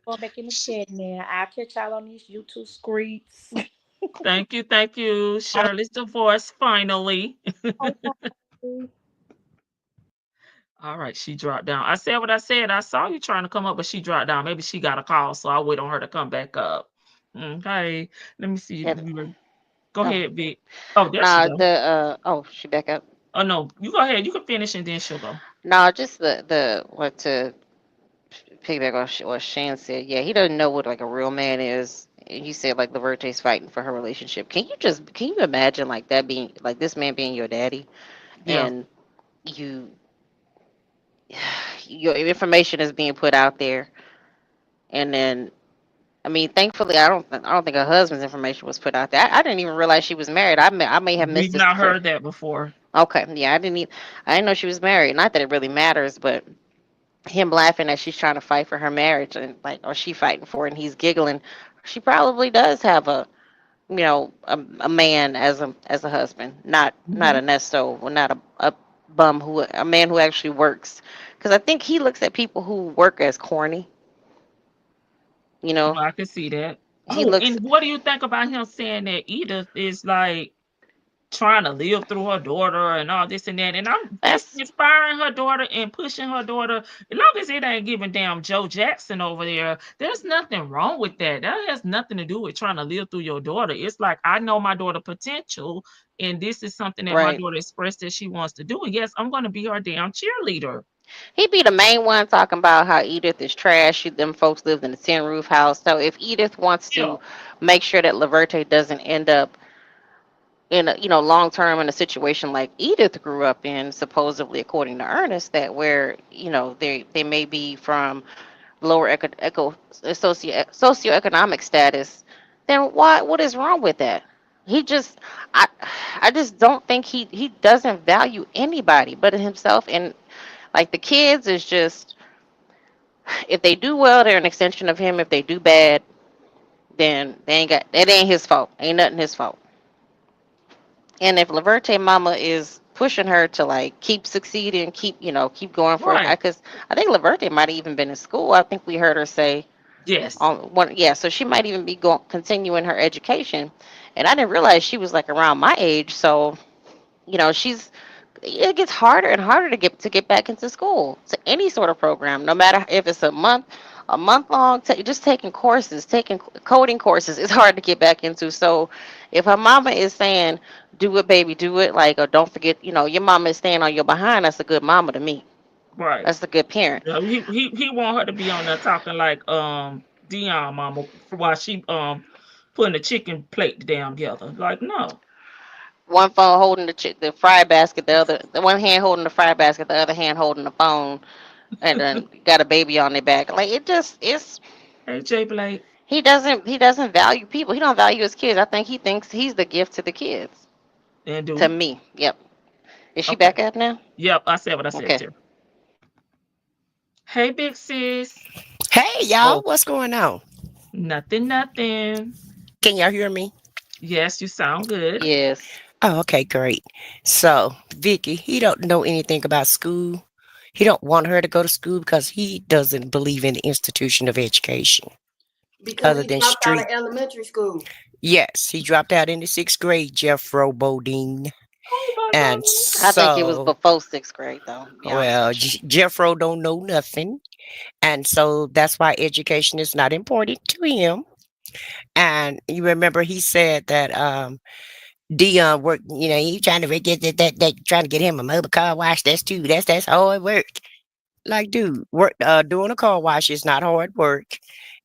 [SPEAKER 11] Go back in the chat now. I'll catch y'all on these YouTube streets.
[SPEAKER 3] Thank you. Thank you. Shirley's Divorce, finally. All right, she dropped down. I said what I said. I saw you trying to come up, but she dropped down. Maybe she got a call, so I'll wait on her to come back up. Okay, let me see.
[SPEAKER 9] Yeah.
[SPEAKER 3] Go
[SPEAKER 9] Oh,
[SPEAKER 3] ahead, Vic. Oh, there she
[SPEAKER 9] nah.
[SPEAKER 3] go.
[SPEAKER 9] Oh, she back up.
[SPEAKER 3] Oh no, you go ahead. You can finish and then she'll go.
[SPEAKER 9] No, just the what to piggyback on what Shan said. Yeah, he doesn't know what like a real man is. And you said like Laverte's fighting for her relationship. Can you imagine like that being like this man being your daddy
[SPEAKER 3] Yeah,
[SPEAKER 9] and you your information is being put out there and then I mean thankfully I don't think her husband's information was put out there. I didn't even realize she was married. I may have missed
[SPEAKER 3] we've
[SPEAKER 9] this
[SPEAKER 3] not
[SPEAKER 9] the first.
[SPEAKER 3] heard that before.
[SPEAKER 9] Okay, yeah, I didn't know she was married. Not that it really matters, but him laughing that she's trying to fight for her marriage and like or she fighting for it and he's giggling. She probably does have a a man as a husband, not
[SPEAKER 3] Hmm.
[SPEAKER 9] a nesto, or not a bum who a man who actually works. Because I think he looks at people who work as corny. You know,
[SPEAKER 3] I can see that.
[SPEAKER 9] he
[SPEAKER 3] Oh,
[SPEAKER 9] looks
[SPEAKER 3] and what do you think about him saying that Edith is like trying to live through her daughter and all this and that? And I'm just
[SPEAKER 9] that's
[SPEAKER 3] inspiring her daughter and pushing her daughter. As long as it ain't giving damn Joe Jackson over there, there's nothing wrong with that. That has nothing to do with trying to live through your daughter. It's like I know my daughter potential, and this is something that my
[SPEAKER 9] right.
[SPEAKER 3] daughter expressed that she wants to do. And yes, I'm going to be her damn cheerleader.
[SPEAKER 9] He be the main one talking about how Edith is trash. Them folks lived in a tin roof house. So if Edith wants
[SPEAKER 3] Yeah,
[SPEAKER 9] to make sure that Laverte doesn't end up in a long term in a situation like Edith grew up in, supposedly according to Ernest, that where they may be from lower socioeconomic status, then what is wrong with that? He just I I just don't think he doesn't value anybody but himself and like the kids is just if they do well they're an extension of him. If they do bad, then they ain't got that ain't his fault. Ain't nothing his fault. And if Laverte mama is pushing her to like keep succeeding, keep going for it,
[SPEAKER 3] right.
[SPEAKER 9] because I think Laverte might have even been in school. I think we heard her say
[SPEAKER 3] Yes.
[SPEAKER 9] on one, yeah. So she might even be going continuing her education, and I didn't realize she was like around my age. So she's it gets harder and harder to get back into school to any sort of program, no matter if it's a month long. Just taking courses, taking coding courses, it's hard to get back into. So, if her mama is saying, "Do it, baby, do it," like, or don't forget, your mama is staying on your behind. That's a good mama to me.
[SPEAKER 3] Right.
[SPEAKER 9] That's a good parent.
[SPEAKER 3] Yeah, he want her to be on there talking like Dion mama for while she putting the chicken plate down together. Like no.
[SPEAKER 9] One phone holding the fry basket, the one hand holding the fry basket, the other hand holding the phone, and then got a baby on their back. Like it's
[SPEAKER 3] Hey Jay Blake.
[SPEAKER 9] he doesn't value people. He don't value his kids. I think he thinks he's the gift to the kids.
[SPEAKER 3] And
[SPEAKER 9] To
[SPEAKER 3] do.
[SPEAKER 9] me, yep. Is she
[SPEAKER 3] Okay.
[SPEAKER 9] back up now?
[SPEAKER 3] Yep, I said what I said
[SPEAKER 9] Okay.
[SPEAKER 3] too. Hey big sis.
[SPEAKER 12] Hey, y'all,
[SPEAKER 3] Oh,
[SPEAKER 12] what's going on?
[SPEAKER 3] nothing.
[SPEAKER 12] Can y'all hear me?
[SPEAKER 3] Yes, you sound good.
[SPEAKER 9] Yes.
[SPEAKER 12] Oh, okay, great. So, Vicky, he don't know anything about school. He don't want her to go to school because he doesn't believe in the institution of education
[SPEAKER 10] Because
[SPEAKER 12] other
[SPEAKER 10] he
[SPEAKER 12] than
[SPEAKER 10] dropped out of
[SPEAKER 12] street.
[SPEAKER 10] elementary school.
[SPEAKER 12] Yes, he dropped out in the sixth grade, Jeffro Bodine.
[SPEAKER 3] Oh my
[SPEAKER 12] And
[SPEAKER 3] God.
[SPEAKER 9] I think it was
[SPEAKER 12] so,
[SPEAKER 9] before sixth grade, though. To be honest
[SPEAKER 12] well,
[SPEAKER 9] with you.
[SPEAKER 12] Jeffro don't know nothing. And so that's why education is not important to him. And you remember he said that Dion worked, he trying to get that trying to get him a mobile car wash. That's hard work. Like, dude, doing a car wash is not hard work.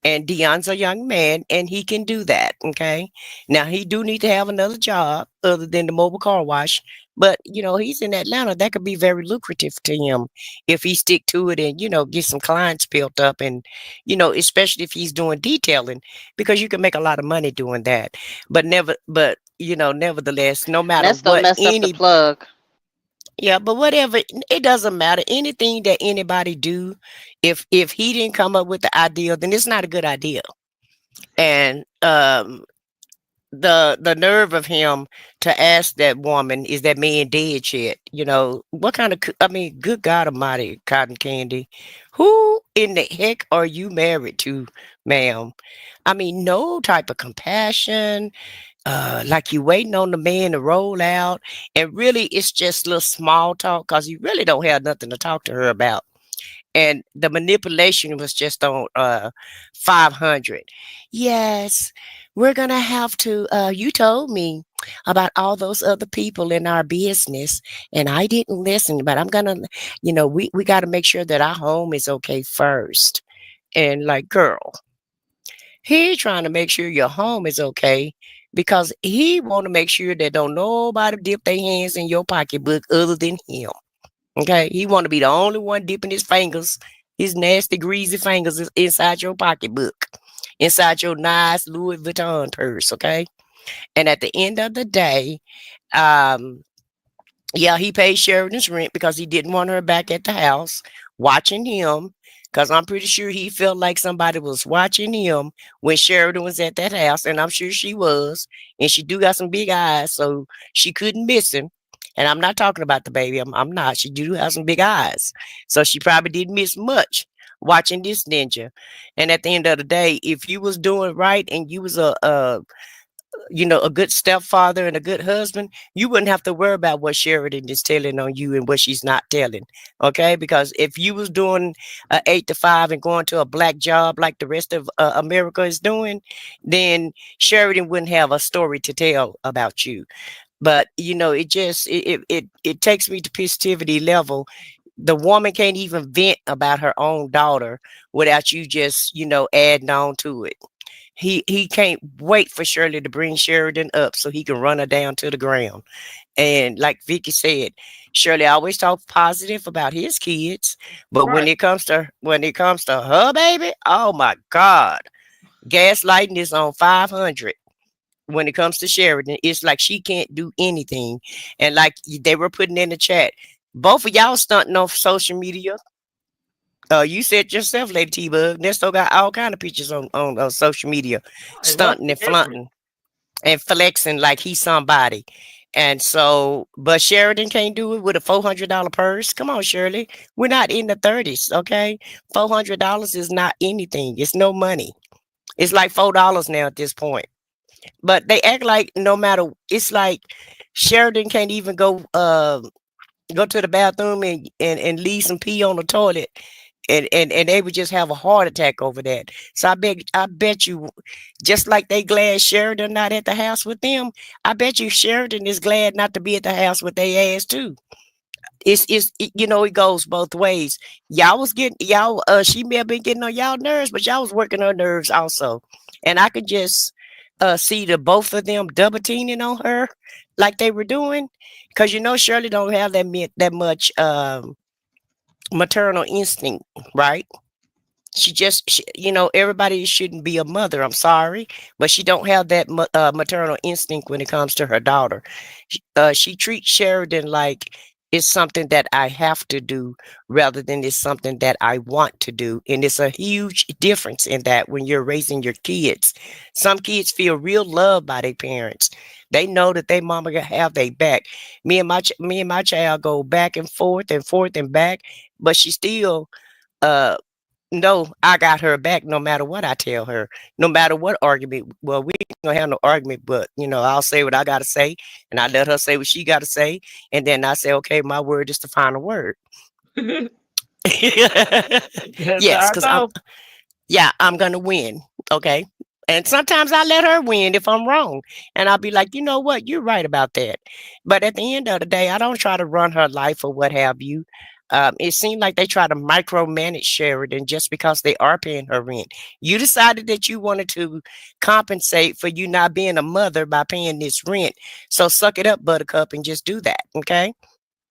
[SPEAKER 12] And Dion's a young man and he can do that. Okay. Now he do need to have another job other than the mobile car wash. But he's in Atlanta. That could be very lucrative to him if he stick to it and, get some clients built up and, especially if he's doing detailing, because you can make a lot of money doing that. Nevertheless, no matter
[SPEAKER 9] Nesto
[SPEAKER 12] what
[SPEAKER 9] messed up the
[SPEAKER 12] any
[SPEAKER 9] plug.
[SPEAKER 12] yeah, but whatever, it doesn't matter. Anything that anybody do, if he didn't come up with the idea, then it's not a good idea. And the nerve of him to ask that woman, is that man dead yet? What kind of I mean, good God Almighty, Cotton Candy, who in the heck are you married to, ma'am? I mean, no type of compassion. like you waiting on the man to roll out, and really it's just little small talk because you really don't have nothing to talk to her about. And the manipulation was just on 500. Yes, we're gonna have to you told me about all those other people in our business and I didn't listen, but I'm gonna, we got to make sure that our home is okay first. And like, girl, he trying to make sure your home is okay because he want to make sure that don't nobody dip their hands in your pocketbook other than him. Okay, he want to be the only one dipping his fingers, his nasty, greasy fingers inside your pocketbook, inside your nice Louis Vuitton purse. Okay, and at the end of the day, um, yeah, he paid Sheridan's rent because he didn't want her back at the house watching him. Because I'm pretty sure he felt like somebody was watching him when Sheridan was at that house, and I'm sure she was. And she do got some big eyes, so she couldn't miss him. And I'm not talking about the baby. I'm not. She do have some big eyes, so she probably didn't miss much watching this ninja. And at the end of the day, if you was doing right and you was a good stepfather and a good husband, you wouldn't have to worry about what Sheridan is telling on you and what she's not telling. Okay, because if you was doing 8 to 5 and going to a black job like the rest of America is doing, then Sheridan wouldn't have a story to tell about you. But it just it takes me to positivity level. The woman can't even vent about her own daughter without you just adding on to it. He can't wait for Shirley to bring Sheridan up so he can run her down to the ground. And like Vicky said, Shirley always talks positive about his kids, but when
[SPEAKER 3] Right.
[SPEAKER 12] it comes to her baby, oh my God, gaslighting is on 500. When it comes to Sheridan, it's like she can't do anything. And like they were putting in the chat, both of y'all stunting on social media. You said yourself, Lady T Bug, Nesto got all kind of pictures on social media,
[SPEAKER 3] Right. What
[SPEAKER 12] stunting and
[SPEAKER 3] different?
[SPEAKER 12] flaunting and flexing like he's somebody. And so, but Sheridan can't do it with a $400 purse. Come on, Shirley. We're not in the 30s, okay? $400 is not anything. It's no money. It's like $4 now at this point. But they act like no matter. It's like Sheridan can't even go to the bathroom and leave some pee on the toilet, and they would just have a heart attack over that. So I bet you, just like they glad Sheridan not at the house with them, I bet you Sheridan is glad not to be at the house with their ass too. It goes both ways. Y'all was getting y'all she may have been getting on y'all nerves, but y'all was working her nerves also. And I could just see the both of them double teaming on her like they were doing. Because Shirley don't have that much maternal instinct, right? Everybody shouldn't be a mother. I'm sorry, but she don't have that maternal instinct when it comes to her daughter. She treats Sheridan like it's something that I have to do rather than it's something that I want to do. And it's a huge difference in that when you're raising your kids. Some kids feel real love by their parents. They know that their mama gonna have their back. Me and my child go back and forth and forth and back, but she still uh no, I got her back no matter what I tell her, no matter what argument. Well, we ain't gonna have no argument, but I'll say what I gotta say, and I let her say what she gotta say, and then I say, okay, my word is the final word.
[SPEAKER 3] That's
[SPEAKER 12] Yes,
[SPEAKER 3] how I
[SPEAKER 12] because
[SPEAKER 3] go.
[SPEAKER 12] I'm gonna win. Okay. And sometimes I let her win if I'm wrong. And I'll be like, you know what? You're right about that. But at the end of the day, I don't try to run her life or what have you. It seemed like they try to micromanage Sheridan just because they are paying her rent. You decided that you wanted to compensate for you not being a mother by paying this rent. So suck it up, Buttercup, and just do that. Okay.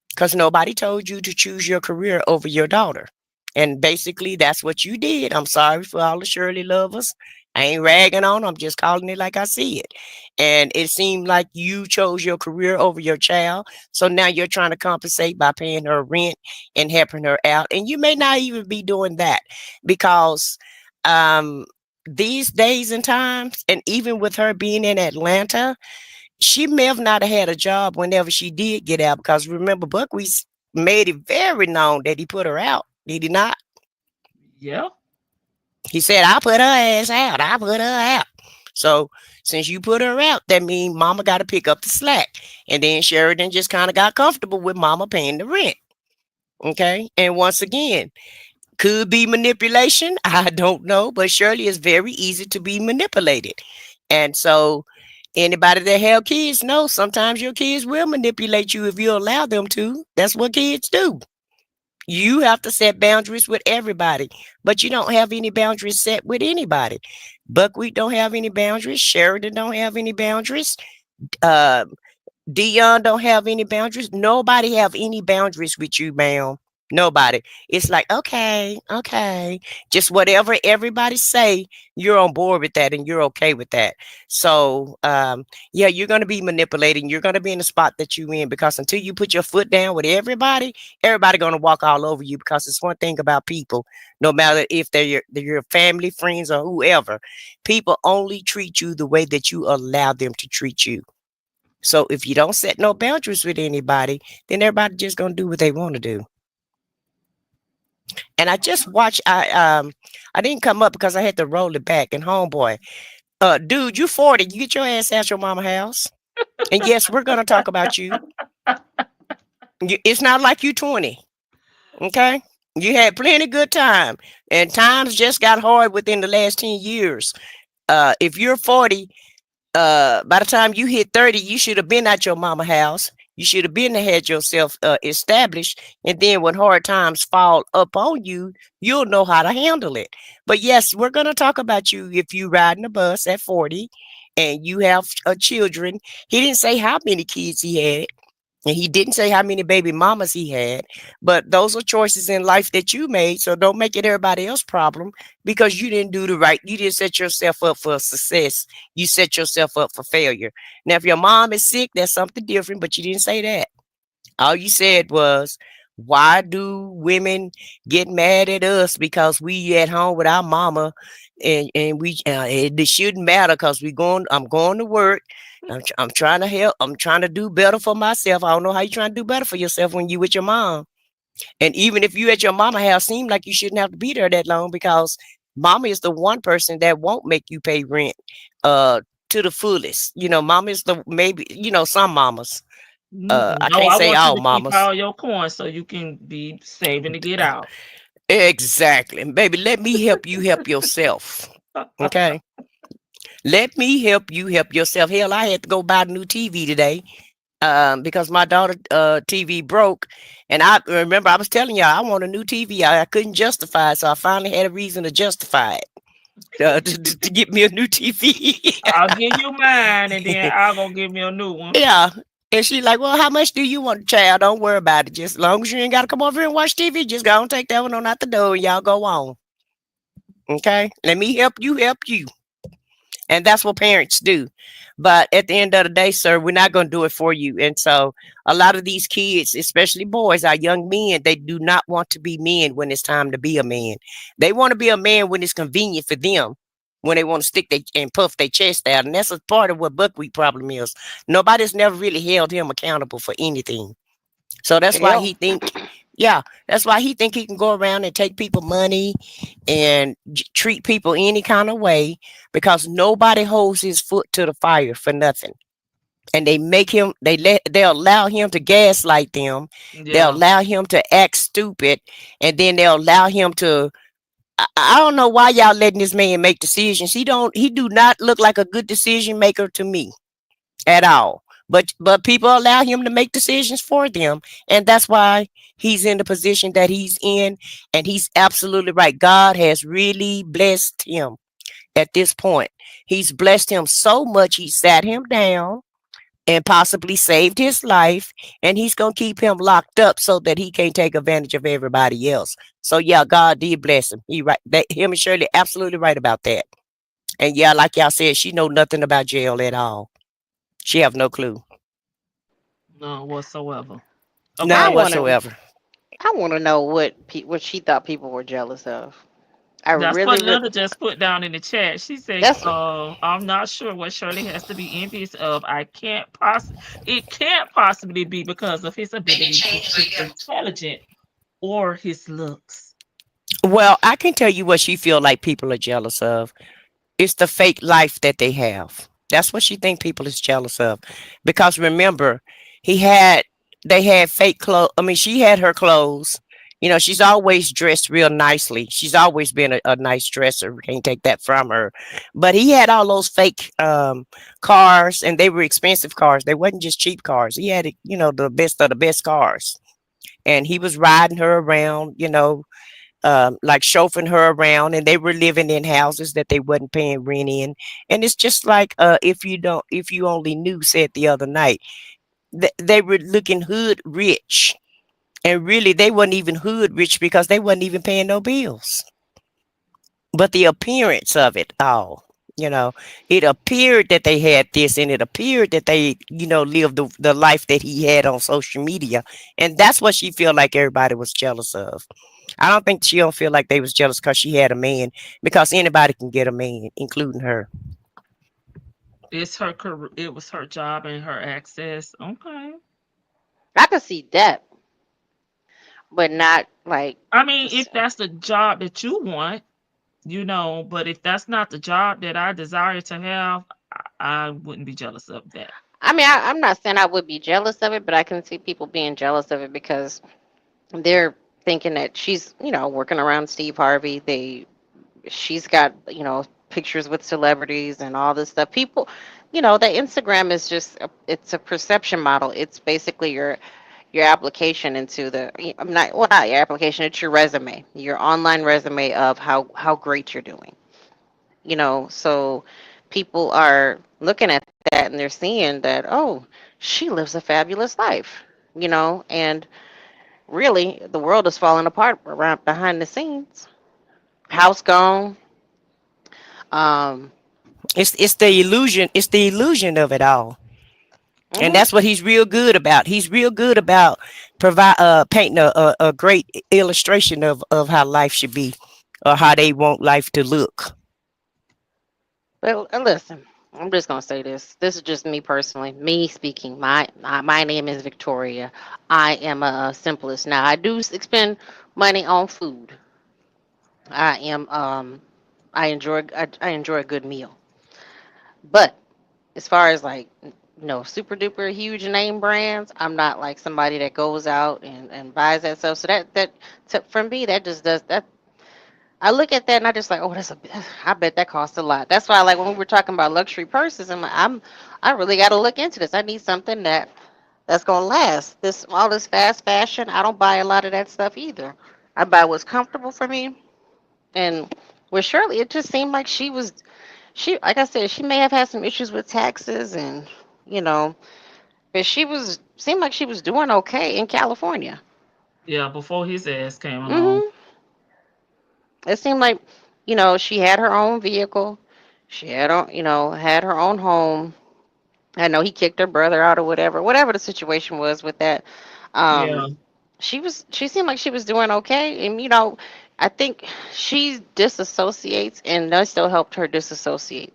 [SPEAKER 12] Because nobody told you to choose your career over your daughter. And basically, that's what you did. I'm sorry for all the Shirley lovers. I ain't ragging on. I'm just calling it like I see it. And it seemed like you chose your career over your child. So now you're trying to compensate by paying her rent and helping her out. And you may not even be doing that because um, these days and times, and even with her being in Atlanta, she may have not had a job whenever she did get out because remember, Buckwheat made it very known that he put her out. Did he not?
[SPEAKER 3] Yeah.
[SPEAKER 12] He said, I put her ass out. I put her out. So Since you put her out, that means mama got to pick up the slack. And then Sheridan just kind of got comfortable with mama paying the rent. Okay. And once again, could be manipulation. I don't know. But Shirley is very easy to be manipulated. And so anybody that have kids know sometimes your kids will manipulate you if you allow them to. That's what kids do. You have to set boundaries with everybody, but you don't have any boundaries set with anybody. Buckwheat don't have any boundaries. Sheridan don't have any boundaries. Uh, Dion don't have any boundaries. Nobody have any boundaries with you, ma'am. Nobody. It's like, okay, okay. Just whatever everybody say, you're on board with that and you're okay with that. So yeah, you're gonna be manipulating. You're gonna be in the spot that you in because until you put your foot down with everybody, everybody gonna walk all over you because it's one thing about people, no matter if they're your family, friends, or whoever, people only treat you the way that you allow them to treat you. So if you don't set no boundaries with anybody, then everybody just gonna do what they want to do. And I just watched. I didn't come up because I had to roll it back. And homeboy, dude, you 40. You get your ass out your mama house. And yes, we're gonna talk about you. It's not like you 20. Okay, you had plenty good time, and times just got hard within the last 10 years. If you're 40. By the time you hit 30, you should have been at your mama house. You should have been had yourself established. And then when hard times fall up on you, you'll know how to handle it. But yes, we're going to talk about you if you riding a bus at 40 and you have children. He didn't say how many kids he had. And he didn't say how many baby mamas he had, but those are choices in life that you made. So don't make it everybody else's problem because you didn't do the right. You didn't set yourself up for success. You set yourself up for failure. Now, if your mom is sick, that's something different, but you didn't say that. All you said was, why do women get mad at us because we at home with our mama and we it shouldn't matter because I'm going to work. I'm trying to help. I'm trying to do better for myself. I don't know how you trying to do better for yourself when you with your mom. And even if you at your mama house, seem like you shouldn't have to be there that long because mama is the one person that won't make you pay rent to the fullest. You know, mama is the maybe, some mamas. I
[SPEAKER 3] No,
[SPEAKER 12] can't
[SPEAKER 3] I
[SPEAKER 12] say
[SPEAKER 3] want you
[SPEAKER 12] all
[SPEAKER 3] to keep
[SPEAKER 12] mamas.
[SPEAKER 3] all your coins so you can be saving to get out.
[SPEAKER 12] Exactly. Baby, let me help you help yourself. Okay. Let me help you help yourself. Hell, I had to go buy a new TV today because my daughter TV broke. And I remember I was telling y'all I want a new TV. I couldn't justify it. So I finally had a reason to justify it. To get me a new TV.
[SPEAKER 3] I'll give you mine and then I'll go give me a new one.
[SPEAKER 12] Yeah. And she's like, well, how much do you want, child? Don't worry about it. Just as long as you ain't got to come over here and watch TV, just go and take that one on out the door and y'all go on. Okay? Let me help you help you. And that's what parents do. But at the end of the day, sir, we're not going to do it for you. And so a lot of these kids, especially boys, are young men. They do not want to be men when it's time to be a man. They want to be a man when it's convenient for them, when they want to stick and puff their chest out. And that's a part of what Buckwheat problem is. Nobody's never really held him accountable for anything. So that's why he think, that's why he think he can go around and take people money and treat people any kind of way because nobody holds his foot to the fire for nothing. And they make him, they allow him to gaslight them.
[SPEAKER 3] Yeah.
[SPEAKER 12] They'll allow him to act stupid. And then they'll allow him to, I don't know why y'all letting this man make decisions. He do not look like a good decision maker to me at all. But people allow him to make decisions for them. And that's why he's in the position that he's in. And he's absolutely right. God has really blessed him at this point. He's blessed him so much. He sat him down and possibly saved his life. And he's going to keep him locked up so that he can't take advantage of everybody else. So, yeah, God did bless him. Him and Shirley absolutely right about that. And, yeah, like y'all said, she know nothing about jail at all. She have no clue.
[SPEAKER 3] No whatsoever.
[SPEAKER 12] Okay. None whatsoever.
[SPEAKER 9] I want to know what she thought people were jealous of.
[SPEAKER 3] That's what Linda just put down in the chat. She said, I'm not sure what Shirley has to be envious of. It can't possibly be because of his ability to be intelligent or his looks.
[SPEAKER 12] Well, I can tell you what she feel like people are jealous of. It's the fake life that they have. That's what she think people is jealous of. Because remember, he had they had fake clothes. I mean, she had her clothes. You know, she's always dressed real nicely. She's always been a nice dresser. We can't take that from her. But he had all those fake cars, and they were expensive cars. They wasn't just cheap cars. He had, the best of the best cars. And he was riding her around, like chauffeuring her around, and they were living in houses that they wasn't paying rent in. And it's just like, if you only knew, said the other night, they were looking hood rich, and really they wasn't even hood rich because they wasn't even paying no bills. But the appearance of it all, you know it appeared that they had this, and it appeared that they, lived the life that he had on social media. And that's what she feel like everybody was jealous of. I don't think she don't feel like they was jealous because she had a man, because anybody can get a man, including her.
[SPEAKER 3] It's her career. It was her job and her access. Okay.
[SPEAKER 9] I could see that, but not like.
[SPEAKER 3] I mean, if that's the job that you want, but if that's not the job that I desire to have, I wouldn't be jealous of that.
[SPEAKER 9] I mean, I'm not saying I would be jealous of it, but I can see people being jealous of it because they're thinking that she's, working around Steve Harvey. She's got, pictures with celebrities and all this stuff. People, that Instagram is just, it's a perception model. It's basically your application into I'm not, well, not your application, it's your resume, your online resume of how great you're doing. So people are looking at that and they're seeing that, oh, she lives a fabulous life, and really the world is falling apart around behind the scenes. House gone. um
[SPEAKER 12] It's the illusion of it all. And
[SPEAKER 9] mhm.
[SPEAKER 12] that's what he's real good about. He's real good about painting a great illustration of how life should be, or how they want life to look.
[SPEAKER 9] But listen, I'm just gonna say this. This is just me personally, me speaking. My name is Victoria. I am a simplest. Now I do spend money on food. I am I enjoy a good meal. But as far as like, super duper huge name brands, I'm not like somebody that goes out and buys that stuff. So for me, that just does that. I look at that and I just like, oh, I bet that costs a lot. That's why, like, when we were talking about luxury purses, I really got to look into this. I need something that's gonna last. All this fast fashion, I don't buy a lot of that stuff either. I buy what's comfortable for me. And with Shirley, it just seemed like like I said, she may have had some issues with taxes and, you know, but seemed like she was doing okay in California.
[SPEAKER 3] Yeah, before his ass came along.
[SPEAKER 9] hmm It seemed like, she had her own vehicle. She had her own home. I know he kicked her brother out or whatever the situation was with that.
[SPEAKER 3] Yeah,
[SPEAKER 9] Um, she seemed like she was doing okay, and I think she disassociates, and that still helped her disassociate.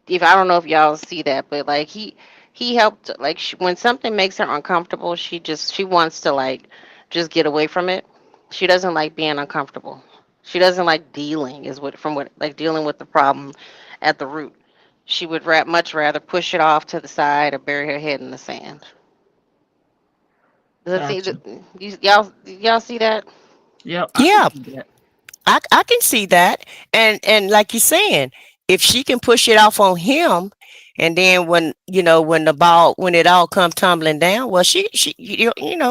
[SPEAKER 9] If I don't know if y'all see that, but like he helped, like when something makes her uncomfortable, she wants to like just get away from it. She doesn't like being uncomfortable. She doesn't like dealing is what from what like dealing with the problem at the root. She would much rather push it off to the side or bury her head in the sand. Does it see
[SPEAKER 3] gotcha.
[SPEAKER 9] y'all see that?
[SPEAKER 3] Yep, I can
[SPEAKER 12] Yeah,
[SPEAKER 3] see that.
[SPEAKER 12] I can see that. And like you're saying, if she can push it off on him, and then when it all comes tumbling down, well, she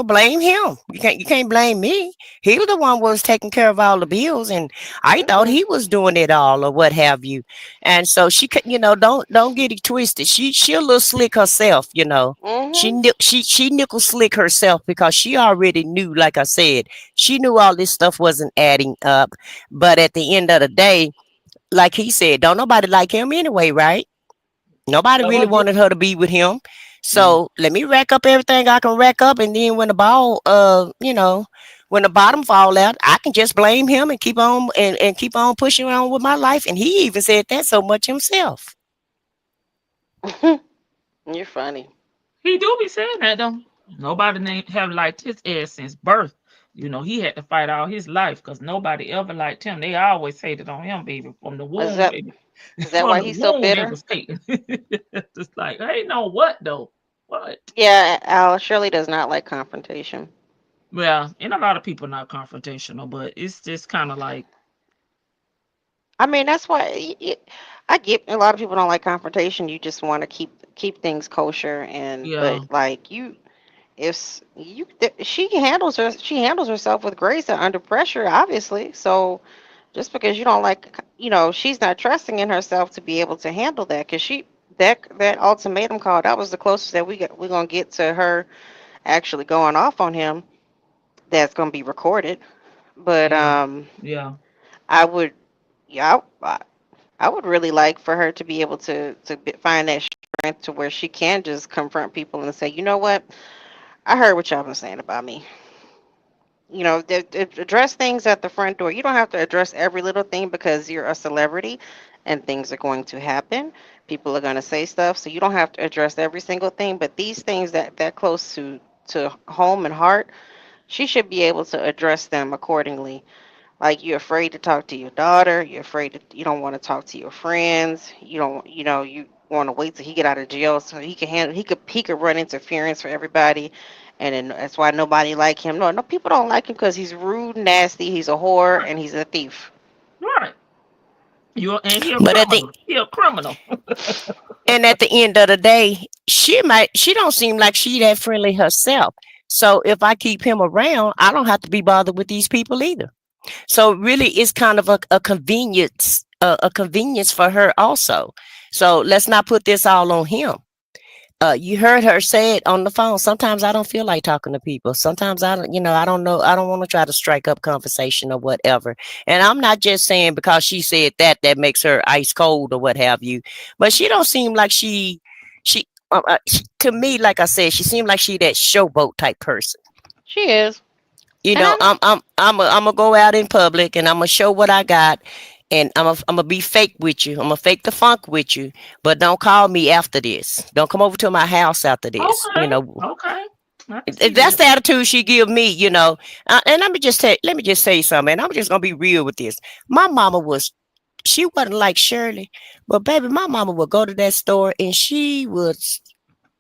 [SPEAKER 12] blame him. You can't blame me. He was the one was taking care of all the bills, and I thought
[SPEAKER 9] Mhm.
[SPEAKER 12] he was doing it all, or what have you. And so she could, don't get it twisted. She a little slick herself. She
[SPEAKER 9] Mhm.
[SPEAKER 12] she nickel slick herself, because she already knew, like I said, she knew all this stuff wasn't adding up. But at the end of the day, like he said, don't nobody like him anyway, right? Nobody
[SPEAKER 3] Yep.
[SPEAKER 12] really
[SPEAKER 9] Well,
[SPEAKER 12] wanted her to be with him.
[SPEAKER 9] mm,
[SPEAKER 12] So let me rack up everything I can rack up, and then when the bottom fall out, I can just blame him and keep on pushing on with my life. And he even said that so much himself.
[SPEAKER 9] you're funny.
[SPEAKER 3] He do be saying that though. Nobody have liked his ass since birth. He had to fight all his life because nobody ever liked him. They always hated on him, baby, from the
[SPEAKER 9] Is
[SPEAKER 3] womb,
[SPEAKER 9] that
[SPEAKER 3] baby.
[SPEAKER 9] Is that
[SPEAKER 3] from
[SPEAKER 9] why
[SPEAKER 3] the
[SPEAKER 9] he's so
[SPEAKER 3] wound he
[SPEAKER 9] bitter?
[SPEAKER 3] was taking. Just like, hey, no, what though? What?
[SPEAKER 9] Yeah, Al Shirley does not like confrontation.
[SPEAKER 3] Well, and a lot of people not confrontational, but it's just kind of like,
[SPEAKER 9] I mean, that's why I get a lot of people don't like confrontation. You just want to keep things kosher, and
[SPEAKER 3] yeah,
[SPEAKER 9] but like you, if you, she handles herself with grace and under pressure, obviously. So just because you don't like, she's not trusting in herself to be able to handle that, because that ultimatum call, that was the closest that we're gonna get to her actually going off on him. That's gonna be recorded, but
[SPEAKER 3] yeah, yeah,
[SPEAKER 9] I would, yeah, I would really like for her to be able to find that strength to where she can just confront people and say, you know what, I heard what y'all been saying about me. Address things at the front door. You don't have to address every little thing because you're a celebrity and things are going to happen. People are going to say stuff, so you don't have to address every single thing. But these things that close to home and heart, she should be able to address them accordingly. Like, you're afraid to talk to your daughter, you don't want to talk to your friends, you want to wait till he get out of jail so he can handle he could run interference for everybody, and then that's why nobody like him. No, no, people don't like him because he's rude, nasty, he's a whore,
[SPEAKER 3] right,
[SPEAKER 9] and he's a thief.
[SPEAKER 3] right. And he a
[SPEAKER 12] But at the
[SPEAKER 3] criminal. He a criminal.
[SPEAKER 12] and at the end of the day, she don't seem like she that friendly herself. So if I keep him around, I don't have to be bothered with these people either. So really, it's kind of a convenience for her also. So let's not put this all on him. You heard her say it on the phone. Sometimes I don't feel like talking to people. Sometimes I don't, I don't know. I don't want to try to strike up conversation or whatever. And I'm not just saying because she said that makes her ice cold or what have you. But she don't seem like to me, like I said, she seemed like she that showboat type person.
[SPEAKER 9] She is.
[SPEAKER 12] You
[SPEAKER 9] And
[SPEAKER 12] know,
[SPEAKER 9] I know.
[SPEAKER 12] I'm gonna go out in public and I'm gonna show what I got, and I'm gonna be fake with you. I'm gonna fake the funk with you, but don't call me after this. Don't come over to my house after this.
[SPEAKER 3] Okay, okay. I can see
[SPEAKER 12] That's
[SPEAKER 3] that.
[SPEAKER 12] the attitude she give me. And let me just say something. And I'm just gonna be real with this. My mama was. She wasn't like Shirley, but baby, my mama would go to that store and she was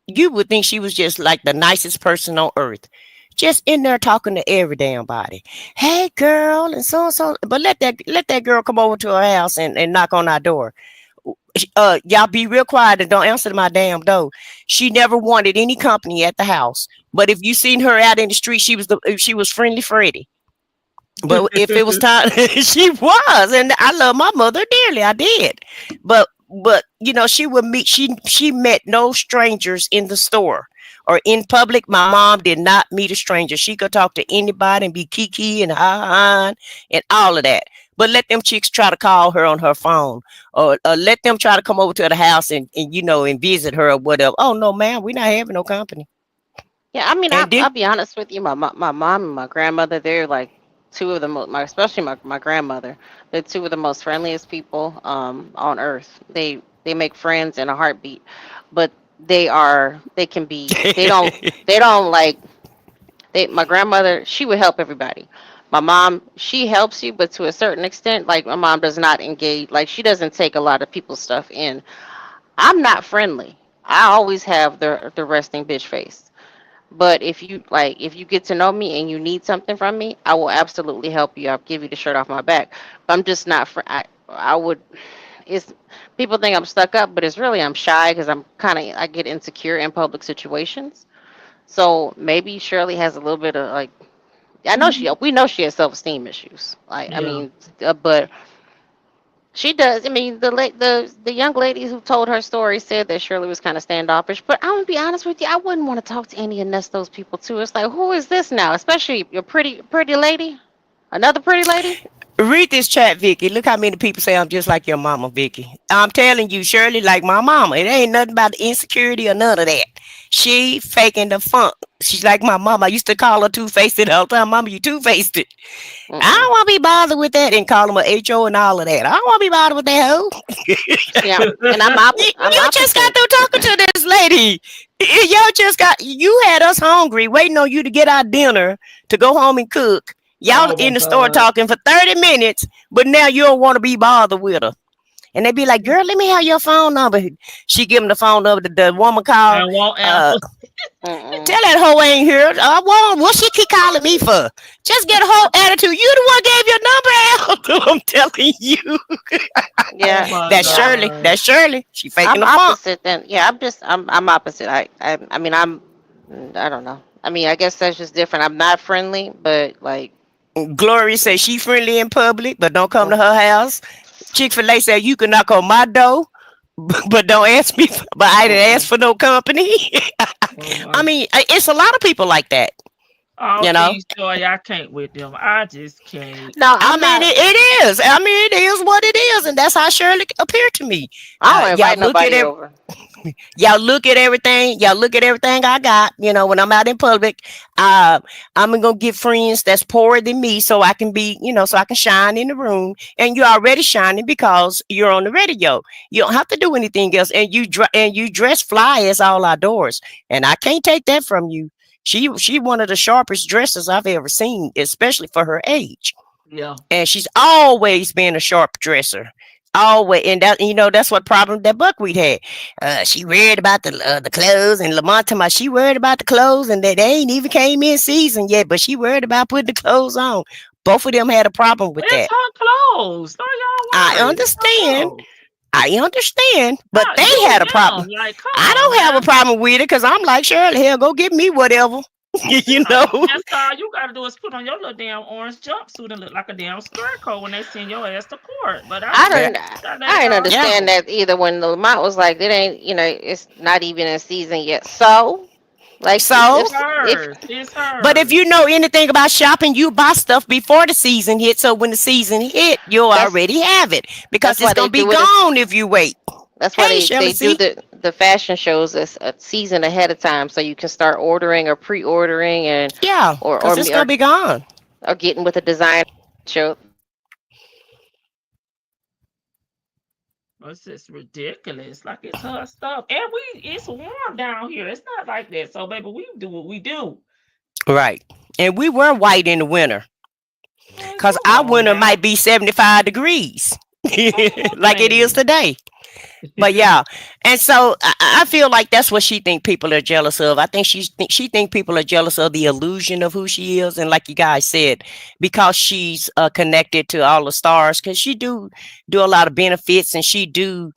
[SPEAKER 12] you would think she was just like the nicest person on earth. Just in there talking to every damn body. Hey girl, and so and so. But let that girl come over to her house and knock on our door. Y'all be real quiet and don't answer my damn door. She never wanted any company at the house. But if you seen her out in the street, she was friendly Freddy. But if it was time, she was, and I love my mother dearly. I did, but she would meet. She met no strangers in the store or in public. My mom did not meet a stranger. She could talk to anybody and be kiki and ha and all of that. But let them chicks try to call her on her phone, or let them try to come over to the house and visit her or whatever. Oh no, ma'am, we're not having no company.
[SPEAKER 9] Yeah, I mean,
[SPEAKER 12] And then
[SPEAKER 9] I'll be honest with you. My mom and my grandmother, they're like two of the most, especially my grandmother. They're two of the most friendliest people on earth. They make friends in a heartbeat, but they can be, they don't like, my grandmother, she would help everybody. My mom, she helps you, but to a certain extent. Like, my mom does not engage, like, she doesn't take a lot of people's stuff in. I'm not friendly. I always have the resting bitch face. But if you get to know me and you need something from me, I will absolutely help you. I'll give you the shirt off my back. But I'm just not. I would. It's People think I'm stuck up, but it's really I'm shy because I get insecure in public situations. So maybe Shirley has a little bit of like. I know
[SPEAKER 3] Mhm.
[SPEAKER 9] we know she has self-esteem issues. Like, I
[SPEAKER 3] Yeah.
[SPEAKER 9] mean, but she does. I mean, the young lady who told her story said that Shirley was kind of standoffish. But I'm gonna be honest with you, I wouldn't want to talk to any of Nesto's people too. It's like, who is this now? Especially your pretty lady, another pretty lady.
[SPEAKER 12] read this chat, Vicky. Look how many people say I'm just like your mama, Vicky. I'm telling you, Shirley, like my mama. It ain't nothing about insecurity or none of that. She faking the funk. She's like my mama. I used to call her two-faced all the time. Mama, you two-faced it. I don't
[SPEAKER 9] Mm-mm.
[SPEAKER 12] want to be bothered with that and call them a HO and all of that. I don't want to be bothered with that hoe.
[SPEAKER 9] See, and I'm
[SPEAKER 12] You just got
[SPEAKER 9] opposite.
[SPEAKER 12] through talking to this lady. You had us hungry, waiting on you to get our dinner to go home and cook. Y'all
[SPEAKER 3] Oh my
[SPEAKER 12] in the store
[SPEAKER 3] God.
[SPEAKER 12] talking for 30 minutes, but now you don't want to be bothered with her. And they be like, girl, let me have your phone number. She give them the phone number. The woman called.
[SPEAKER 3] I won't answer.
[SPEAKER 12] Tell that hoe ain't here. I won't. What she keep calling me for? Just get a whole attitude. You the one gave your number out. I'm telling you.
[SPEAKER 9] Yeah,
[SPEAKER 12] That's Shirley. That's Shirley. She faking
[SPEAKER 9] I'm
[SPEAKER 12] the funk.
[SPEAKER 9] opposite then. Yeah, I'm opposite. I mean I don't know. I mean I guess that's just different. I'm not friendly, but like
[SPEAKER 12] Gloria says she friendly in public, but don't come to her house. Chick-fil-A said you can knock on my door, but don't ask me. But I didn't ask for no company. I mean, it's a lot of people like that.
[SPEAKER 3] Oh,
[SPEAKER 12] You know.
[SPEAKER 3] Joy, I can't with them. I just can't.
[SPEAKER 9] no,
[SPEAKER 12] I mean, it is. I mean, it is what it is, and that's how Shirley appeared to me.
[SPEAKER 9] I don't invite nobody over.
[SPEAKER 12] Y'all look at everything. Y'all look at everything I got. You know, when I'm out in public, I'm gonna get friends that's poorer than me, so I can be, so I can shine in the room. And you're already shining because you're on the radio. You don't have to do anything else, and you dress fly as all outdoors. And I can't take that from you. She one of the sharpest dressers I've ever seen, especially for her age.
[SPEAKER 3] Yeah.
[SPEAKER 12] And she's always been a sharp dresser. Always, and that that's what problem that Buckwheat had. She worried about the clothes, and Lamont told me she worried about the clothes, and they ain't even came in season yet, but she worried about putting the clothes on. Both of them had a problem with that.
[SPEAKER 3] It's her clothes. Don't y'all worry.
[SPEAKER 12] I understand, but
[SPEAKER 3] No,
[SPEAKER 12] they had a problem.
[SPEAKER 3] Like,
[SPEAKER 12] I don't have a problem with it because I'm like, Shirley, hell, go get me whatever. You know.
[SPEAKER 3] That's all you gotta do is put on your little damn orange jumpsuit and look like a damn scarecrow when they send your ass to court. But I
[SPEAKER 9] didn't understand that either when Lamont was like, it ain't, it's not even in season yet. So, like,
[SPEAKER 12] it's
[SPEAKER 3] hers.
[SPEAKER 12] But if you know anything about shopping, you buy stuff before the season hit. So when the season hit, you'll already have it because it's gonna be gone if you wait.
[SPEAKER 9] That's why they do the fashion shows a season ahead of time, so you can start ordering or pre-ordering and
[SPEAKER 12] or it's gonna be gone
[SPEAKER 9] or getting with a design show.
[SPEAKER 3] It's just ridiculous. Like, it's her stuff, and it's warm down here. It's not like that. So, baby, we do what we do.
[SPEAKER 12] Right, and we wear white in the winter because our winter might be 75 degrees, like it is today. But yeah, and so I feel like that's what she think people are jealous of. I think she think people are jealous of the illusion of who she is, and like you guys said, because she's connected to all the stars, because she do a lot of benefits, and she do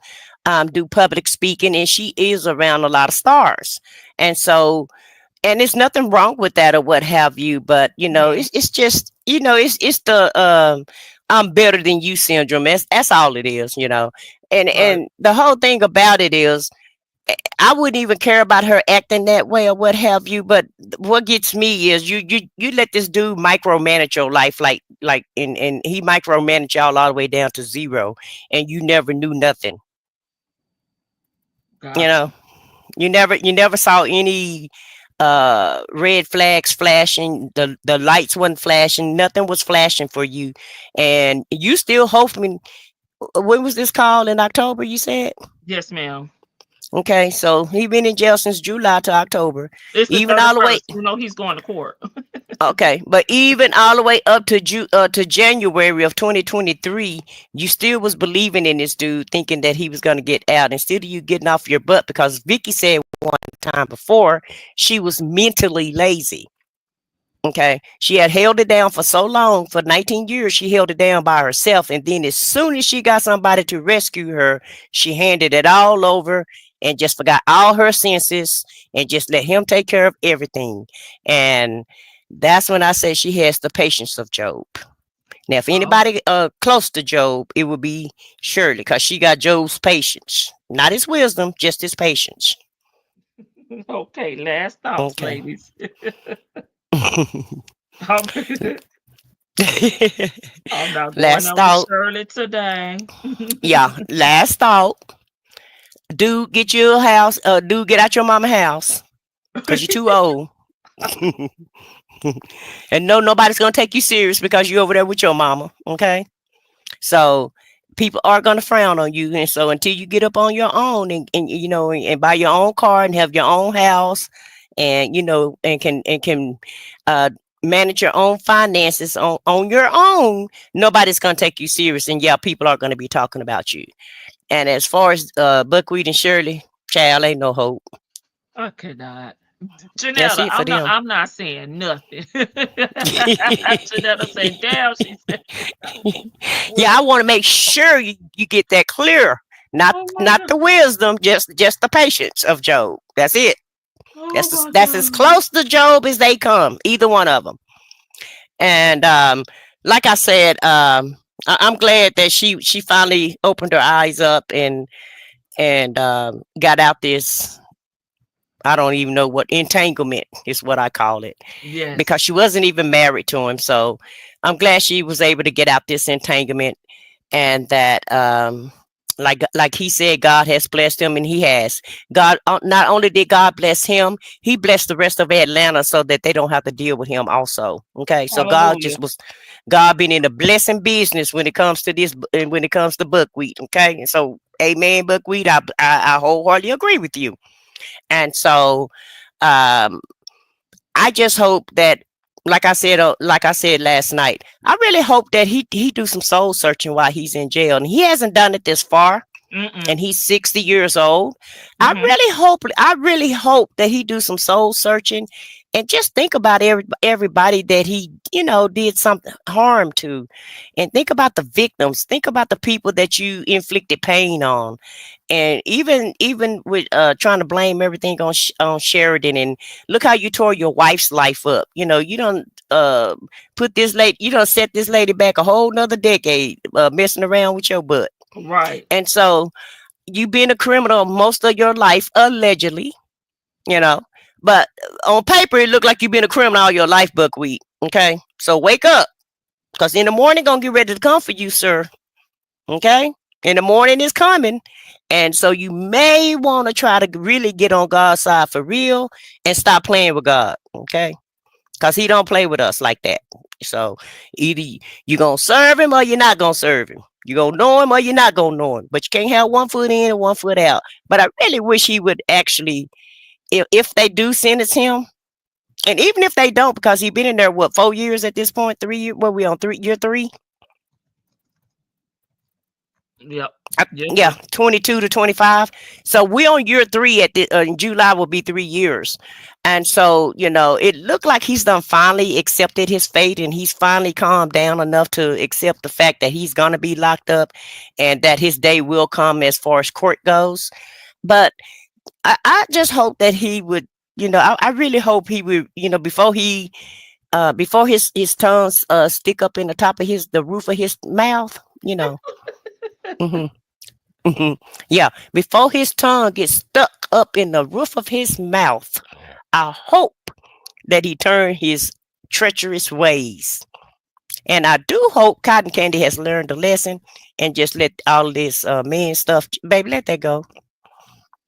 [SPEAKER 12] public speaking, and she is around a lot of stars, and so. And there's nothing wrong with that or what have you, but it's just it's the I'm better than you syndrome. That's all it is, And the whole thing about it is, I wouldn't even care about her acting that way or what have you. But what gets me is you let this dude micromanage your life, and he micromanaged y'all all the way down to zero, and you never knew nothing.
[SPEAKER 3] Gotcha.
[SPEAKER 12] You never saw any red flags flashing, the lights wasn't flashing, nothing was flashing for you, and you still hoping. When was this call? In October, you said?
[SPEAKER 3] Yes, ma'am.
[SPEAKER 12] Okay, so he been in jail since July to October.
[SPEAKER 3] It's
[SPEAKER 12] even all the way.
[SPEAKER 3] He's going to court.
[SPEAKER 12] Okay, but even all the way up to January of 2023, you still was believing in this dude, thinking that he was going to get out. Instead of you getting off your butt, because Vicky said one time before she was mentally lazy. Okay, she had held it down for so long, for 19 years, she held it down by herself. And then as soon as she got somebody to rescue her, she handed it all over and just forgot all her senses and just let him take care of everything. And that's when I say she has the patience of Job. Now, if anybody close to Job, it would be Shirley, because she got Job's patience. Not his wisdom, just his patience.
[SPEAKER 3] Okay, last thoughts, ladies. I'm not
[SPEAKER 12] last
[SPEAKER 3] going
[SPEAKER 12] thought.
[SPEAKER 3] Shirley today.
[SPEAKER 12] Yeah, last thought. Dude, get you a house. Dude, get out your mama house, because you're too old. And nobody's gonna take you serious because you're over there with your mama. Okay, so people are gonna frown on you, and so until you get up on your own and buy your own car and have your own house, and and can manage your own finances on your own, nobody's gonna take you serious. And yeah, people are gonna be talking about you. And as far as Buckwheat and Shirley, child, ain't no hope.
[SPEAKER 3] I cannot.
[SPEAKER 12] That's
[SPEAKER 3] Janetta,
[SPEAKER 12] it for them.
[SPEAKER 3] I'm not saying nothing. Janetta said, damn, she said,
[SPEAKER 12] Yeah, I want to make sure you get that clear. Not
[SPEAKER 3] oh my
[SPEAKER 12] not
[SPEAKER 3] God.
[SPEAKER 12] the wisdom, just the patience of Job. That's it.
[SPEAKER 3] Oh my
[SPEAKER 12] That's as
[SPEAKER 3] God.
[SPEAKER 12] close to Job as they come. Either one of them. And like I said, I'm glad that she finally opened her eyes up and got out this. I don't even know what entanglement is what I call it,
[SPEAKER 3] Yes.
[SPEAKER 12] because she wasn't even married to him. So I'm glad she was able to get out this entanglement, and that like he said, God has blessed him, and he has. God not only did God bless him, he blessed the rest of Atlanta so that they don't have to deal with him also. Okay, so
[SPEAKER 3] Hallelujah.
[SPEAKER 12] God been in the blessing business when it comes to this, and when it comes to buckwheat. Okay, and so amen, buckwheat. I wholeheartedly agree with you. And so um I just hope that, like I said last night, I really hope that he do some soul searching while he's in jail, and he hasn't done it this far,
[SPEAKER 3] Mm-mm.
[SPEAKER 12] and he's 60 years old.
[SPEAKER 3] Mm-hmm.
[SPEAKER 12] I really hope that he do some soul searching and just think about everybody that he, did something harm to, and think about the victims, think about the people that you inflicted pain on. And even with trying to blame everything on Sheridan, and look how you tore your wife's life up. You don't put this lady, you don't set this lady back a whole nother decade, messing around with your butt.
[SPEAKER 3] Right.
[SPEAKER 12] And so you've been a criminal most of your life, allegedly, you know. But on paper, it looked like you've been a criminal all your life, Buckwheat. Okay, so wake up, because in the morning gonna get ready to come for you, sir. Okay, in the morning is coming, and so you may want to try to really get on God's side for real and stop playing with God. Okay, because He don't play with us like that. So either you gonna serve Him or you're not gonna serve Him. You gonna know Him or you're not gonna know Him. But you can't have one foot in and one foot out. But I really wish He would actually, if they do sentence him, and even if they don't, because he's been in there, what, 4 years at this point, 3 years? What, we on year three?
[SPEAKER 3] Yep. Year
[SPEAKER 12] Yeah,
[SPEAKER 3] 3.
[SPEAKER 12] 22 to 25. So we're on year three in July will be 3 years. And so, it looked like he's done finally accepted his fate, and he's finally calmed down enough to accept the fact that he's going to be locked up and that his day will come as far as court goes. But I just hope that he would, I really hope he would, before his tongue stick up in the top of the roof of his mouth, hmm yeah, before his tongue gets stuck up in the roof of his mouth, I hope that he turn his treacherous ways. And I do hope Cotton Candy has learned a lesson and just let all this man stuff, baby, let that go.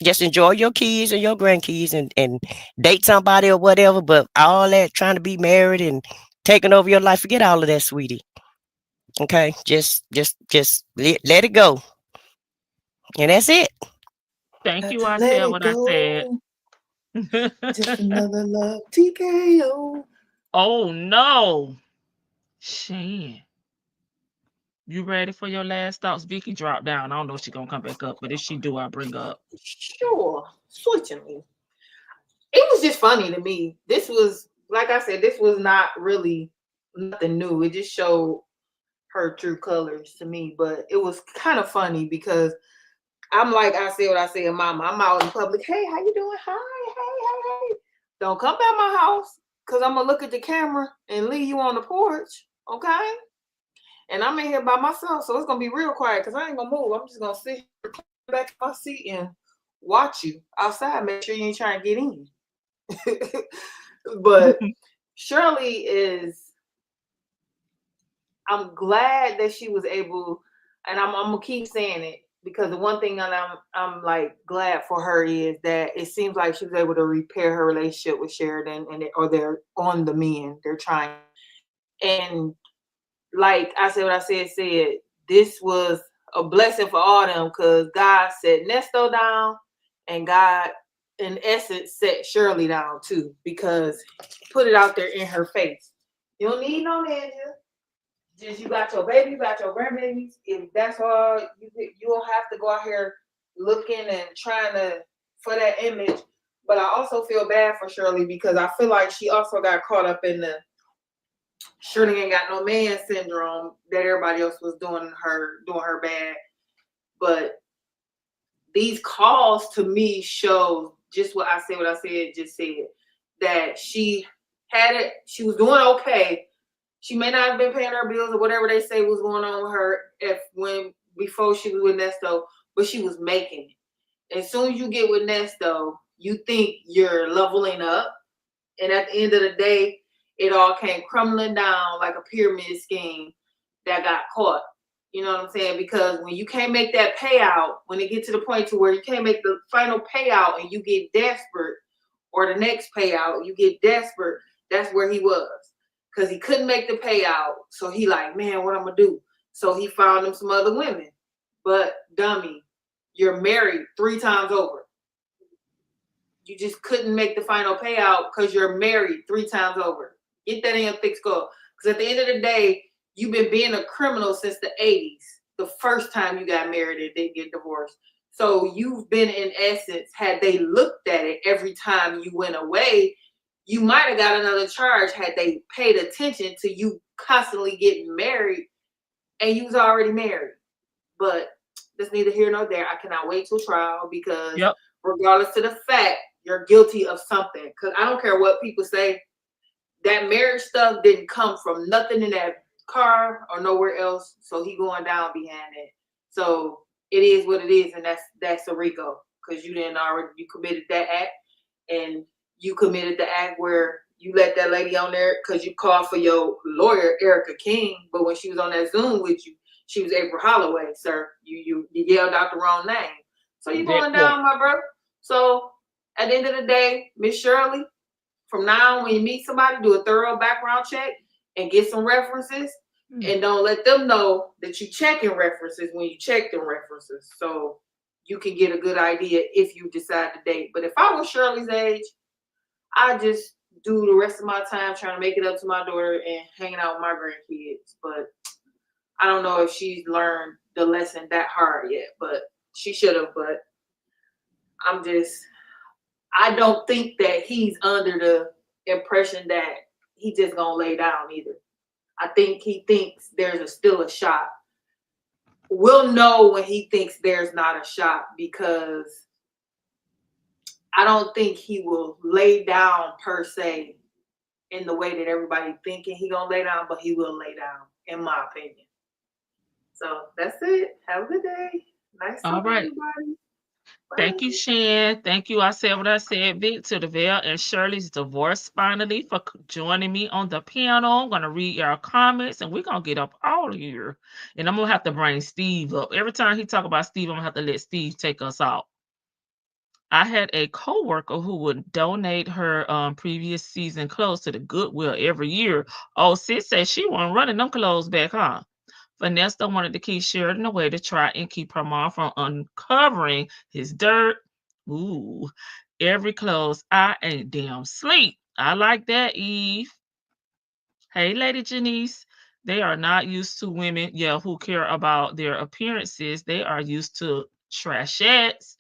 [SPEAKER 12] Just enjoy your kids and your grandkids, and date somebody or whatever. But all that trying to be married and taking over your life, forget all of that, sweetie. Okay, just let it go, and that's it.
[SPEAKER 3] Thank
[SPEAKER 10] Got
[SPEAKER 3] you.
[SPEAKER 10] to
[SPEAKER 3] I
[SPEAKER 10] let
[SPEAKER 3] said
[SPEAKER 10] it
[SPEAKER 3] what I said.
[SPEAKER 10] go. Just another love TKO.
[SPEAKER 3] Oh no. Shan. You ready for your last thoughts? Vicky dropped down. I don't know if she's gonna come back up, but if she do, I'll bring her up.
[SPEAKER 10] Sure. Switching. It was just funny to me. This was, like I said, this was not really nothing new. It just showed her true colors to me. But it was kind of funny because I'm like, I said what I said, Mama. I'm out in public. Hey, how you doing? Hi, hey. Don't come by my house, because I'm going to look at the camera and leave you on the porch, okay? And I'm in here by myself, so it's going to be real quiet because I ain't going to move. I'm just going to sit here back in my seat and watch you outside. Make sure you ain't trying to get in. But Shirley I'm glad that she was able, and I'm going to keep saying it, because the one thing that I'm like glad for her is that it seems like she was able to repair her relationship with Sheridan, or they're on the mend. They're trying. And like I said, what I said, this was a blessing for all them, because God set Nesto down, and God, in essence, set Shirley down too, because put it out there in her face. You don't need no ninja. Just you got your baby, you got your grandbabies. If that's all, you don't have to go out here looking and trying to for that image. But I also feel bad for Shirley because I feel like she also got caught up in the Shirley ain't got no man syndrome that everybody else was doing her bad. But these calls to me show just what I said, that she had it, she was doing okay. She may not have been paying her bills or whatever they say was going on with her before she was with Nesto, but she was making it. As soon as you get with Nesto, you think you're leveling up, and at the end of the day, it all came crumbling down like a pyramid scheme that got caught. You know what I'm saying? Because when you can't make that payout, when it gets to the point to where you can't make the final payout and you get desperate, or the next payout, you get desperate, that's where he was. Because he couldn't make the payout. So he like, man, what I'm going to do? So he found him some other women. But dummy, you're married 3 times over. You just couldn't make the final payout because you're married 3 times over. Get that in your thick skull. Because at the end of the day, you've been being a criminal since the 80s. The first time you got married and didn't get divorced. So you've been, in essence, had they looked at it every time you went away, you might have got another charge had they paid attention to you constantly getting married and you was already married. But that's neither here nor there. I cannot wait till trial because regardless of the fact, you're guilty of something. Because I don't care what people say, that marriage stuff didn't come from nothing in that car or nowhere else. So he going down behind it. So it is what it is, and that's a RICO because you committed that act, and you committed the act where you let that lady on there because you called for your lawyer Erica King, but when she was on that Zoom with you, she was April Holloway, sir. You yelled out the wrong name, so you going down, my brother. So at the end of the day, Miss Shirley, from now on, when you meet somebody, do a thorough background check and get some references. And don't let them know that you checking references when you check them references. So you can get a good idea if you decide to date. But if I was Shirley's age, I just do the rest of my time trying to make it up to my daughter and hanging out with my grandkids. But I don't know if she's learned the lesson that hard yet, but she should have. But I don't think that he's under the impression that he just gonna lay down either. I think he thinks there's still a shot. We'll know when he thinks there's not a shot because I don't think he will lay down per se in the way that everybody thinking he gonna lay down, but he will lay down, in my opinion. So that's it. Have a good day. Nice talking to everybody.
[SPEAKER 3] Thank you, Shan. Thank you. I said what I said, Vic, to the Veil and Shirley's divorce finally for joining me on the panel. I'm going to read your comments and we're going to get up all here. And I'm going to have to bring Steve up. Every time he talk about Steve, I'm going to have to let Steve take us out. I had a coworker who would donate her previous season clothes to the Goodwill every year. Oh, sis said she wasn't running them clothes back, huh? Vanessa wanted to keep Sheridan away to try and keep her mom from uncovering his dirt. Ooh, every clothes I ain't damn sleep. I like that, Eve. Hey, Lady Janice. They are not used to women, who care about their appearances. They are used to trashettes.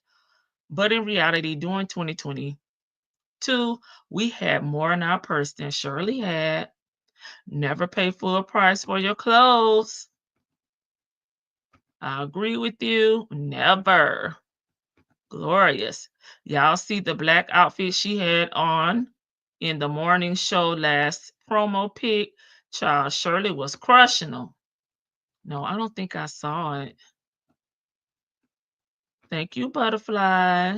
[SPEAKER 3] But in reality, during 2022, we had more in our purse than Shirley had. Never pay full price for your clothes. I agree with you. Never. Glorious. Y'all see the black outfit she had on in the morning show last promo pic? Child, Shirley was crushing them. No, I don't think I saw it. Thank you, Butterfly.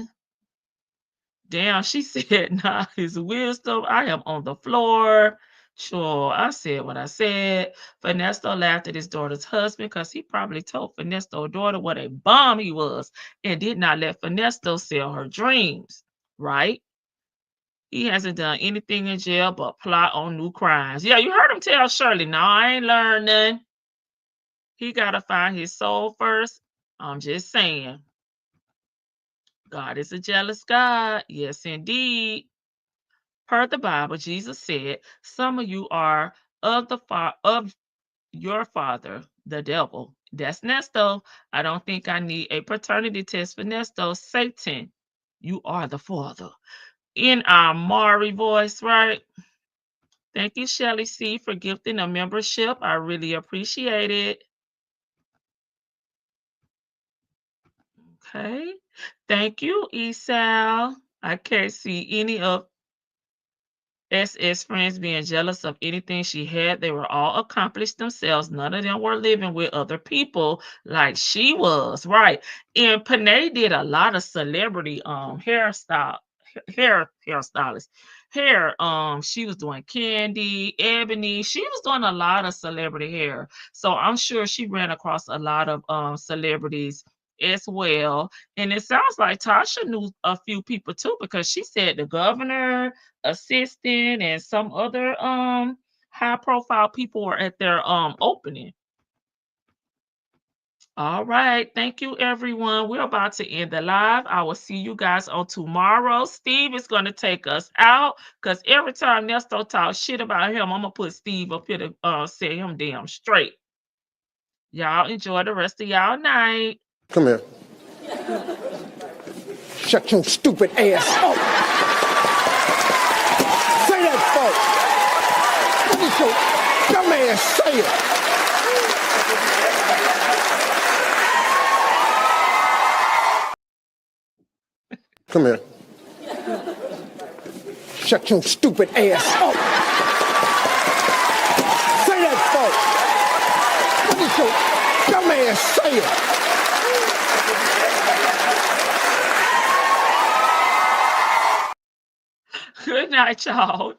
[SPEAKER 3] Damn, she said, nah, his wisdom. I am on the floor. Sure, I said what I said. Ernesto laughed at his daughter's husband because he probably told Ernesto's daughter what a bum he was and did not let Ernesto sell her dreams, right? He hasn't done anything in jail but plot on new crimes. Yeah, you heard him tell Shirley, no, I ain't learned nothing. He got to find his soul first. I'm just saying. God is a jealous God. Yes, indeed. Per the Bible, Jesus said, some of you are of your father, the devil. That's Nesto. I don't think I need a paternity test for Nesto. Satan, you are the father. In our Mari voice, right? Thank you, Shelly C, for gifting a membership. I really appreciate it. Okay. Thank you, Esau. I can't see any of SS friends being jealous of anything she had. They were all accomplished themselves. None of them were living with other people like she was, right? And Panay did a lot of celebrity hairstylist. Hair. She was doing Candy, Ebony. She was doing a lot of celebrity hair. So I'm sure she ran across a lot of celebrities as well. And it sounds like Tasha knew a few people too, because she said the governor, assistant, and some other high profile people were at their opening. All right, thank you everyone. We're about to end the live. I will see you guys on tomorrow. Steve is going to take us out, because every time Nesto talks shit about him, I'm gonna put Steve up here to set him damn straight. Y'all enjoy the rest of y'all night.
[SPEAKER 13] Come here. Shut your stupid ass up. Say that, folks. Look at your dumb ass say it. Come here. Shut your stupid ass up. Say that, folks. Look at your dumb ass say it.
[SPEAKER 3] Good night, y'all.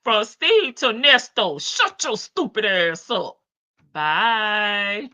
[SPEAKER 3] From Steve to Nesto, shut your stupid ass up. Bye.